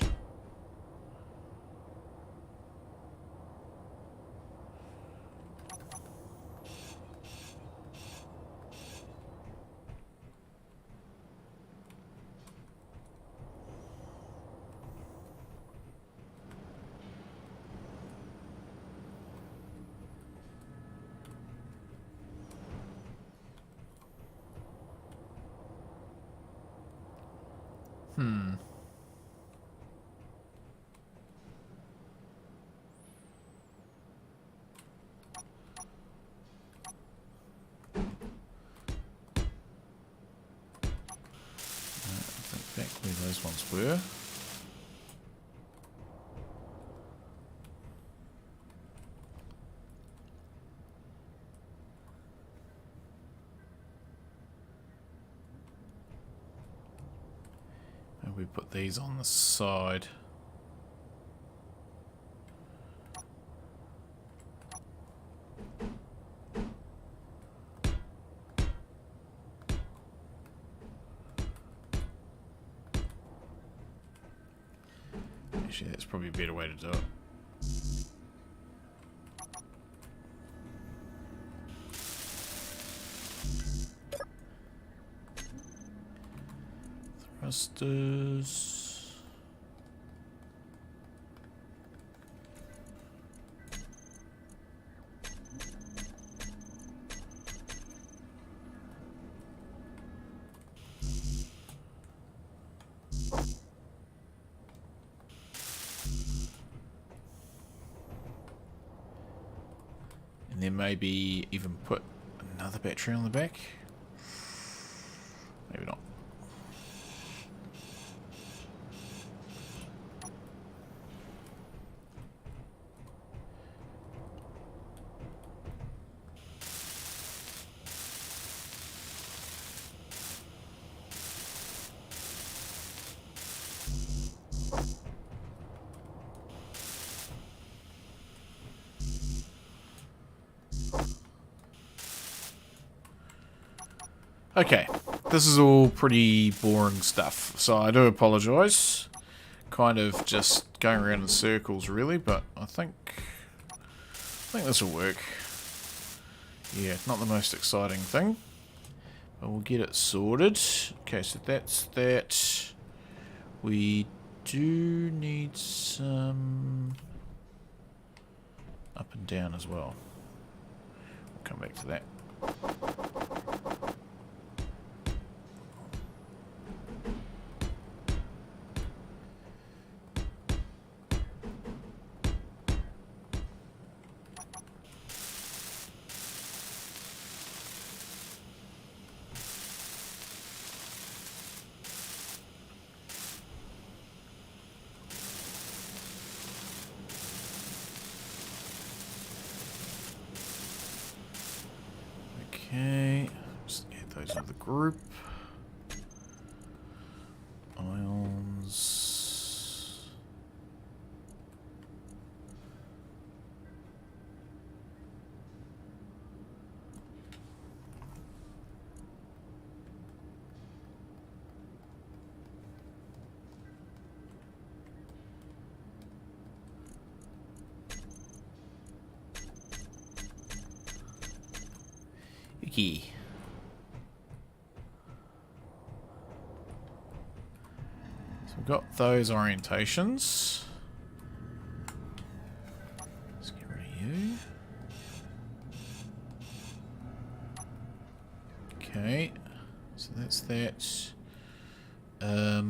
Hmm. Back where those ones were. And we put these on the side. Actually, that's probably a better way to do it. Thrusters. And then maybe even put another battery on the back. Maybe not. Okay, this is all pretty boring stuff, so I do apologise. Kind of just going around in circles, really, but I think this will work. Yeah, not the most exciting thing, but we'll get it sorted. Okay, so that's that. We do need some up and down as well. We'll come back to that. Okay, just add those to the group. Ions. Yuki. So we've got those orientations. Let's get rid of you. Okay, so that's that. How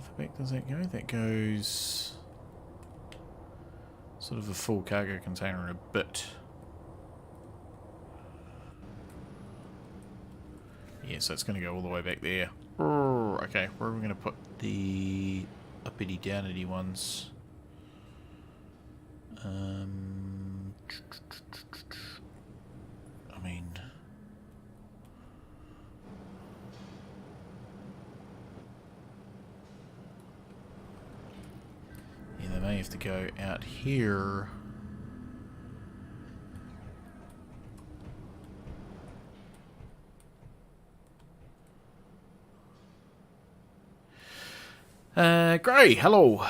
far back does that go? That goes sort of a full cargo container in a bit. Yeah, so it's going to go all the way back there. Okay, where are we going to put the uppity downity ones? I mean, yeah, they may have to go out here. Gray, hello.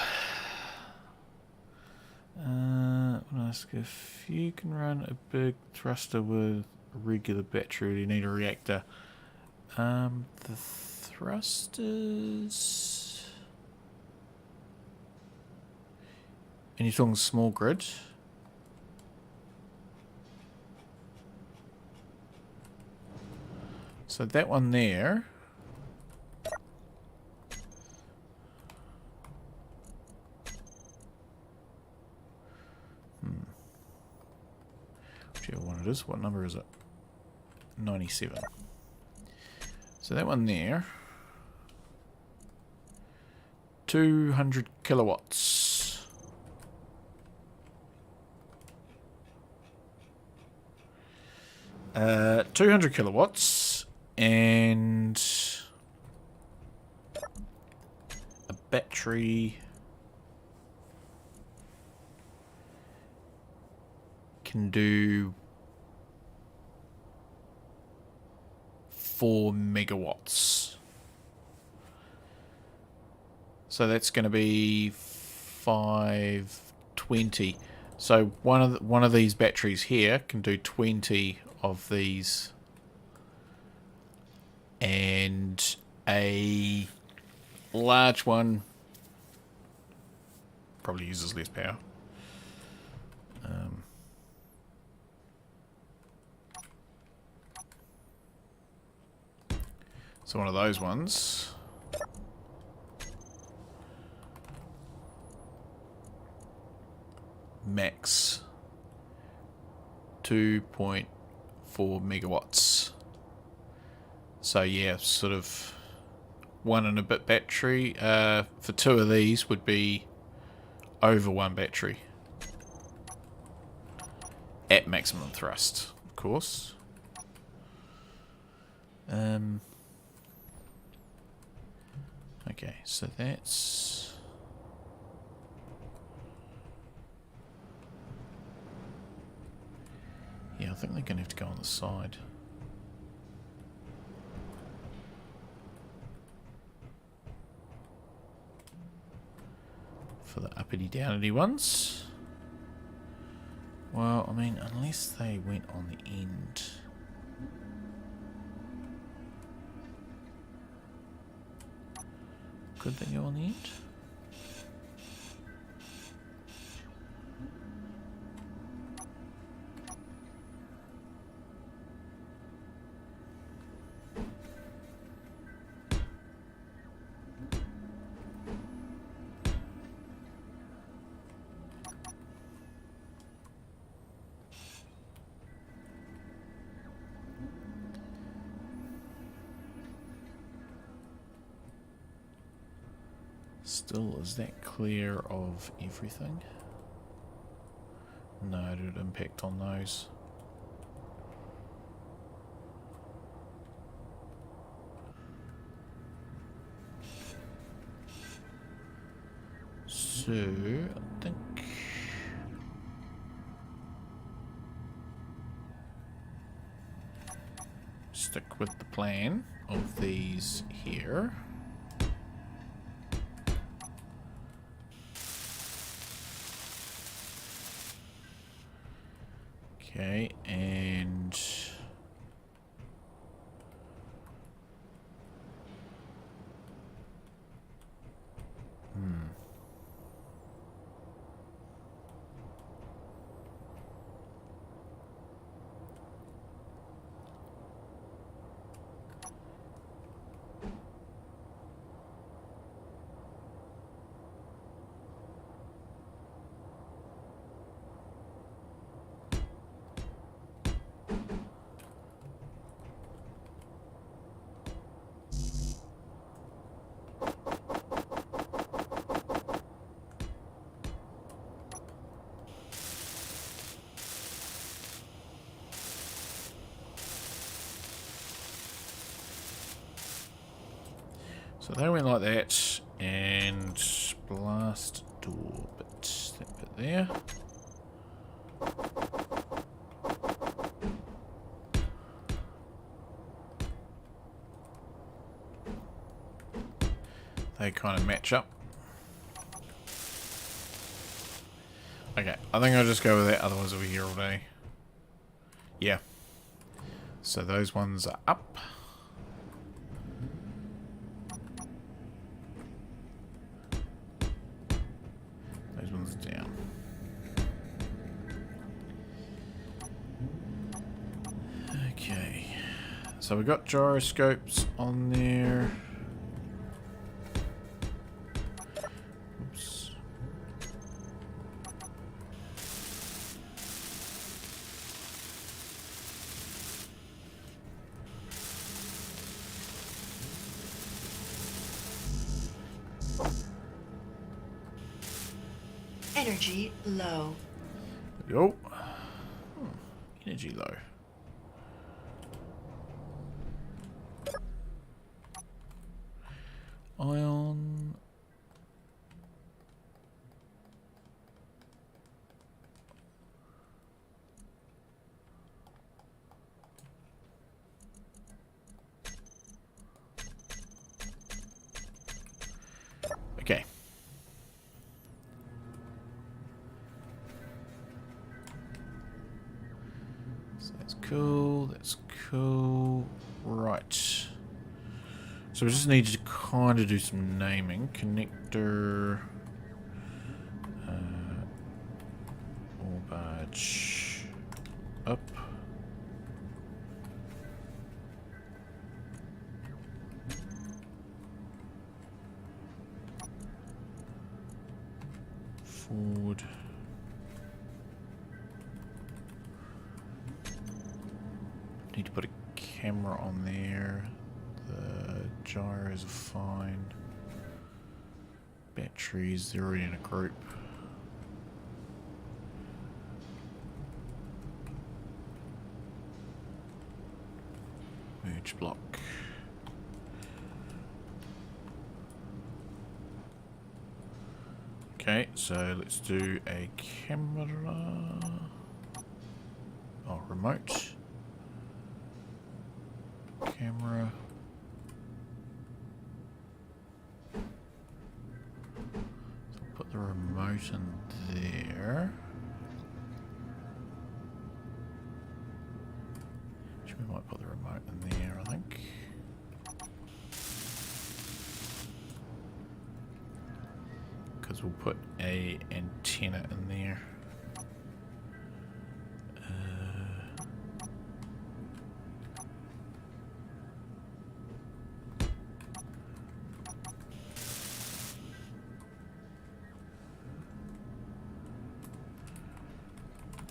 I'll ask if you can run a big thruster with a regular battery, or do you need a reactor? The thrusters... And you're talking small grid? So that one there. Whichever one it is. What number is it? 97. So that one there. 200 kilowatts. Uh, 200 kilowatts and a battery can do 4 megawatts. So that's going to be 520. So one of these batteries here can do 20 of these, and a large one probably uses less power. So one of those ones max 2.4 megawatts. So yeah, sort of 1 and a bit battery. For 2 of these would be over 1 battery at maximum thrust, of course. Okay, so that's... Yeah, I think they're going to have to go on the side. For the uppity-downity ones. Well, I mean, unless they went on the end. Could they go on the end? Still, is that clear of everything? No, it would impact on those. So, I think... stick with the plan of these here. Okay, and... So they went like that, and blast door bit, that bit there. They kind of match up. Okay, I think I'll just go with that, otherwise I'll be here all day. Yeah. So those ones are up. Those ones are down. Okay. so we got gyroscopes on there. Oops. Energy low. There we go. Energy low. Ion. Okay. So that's cool. That's cool. Right. So we just need to kind of do some naming. Connector. Or barge. Up. Forward. Need to put a camera on there. The gyros are fine. Batteries, they're already in a group. Merge block. Okay, so let's do a camera. Oh, remote. Camera. So I'll put the remote in there. Actually, we might put the remote in there, I think. Because we'll put a antenna in there.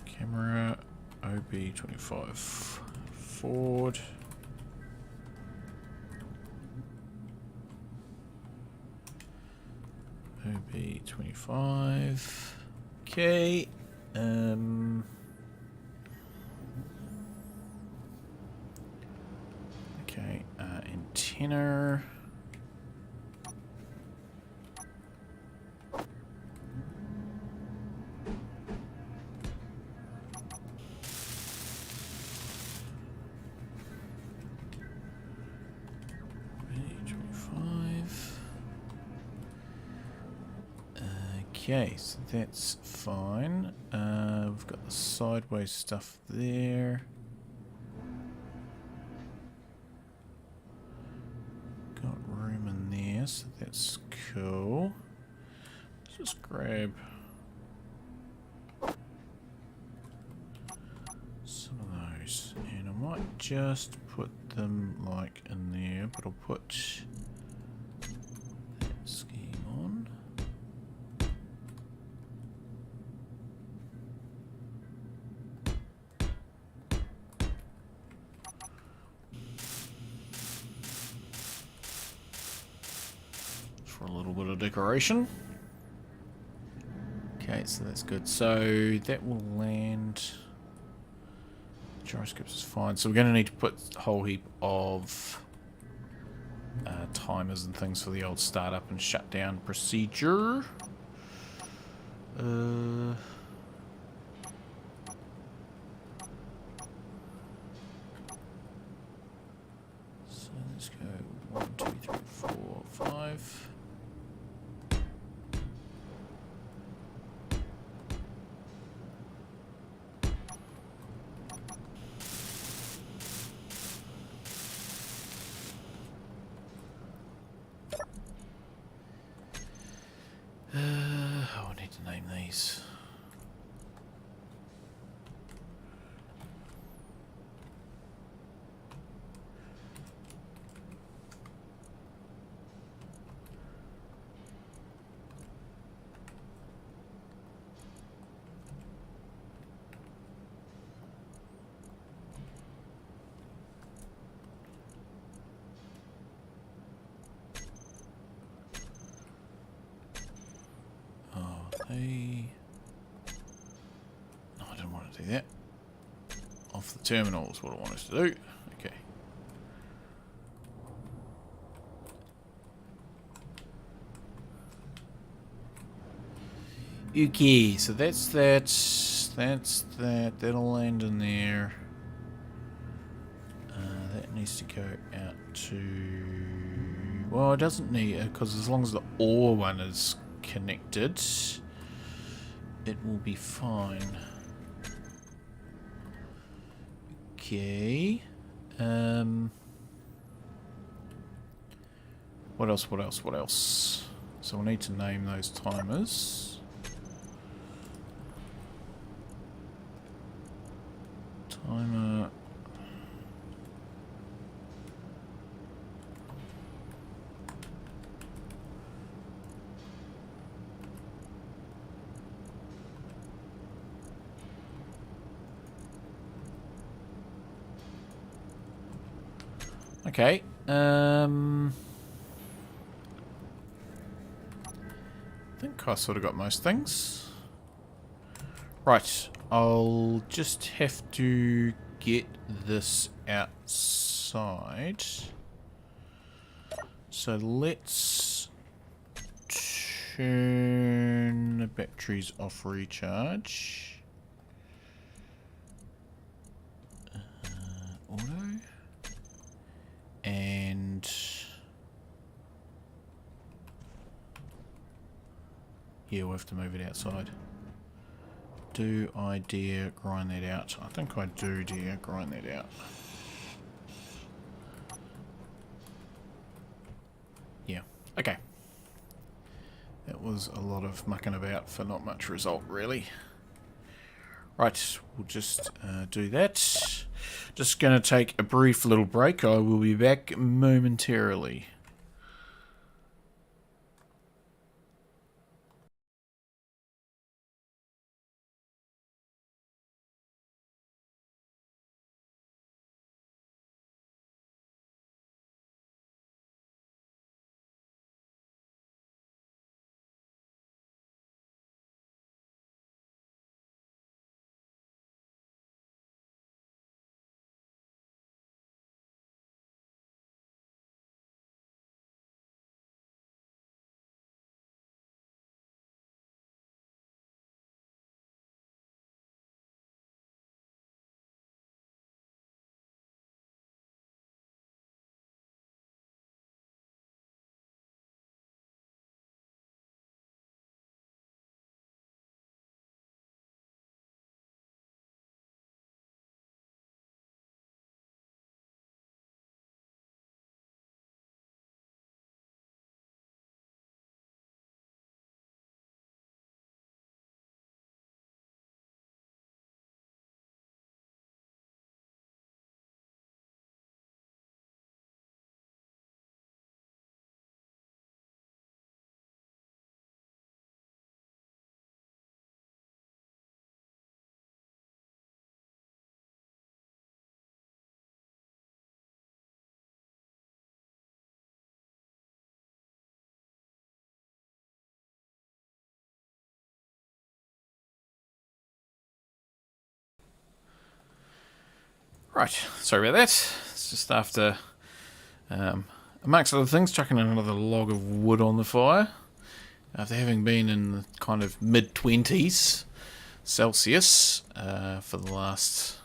Camera OB25 forward. OB25. Okay. Okay. Antenna. Okay, so that's fine. We've got the sideways stuff there. Got room in there, so that's cool. Let's just grab some of those. And I might just put them like in there, but I'll put that scheme on. For a little bit of decoration. Okay, so that's good. So that will land. Gyroscopes is fine. So we're going to need to put a whole heap of timers and things for the old startup and shutdown procedure. So let's go 1, 2, 3, 4, 5. I need to name these. do that. Off the terminal is what I want us to do. Okay. Okay, so that's that. That's that. That'll land in there. That needs to go out to... Well, it doesn't need it, because as long as the ore one is connected, it will be fine. Okay. What else, what else, what else? So we'll need to name those timers. Timer... Okay. I think I sort of got most things. Right. I'll just have to get this outside. So let's turn the batteries off recharge. Auto. And yeah, we'll have to move it outside. Do I dare grind that out? I think I do dare grind that out. Yeah, okay. That was a lot of mucking about for not much result, really. Right, we'll just do that. Just going to take a brief little break. I will be back momentarily. Right, sorry about that. It's just after, amongst other things, chucking another log of wood on the fire. After having been in the kind of mid-20s Celsius for the last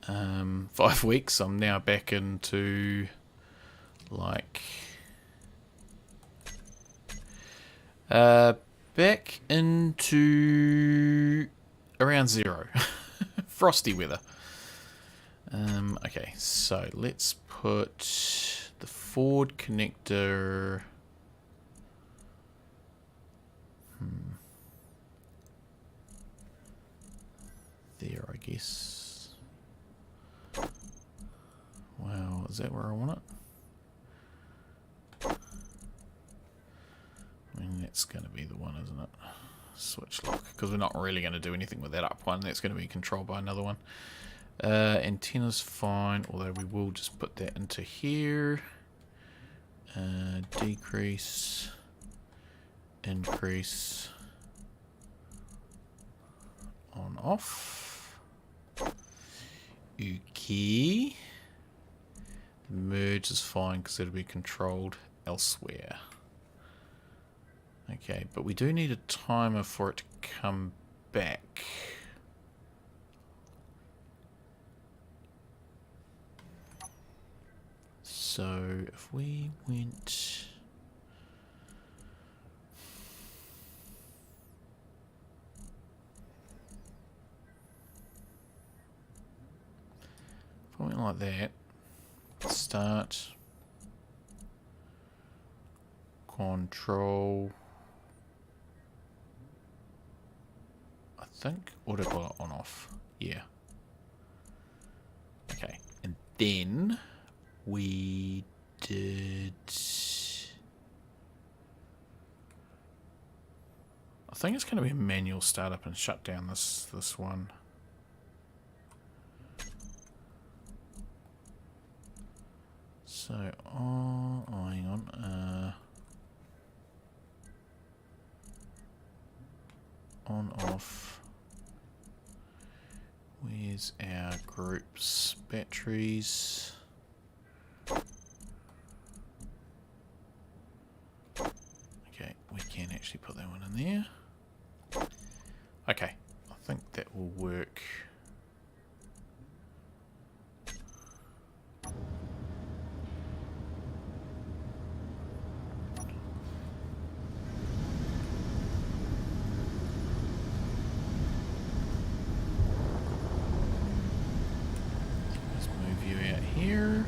5 weeks, I'm now back into, like... back into around 0. Frosty weather. Okay, so let's put the forward connector. There, I guess. Wow, is that where I want it? I mean, that's going to be the one, isn't it? Switch lock, because we're not really going to do anything with that up one. That's going to be controlled by another one. Antenna's fine, although we will just put that into here. Decrease, increase, on off. Okay. Merge is fine because it'll be controlled elsewhere. Okay, but we do need a timer for it to come back. So if we went... If I went like that, start, control, I think autopilot on off, yeah. Okay, and then we did, I think it's going to be a manual startup and shut down this one. So, oh hang on, on off. Where's our group's batteries? Okay, we can actually put that one in there. Okay, I think that will work. Let's move you out here.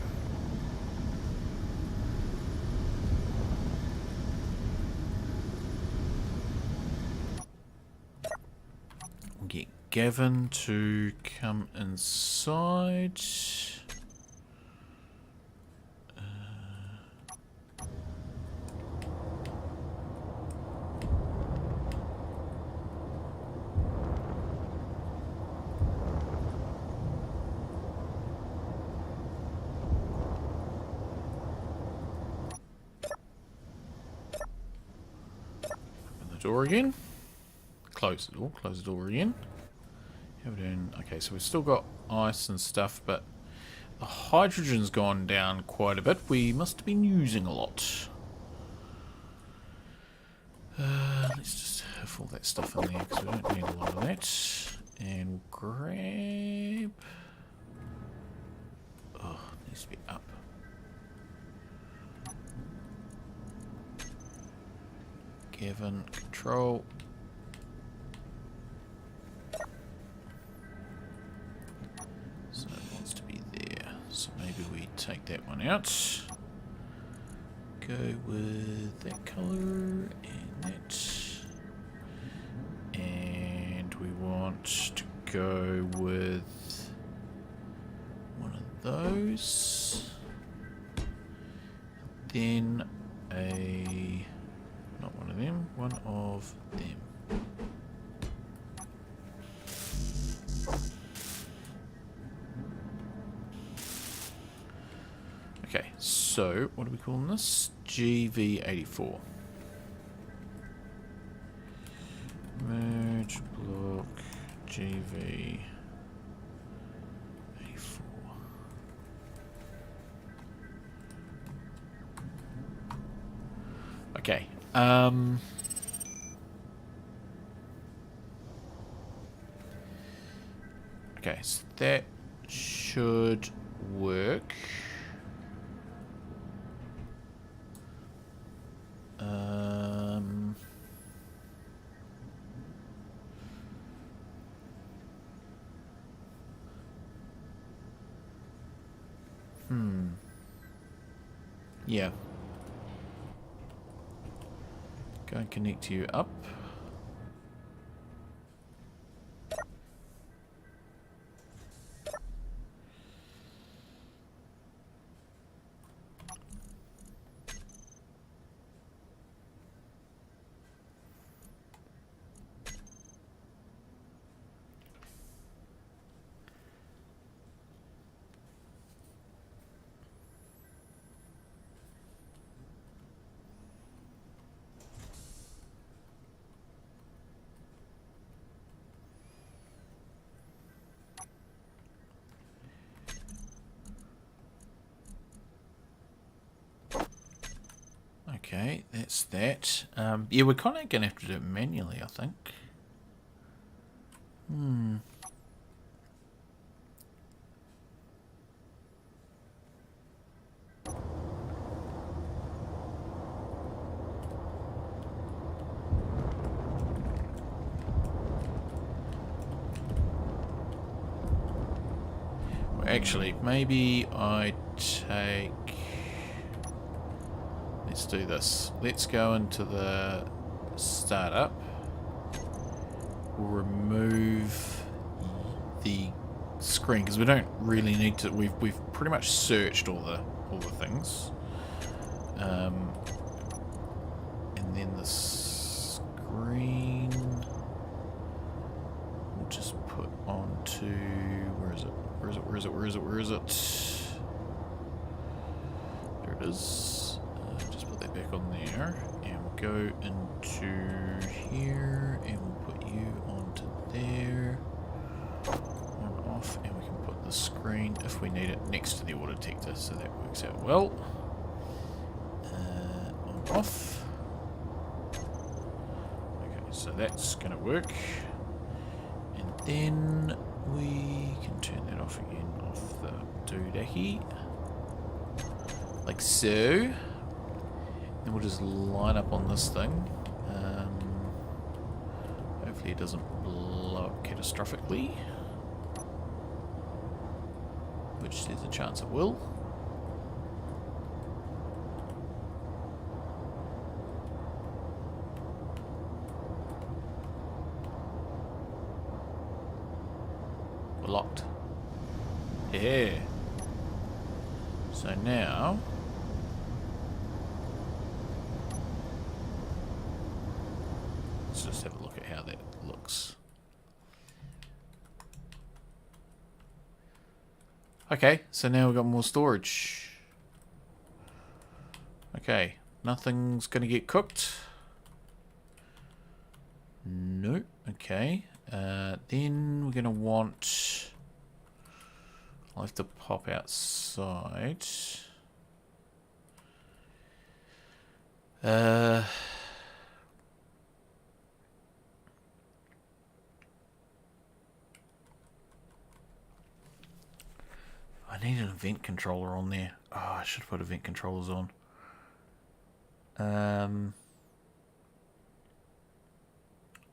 We'll get Gavin to come inside. Open the door again. Close the door again. How we doing? Okay, so we've still got ice and stuff, but the hydrogen's gone down quite a bit. We must have been using a lot. Let's just have all that stuff in there because we don't need a lot of that. And we'll grab... Oh, it needs to be up. Gavin, control. So it wants to be there. So maybe we take that one out. Go with that colour and that. And we want to go with one of those. Then a... not one of them, one of them. Okay, so what are we calling this? GV84. Merge block GV84. Okay. Okay, so that should work. Yeah. Go and connect you up. Okay, that's that. Yeah, we're kind of going to have to do it manually, I think. Well, actually, maybe I take... Let's do this. Let's go into the startup. We'll remove the screen because we don't really need to. We've pretty much searched all the things. And then the screen we'll just put onto, where is it? Where is it? There it is. Just put that back on there, and we'll go into here, and we'll put you onto there. On off, and we can put the screen if we need it next to the auto detector, so that works out well. On off. Okay, so that's going to work. And then we can turn that off again off the doodacky. Like so. Then we'll just line up on this thing. Hopefully it doesn't blow up catastrophically. Which there's a chance it will. We're locked. Yeah. So now... let's just have a look at how that looks. Okay, so now we've got more storage. Okay, nothing's going to get cooked. Nope. Okay. Then we're going to want... I'll have to pop outside. I need an event controller on there. Oh, I should put event controllers on.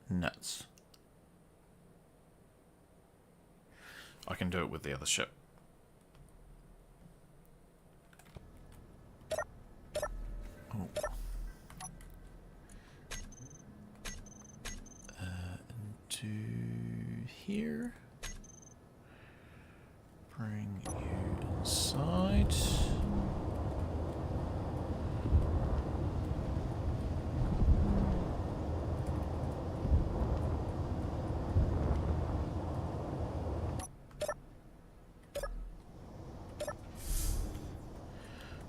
Nuts. I can do it with the other ship. Oh. Into here. Bring you inside.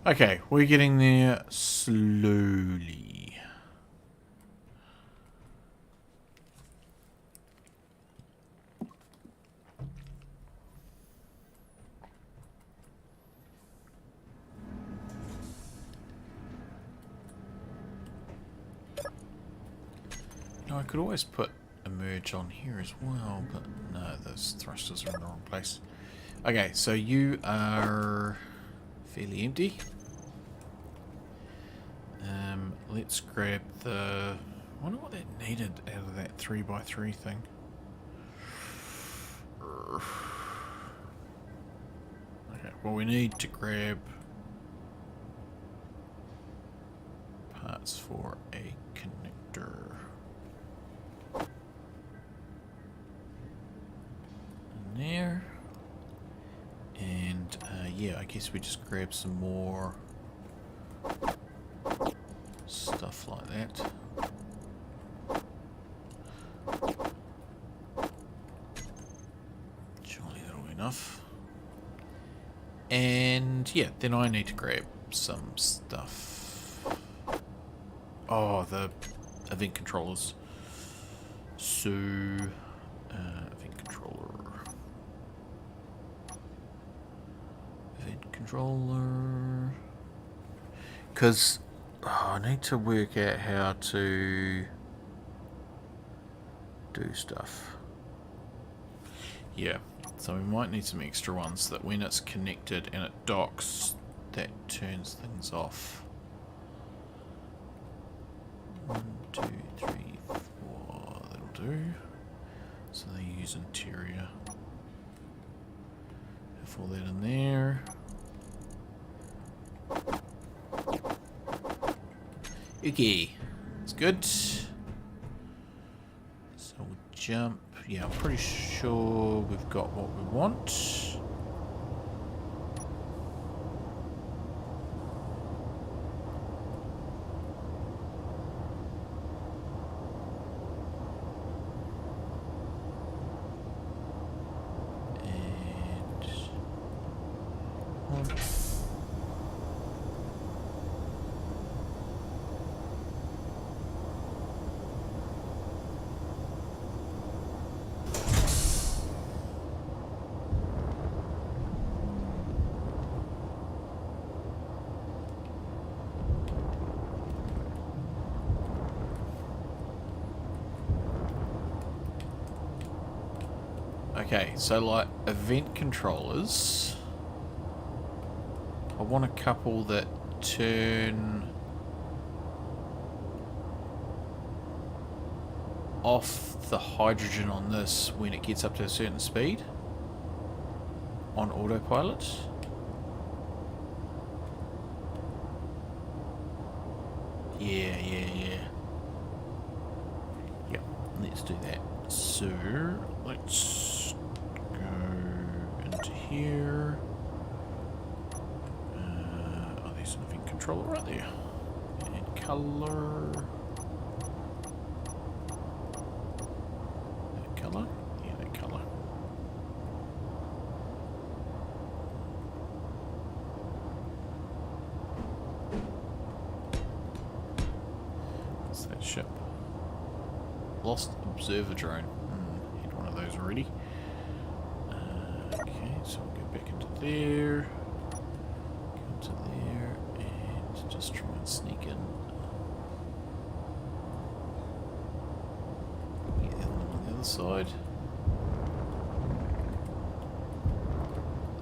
Okay, we're getting there slowly. Now I could always put a merge on here as well, but no, those thrusters are in the wrong place. Okay, so you are fairly empty. Let's grab the... I wonder what that needed out of that 3x3 thing. Okay, well we need to grab parts for a connector. In there. And yeah, I guess we just grab some more stuff like that. Surely that'll be enough. And yeah, then I need to grab some stuff. Oh, the event controllers. So, event controller. Event controller. Because, oh, I need to work out how to do stuff. Yeah, so we might need some extra ones so that when it's connected and it docks, that turns things off. 1, 2, 3, 4, that'll do. So they use interior. Have all that in there. Okay, it's good. So we'll jump. Yeah, I'm pretty sure we've got what we want. Okay, so like event controllers, I want a couple that turn off the hydrogen on this when it gets up to a certain speed on autopilot. Yeah. Yep, let's do that. So, let's go into here. Oh, there's an event controller right there. And color. That color? Yeah, that color. What's that ship? Lost observer drone. Had one of those already. Okay, so we'll go back into there. Come to there and just try and sneak in. Get the other one on the other side.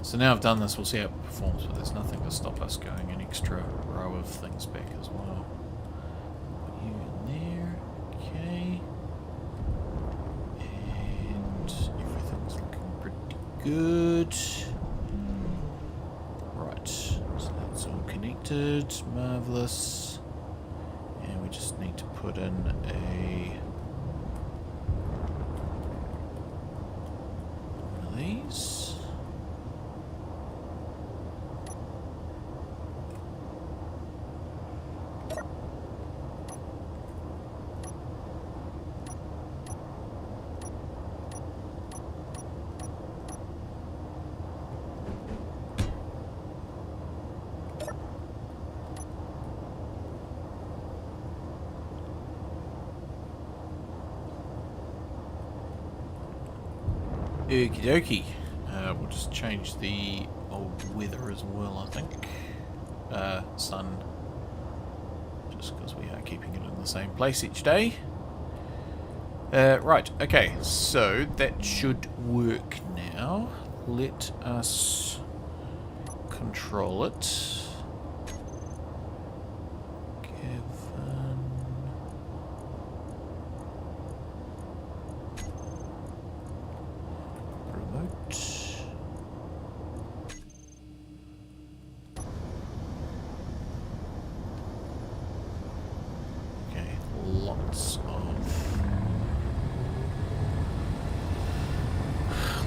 So now I've done this, we'll see how it performs, but there's nothing to stop us going an extra row of things back as well. Put you in there. Okay. Everything's looking pretty good. Right, so that's all connected, marvellous. And we just need to put in one of these. Okie dokie. We'll just change the old weather as well, I think. Sun. Just because we are keeping it in the same place each day. Right, okay. So that should work now. Let us control it.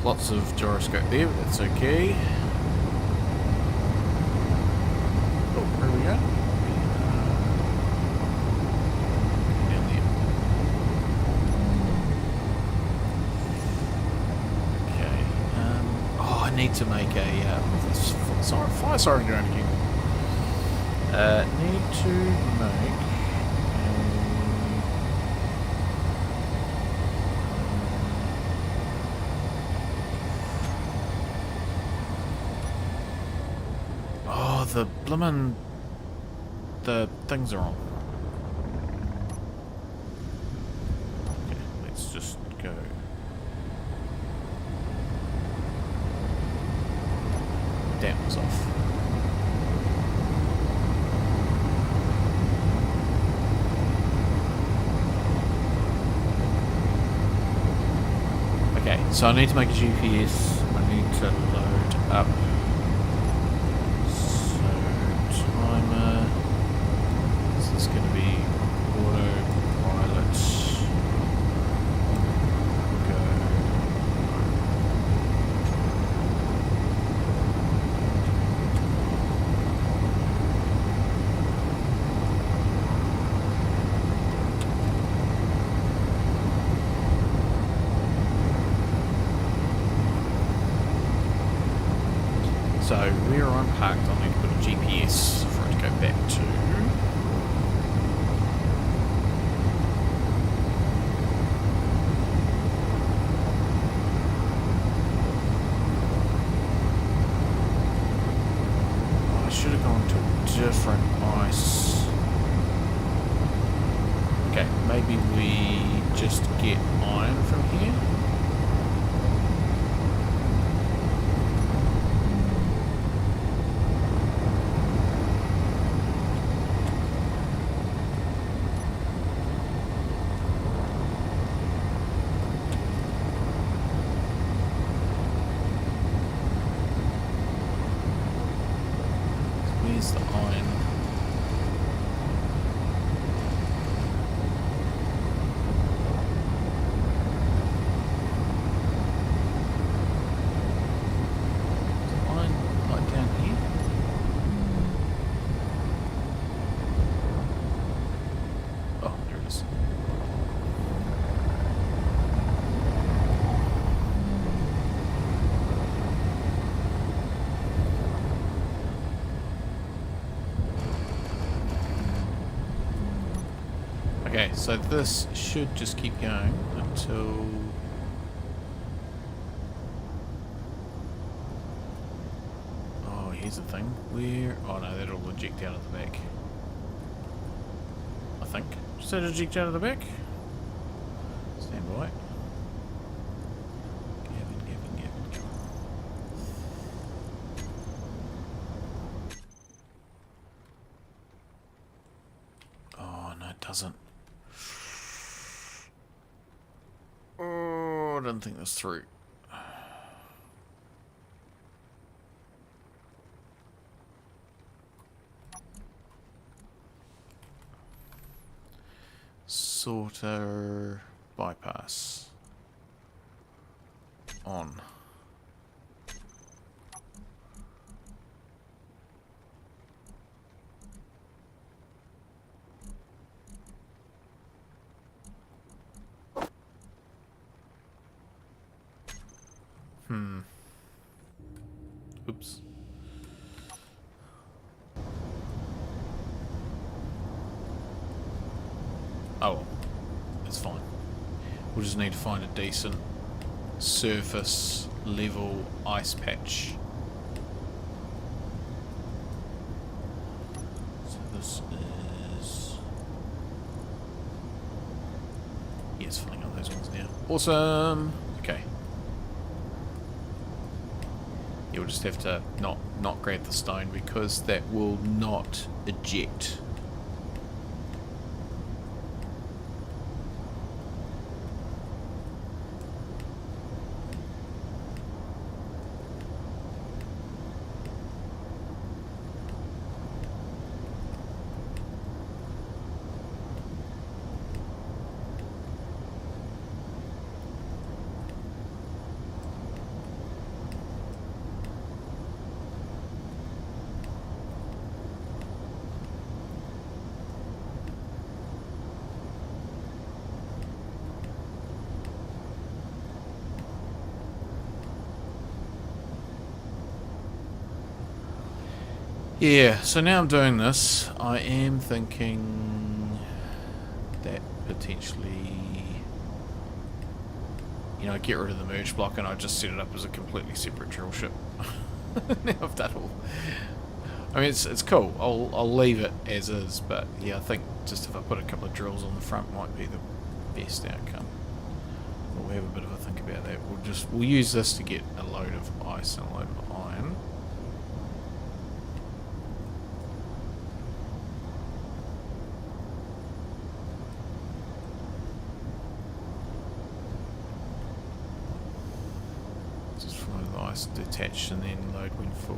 Lots of gyroscope there, but that's okay. Oh, there we go. Down there. Okay. Oh, I need to make a fire siren drone again. Need to make. The things are on. was off. Okay, so I need to make a GPS. I need to load up. So, timer. This is going to be autopilot. Go. So where I'm parked, I'll need to put a GPS for it to go back to. Oh, I should have gone to a different ice. Okay, maybe we just get iron from here. Where's the iron? Is the iron like down here? Oh, there it is. Okay, so this should just keep going until... Oh, here's the thing. Where... Oh no, that'll eject out of the back. I think. Does that eject out of the back? Stand by. Gavin. Come on. Oh, no, it doesn't. Oh, I didn't think this through. Sorter bypass on. Oops. Oh well, it's fine. We'll just need to find a decent surface level ice patch. So this is... Yeah, it's filling up those ones now. Awesome! Okay. You'll just have to not grab the stone because that will not eject. Yeah, so now I'm doing this, I am thinking that potentially, you know, get rid of the merge block and I just set it up as a completely separate drill ship. Now I've done all. I mean, it's cool. I'll leave it as is, but yeah, I think just if I put a couple of drills on the front might be the best outcome. We'll have a bit of a think about that. We'll use this to get a load of ice and a load of iron. Follow the ice, detach, and then load when full.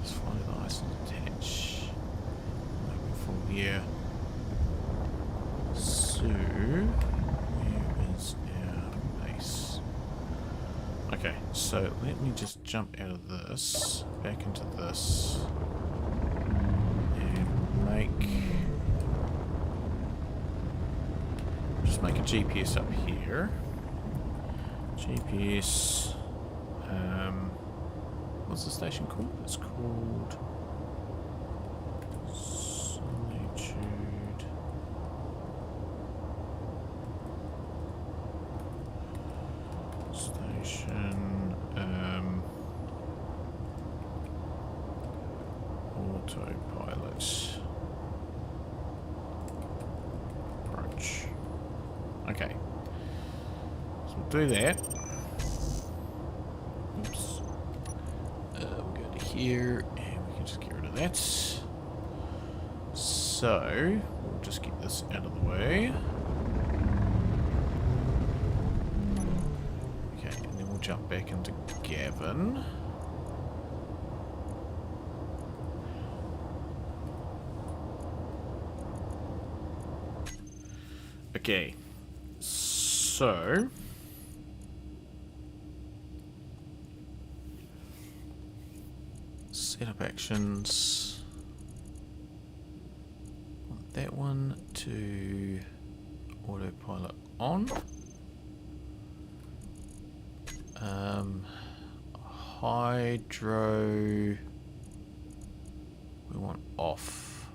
Just follow the ice and detach. Load when full here. So, where is our base? Okay, so let me just jump out of this, back into this, and just make a GPS up here. GPS, what's the station called? It's called Solitude. Station, autopilot. Approach. Okay. So we'll do that. Oops. We'll go to here, and we can just get rid of that. So, we'll just get this out of the way. Okay, and then we'll jump back into Gavin. Okay, so setup actions. Want that one to autopilot on. Hydro we want off.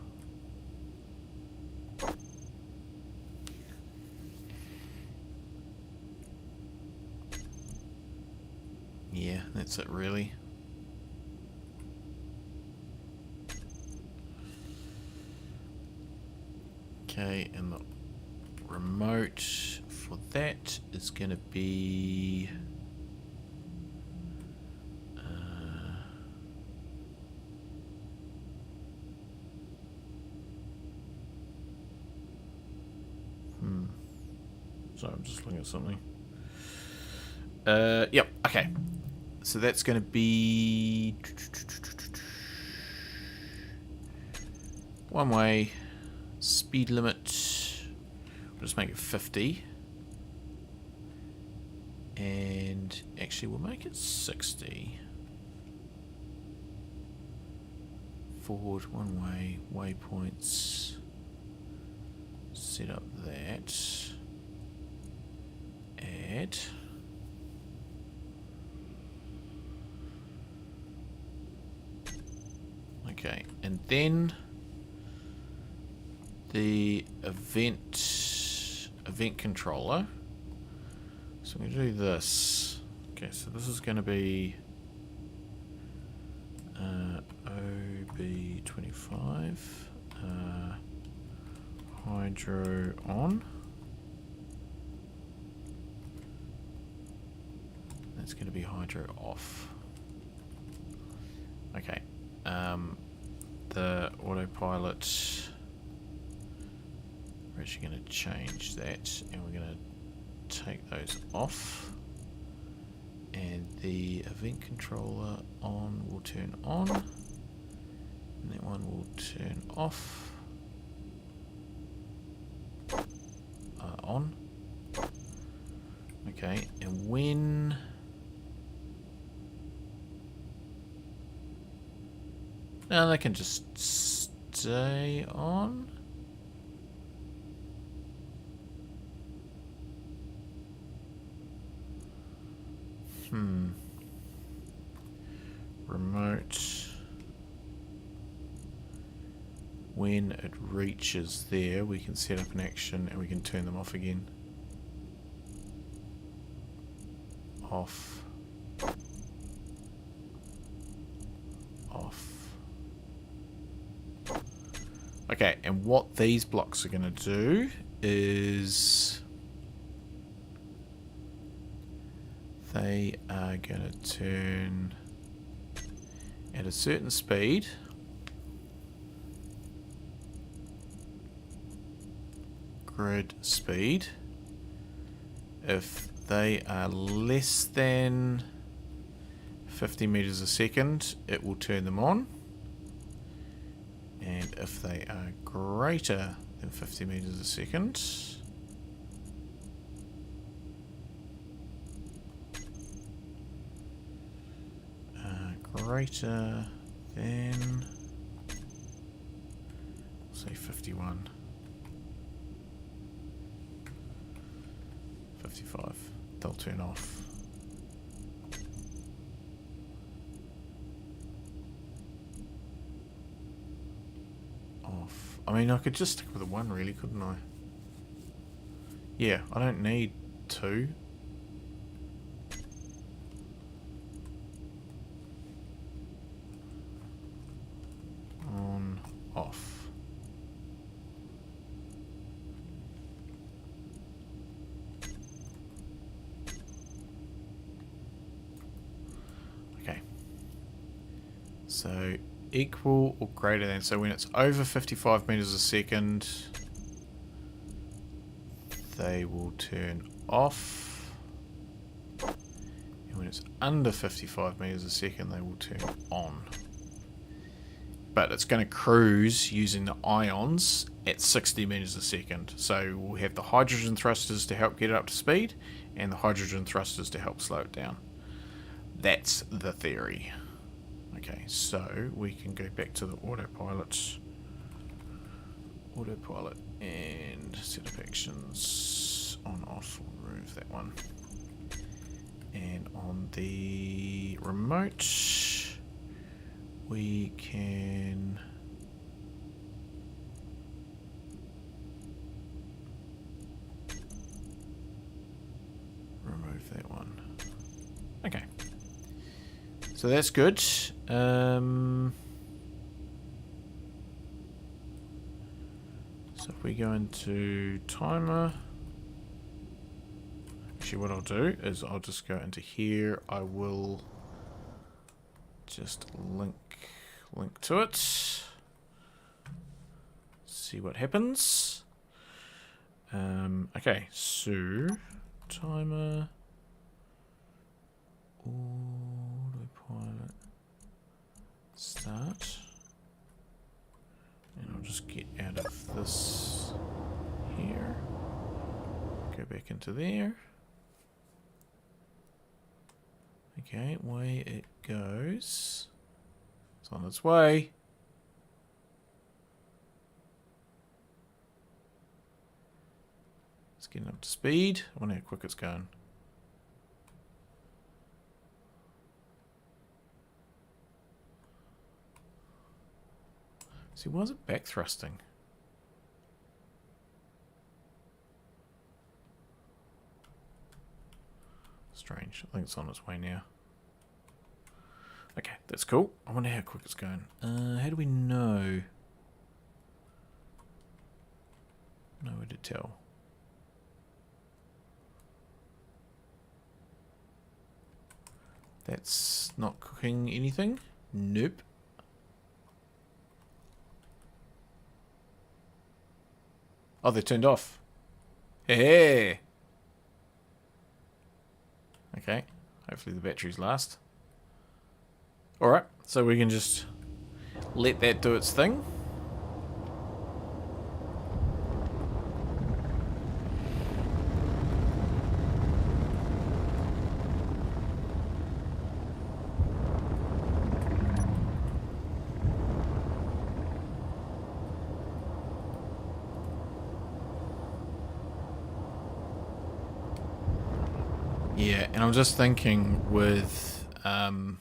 Yeah, that's it really. Okay, and the remote for that is going to be sorry, I'm just looking at something. Yep, okay. So that's going to be one way, speed limit, we'll just make it 50. And actually we'll make it 60. Forward, one way, waypoints, set up that, add. Okay, and then the event controller. So I'm going to do this. Okay, so this is going to be OB25 hydro on. That's going to be hydro off. Okay. The autopilot, we're actually going to change that, and we're going to take those off, and the event controller on will turn on, and that one will turn off. On. Okay, and when now they can just stay on. Remote. When it reaches there, we can set up an action and we can turn them off again. Off. Off. Okay, and what these blocks are going to do is they are going to turn at a certain speed. grid speed. If they are less than 50 meters a second, it will turn them on. And if they are greater than 50 meters a second, greater than, say 51, 55, they'll turn off. I mean, I could just stick with the one, really, couldn't I? Yeah, I don't need two. On, off. Okay. So equal or greater than, so when it's over 55 meters a second, they will turn off, and when it's under 55 meters a second, they will turn on. But it's going to cruise using the ions at 60 meters a second, so we'll have the hydrogen thrusters to help get it up to speed and the hydrogen thrusters to help slow it down. That's the theory. Okay, so we can go back to the autopilot. Autopilot and set up actions on off. We'll remove that one. And on the remote, we can remove that one. Okay. So that's good. So if we go into timer, actually what I'll do is I'll just go into here. I will just link to it. See what happens. Okay, so timer. Autopilot start, and I'll just get out of this here, go back into there. Okay, away it goes. It's on its way. It's getting up to speed. I wonder how quick it's going. See, why is it back thrusting? Strange. I think it's on its way now. Okay, that's cool. I wonder how quick it's going. How do we know? No way to tell. That's not cooking anything? Nope. Oh, they turned off. Hey. Okay. Hopefully the batteries last. Alright, so we can just let that do its thing. Yeah, and I'm just thinking with, I mean,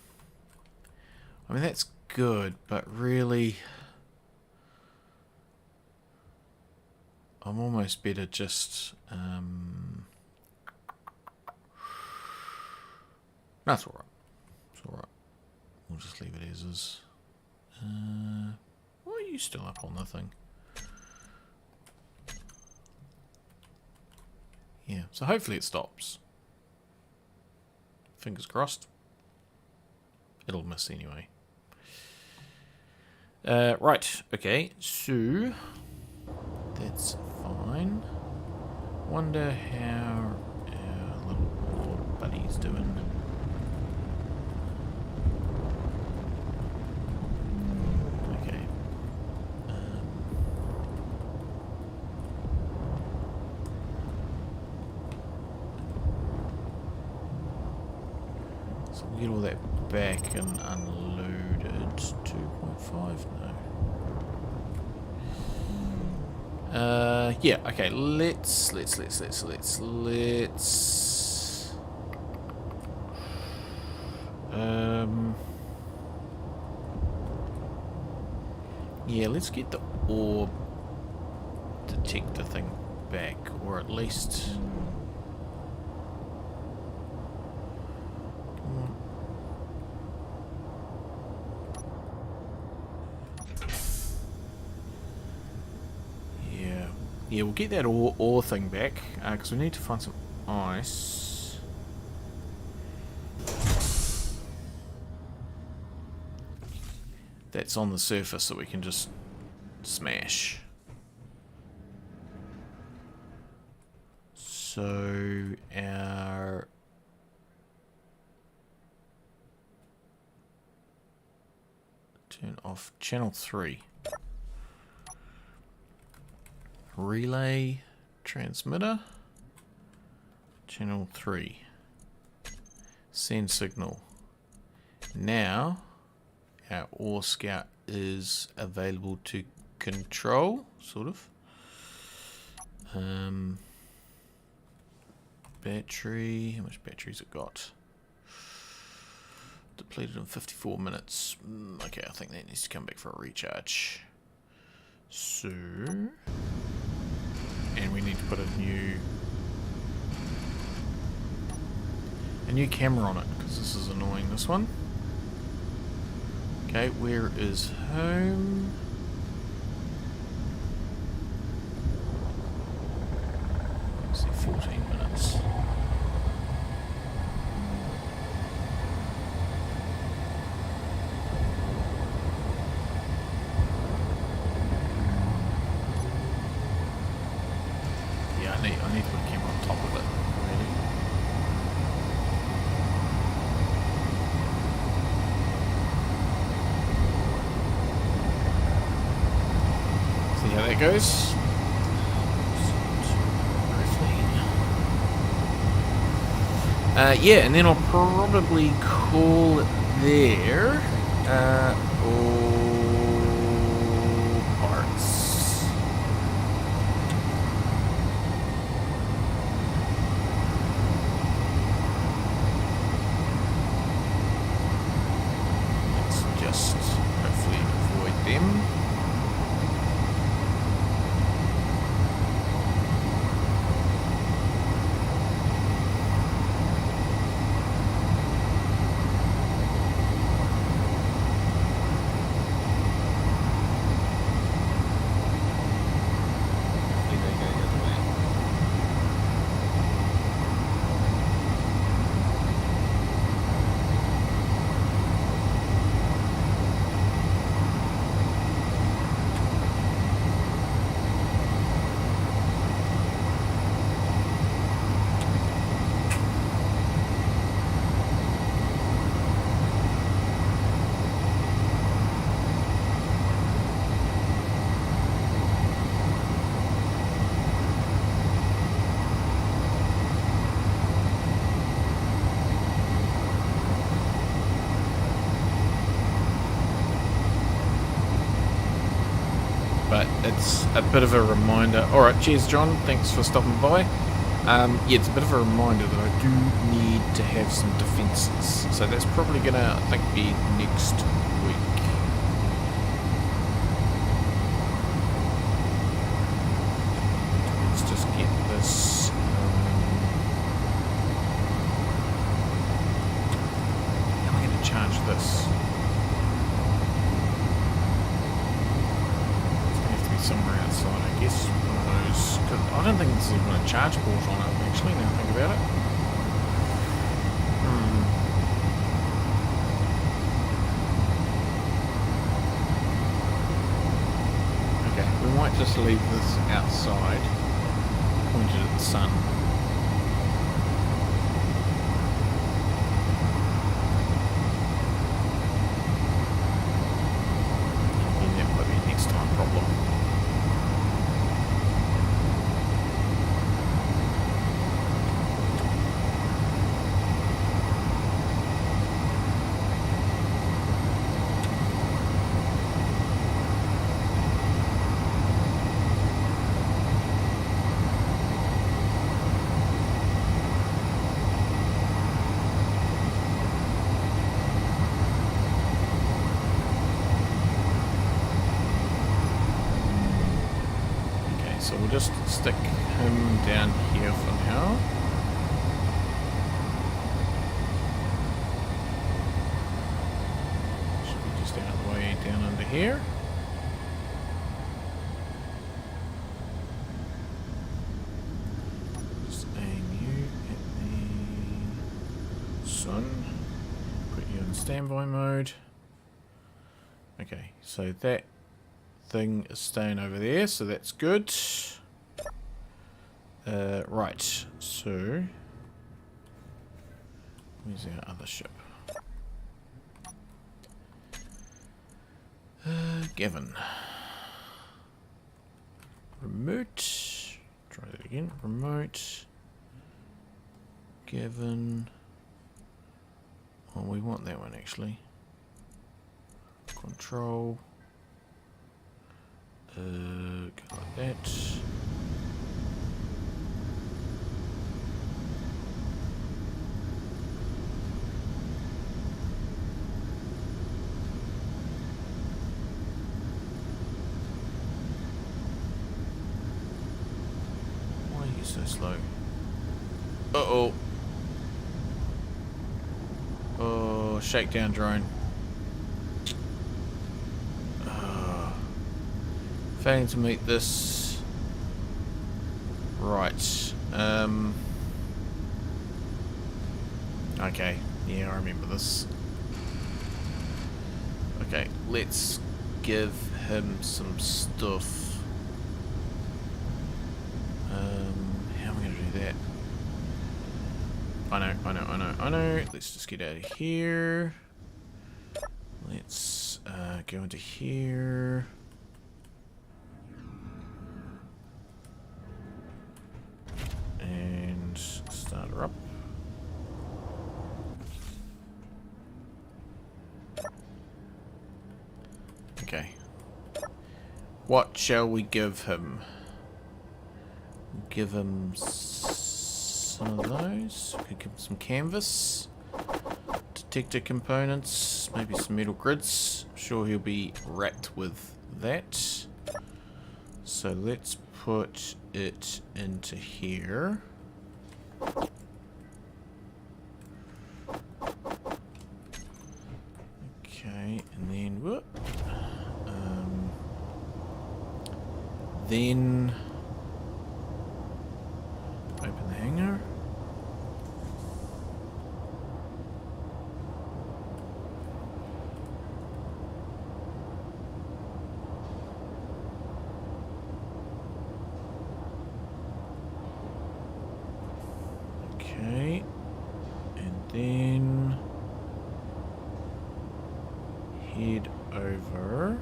that's good, but really, I'm almost better just, that's alright. It's alright. We'll just leave it as is. Why are you still up on the thing? Yeah, so hopefully it stops. Fingers crossed. It'll miss anyway. Right, okay, so that's fine. wonder how our little poor buddy's doing. Okay. So we'll get all that back and unloaded. 2.5? No. Yeah, okay, let's yeah, let's get the orb detector thing back, or at least yeah, we'll get that ore thing back, because we need to find some ice. That's on the surface that we can just smash. So our turn off channel 3. Relay transmitter. Channel 3. Send signal. Now our ore scout is available to control, sort of. Battery, how much battery's it got? Depleted in 54 minutes. Okay, I think that needs to come back for a recharge. So, and we need to put a new camera on it, because this is annoying, this one. Okay, where is home? Let's see, 14 minutes. Yeah, I need to put a camera on top of it, really. See how that goes. Yeah, and then I'll probably call it there. All parts. Let's just hopefully avoid them. But it's a bit of a reminder. Alright, cheers John, thanks for stopping by. Yeah, it's a bit of a reminder that I do need to have some defences. So that's probably going to, I think, be next week. Let's just get this. How am I going to charge this? Somewhere outside, I guess. One of those. Cause I don't think there's even a charge port on it, actually, now I think about it. Okay, we might just leave this outside, pointed at the sun. And that might be a next time problem. So we'll just stick him down here for now. Should be just out of the way down under here. Just aim you at the sun. Put you in standby mode. Okay, so that thing is staying over there, so that's good. Right, so where's our other ship? Gavin. Remote. Try that again. Remote. Gavin. Oh, we want that one actually. Control. Go like that. Why are you so slow? Uh-oh. Oh, shakedown drone. Failing to meet this. Right. Okay. Yeah, I remember this. Okay, let's give him some stuff. How am I going to do that? I know. Let's just get out of here. Let's go into here. And start her up. Okay. What shall we give him? Give him some of those. We could give him some canvas. Detector components. Maybe some metal grids. I'm sure he'll be wrapped with that. So let's put it into here. Okay, and then whoop. Then open the hangar. Okay, and then head over.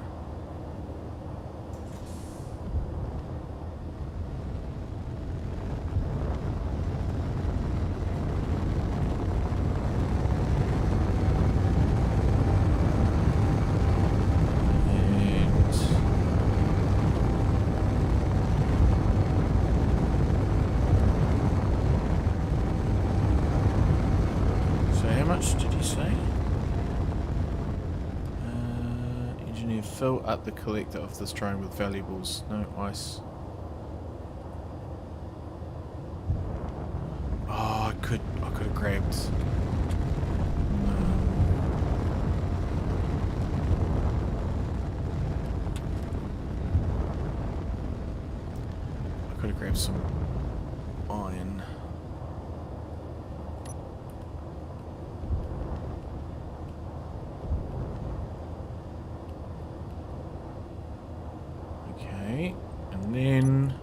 Did you say? Engineer, fill up the collector of this drone with valuables. No ice. Oh, I could have grabbed. I could have grabbed some iron. Okay, and then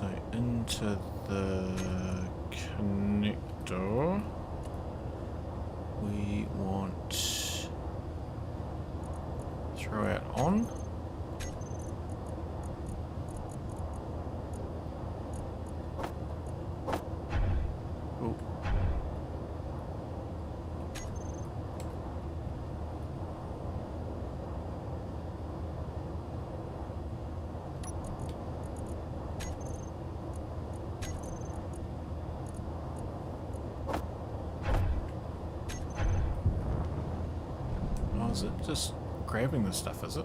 So into the connector, we want throw out on. Oh. Oh, is it just grabbing the stuff, is it?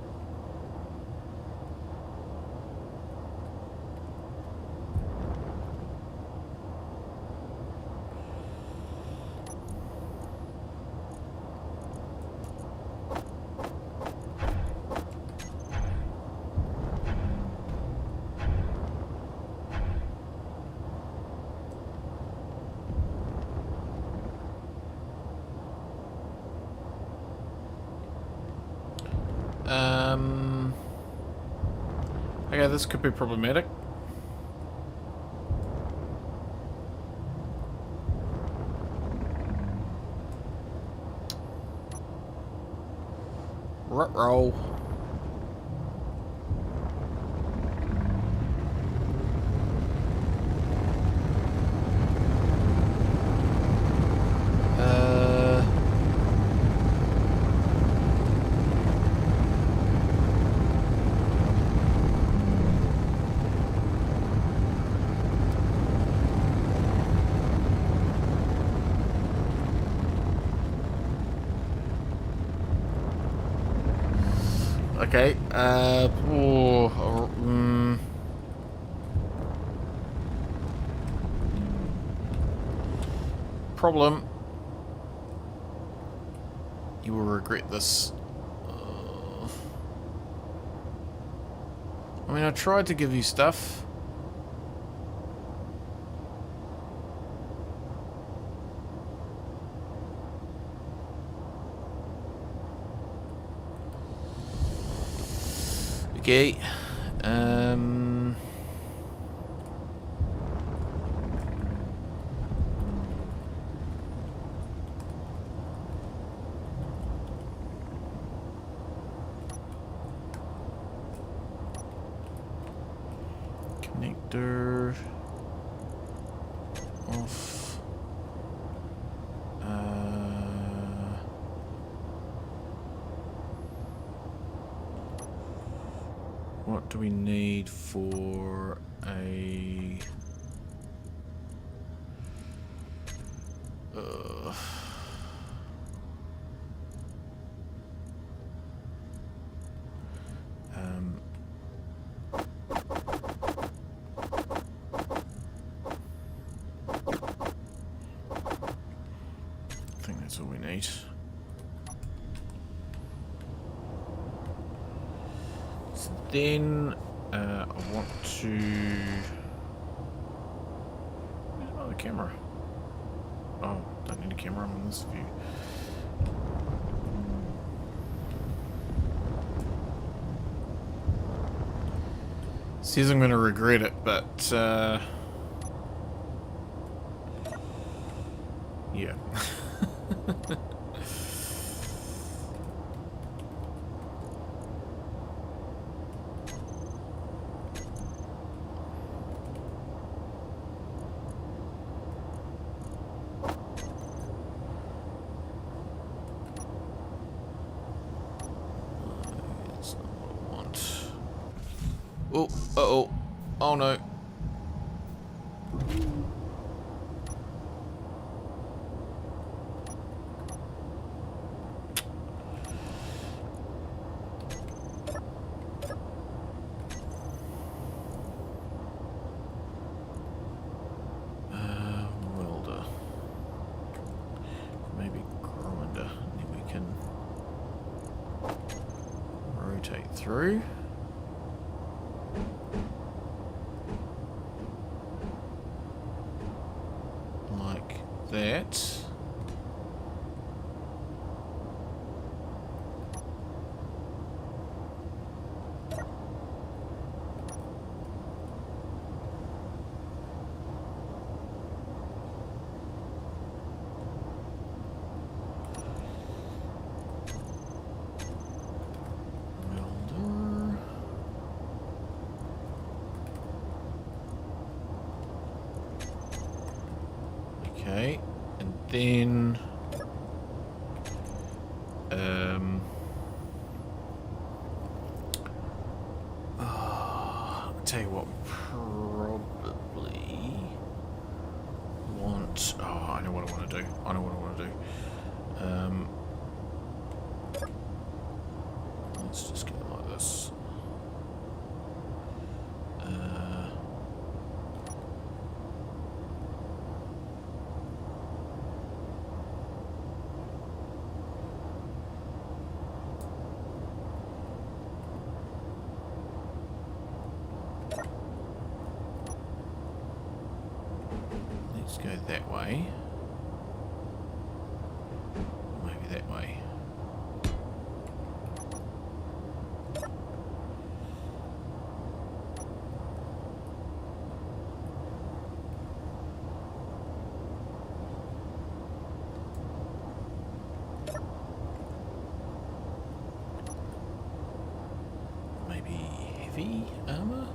Okay, this could be problematic. Ruh-roh. Okay, problem. You will regret this. I mean, I tried to give you stuff. Okay. Connector off. What do we need for a... I think that's all we need. So then I want to... Where's my other camera? Oh, don't need a camera, I'm on this view. Says I'm going to regret it, but yeah. That's not what I want. Oh, uh-oh. Oh no. Welder. Maybe grinder. And then we can rotate through. Like that. Okay, and then I'll tell you what, probably want. Oh, I know what I want to do. I know what I want to do. Let's just get it like this. Let's go that way. Maybe that way. Maybe heavy armor?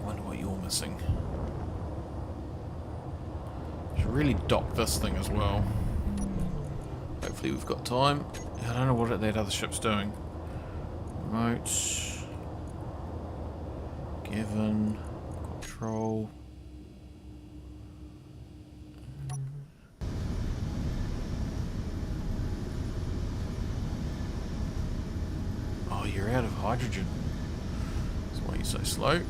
Wonder what you're missing. Should really dock this thing as well. Hopefully we've got time. I don't know what that other ship's doing. Remote. Given. Control. Oh, you're out of hydrogen. That's why you're so slow.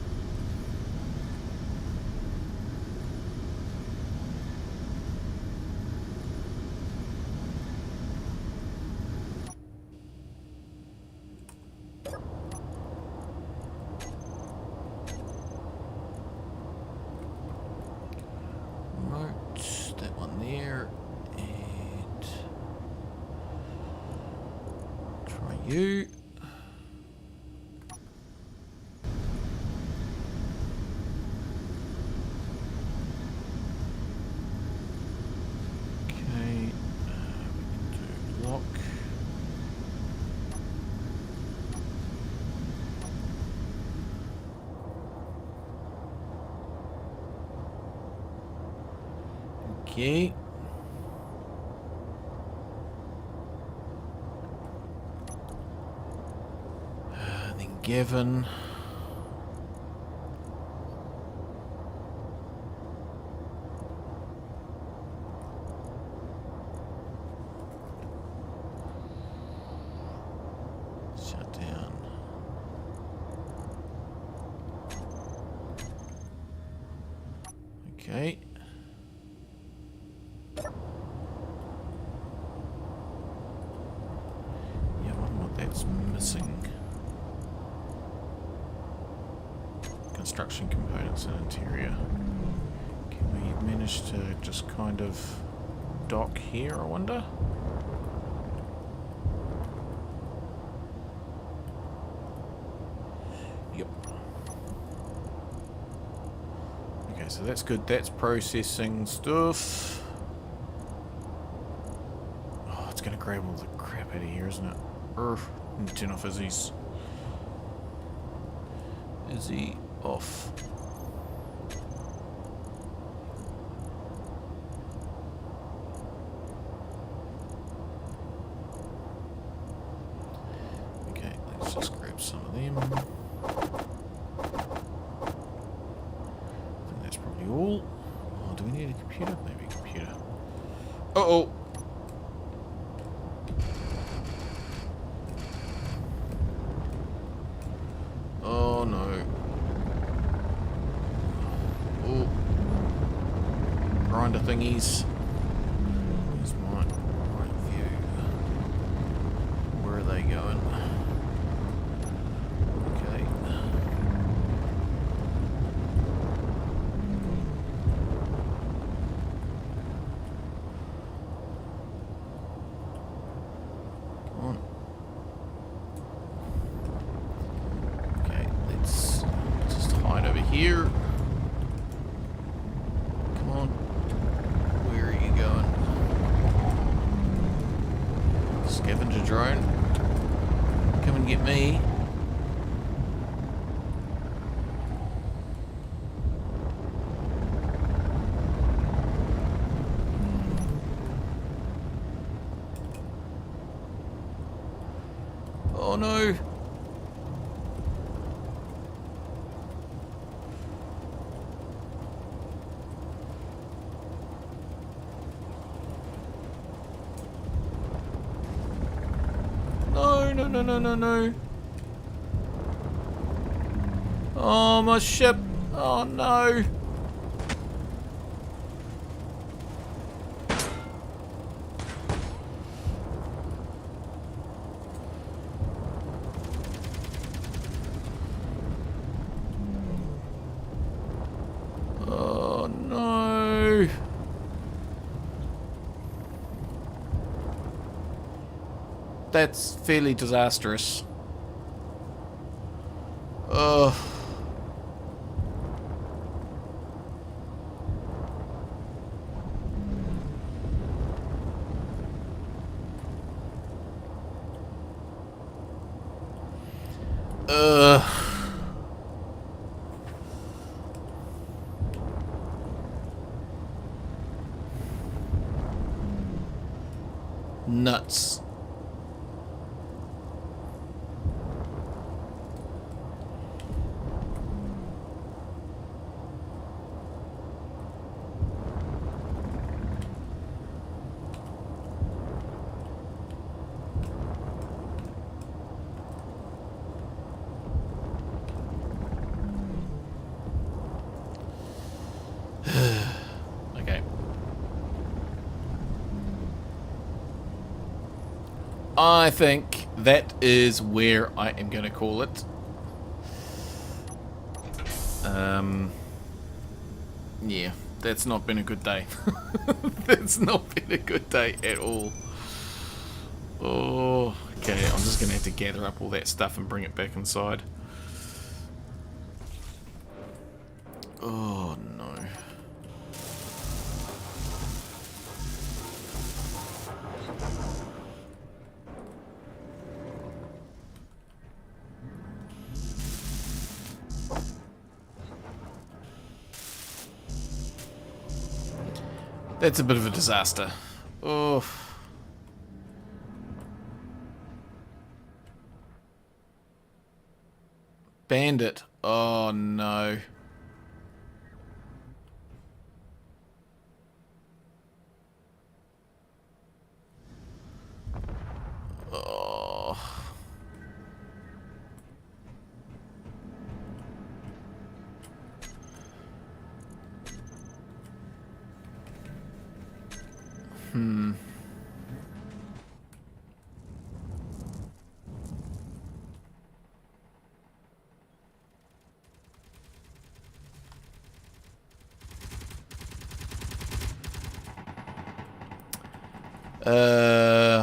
That one there, and try you. Okay, we can do lock. Okay. Then given. Shut down. Okay. Yeah, I wonder what that's missing. Construction components and interior. Can we manage to just kind of dock here, I wonder? Yep. Okay, so that's good. That's processing stuff. Oh, it's gonna grab all the crap out of here, isn't it? Need to turn off Izzy's. Izzy off. Okay, let's just grab some of them. I think that's probably all. Oh, do we need a computer? Maybe a computer. Uh-oh! Oh no. Oh. Grinder thingies. Here's my right view. Where are they going? Okay. Come on. Okay, let's just hide over here. Come on. Where are drone. Come and get me. Oh no. No. Oh, my ship. Oh, no. Oh, no. That's fairly disastrous. Ugh. Ugh. Nuts. Okay. I think that is where I am going to call it. Yeah, that's not been a good day. That's not been a good day at all. Oh, okay, I'm just going to have to gather up all that stuff and bring it back inside. Oh, no. That's a bit of a disaster. Oh. Bandit. Oh, no. Oh.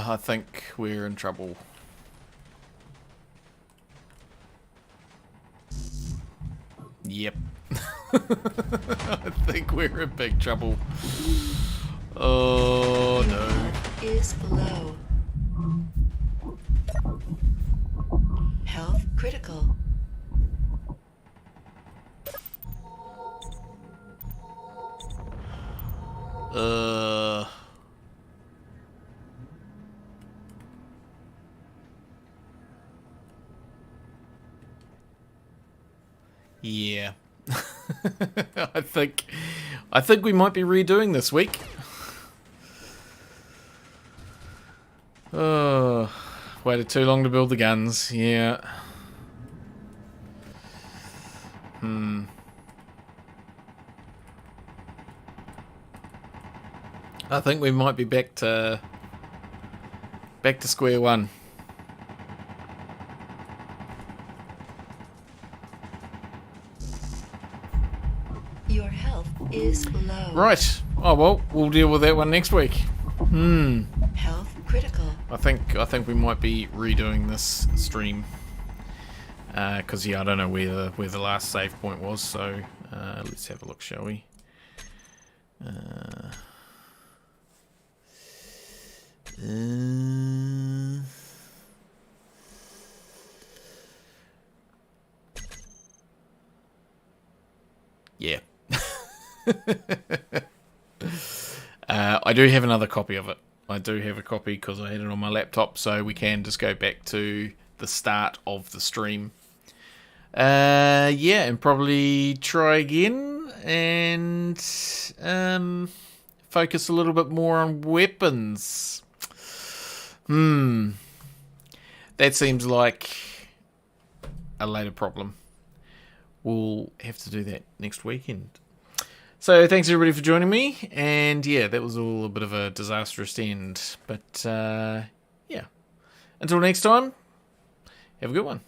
I think we're in trouble. Yep. I think we're in big trouble. Oh no. Is low. Health critical. Yeah. I think we might be redoing this week. Oh, waited too long to build the guns. Yeah. I think we might be back to square one. Your health is low. Right. Oh well, we'll deal with that one next week. Health critical. I think we might be redoing this stream. Because yeah, I don't know where the last save point was, so let's have a look, shall we? I do have another copy of it. I do have a copy because I had it on my laptop, so we can just go back to the start of the stream. Yeah, and probably try again and focus a little bit more on weapons. That seems like a later problem. We'll have to do that next weekend. So thanks everybody for joining me, and yeah, that was all a bit of a disastrous end, but yeah, until next time, have a good one.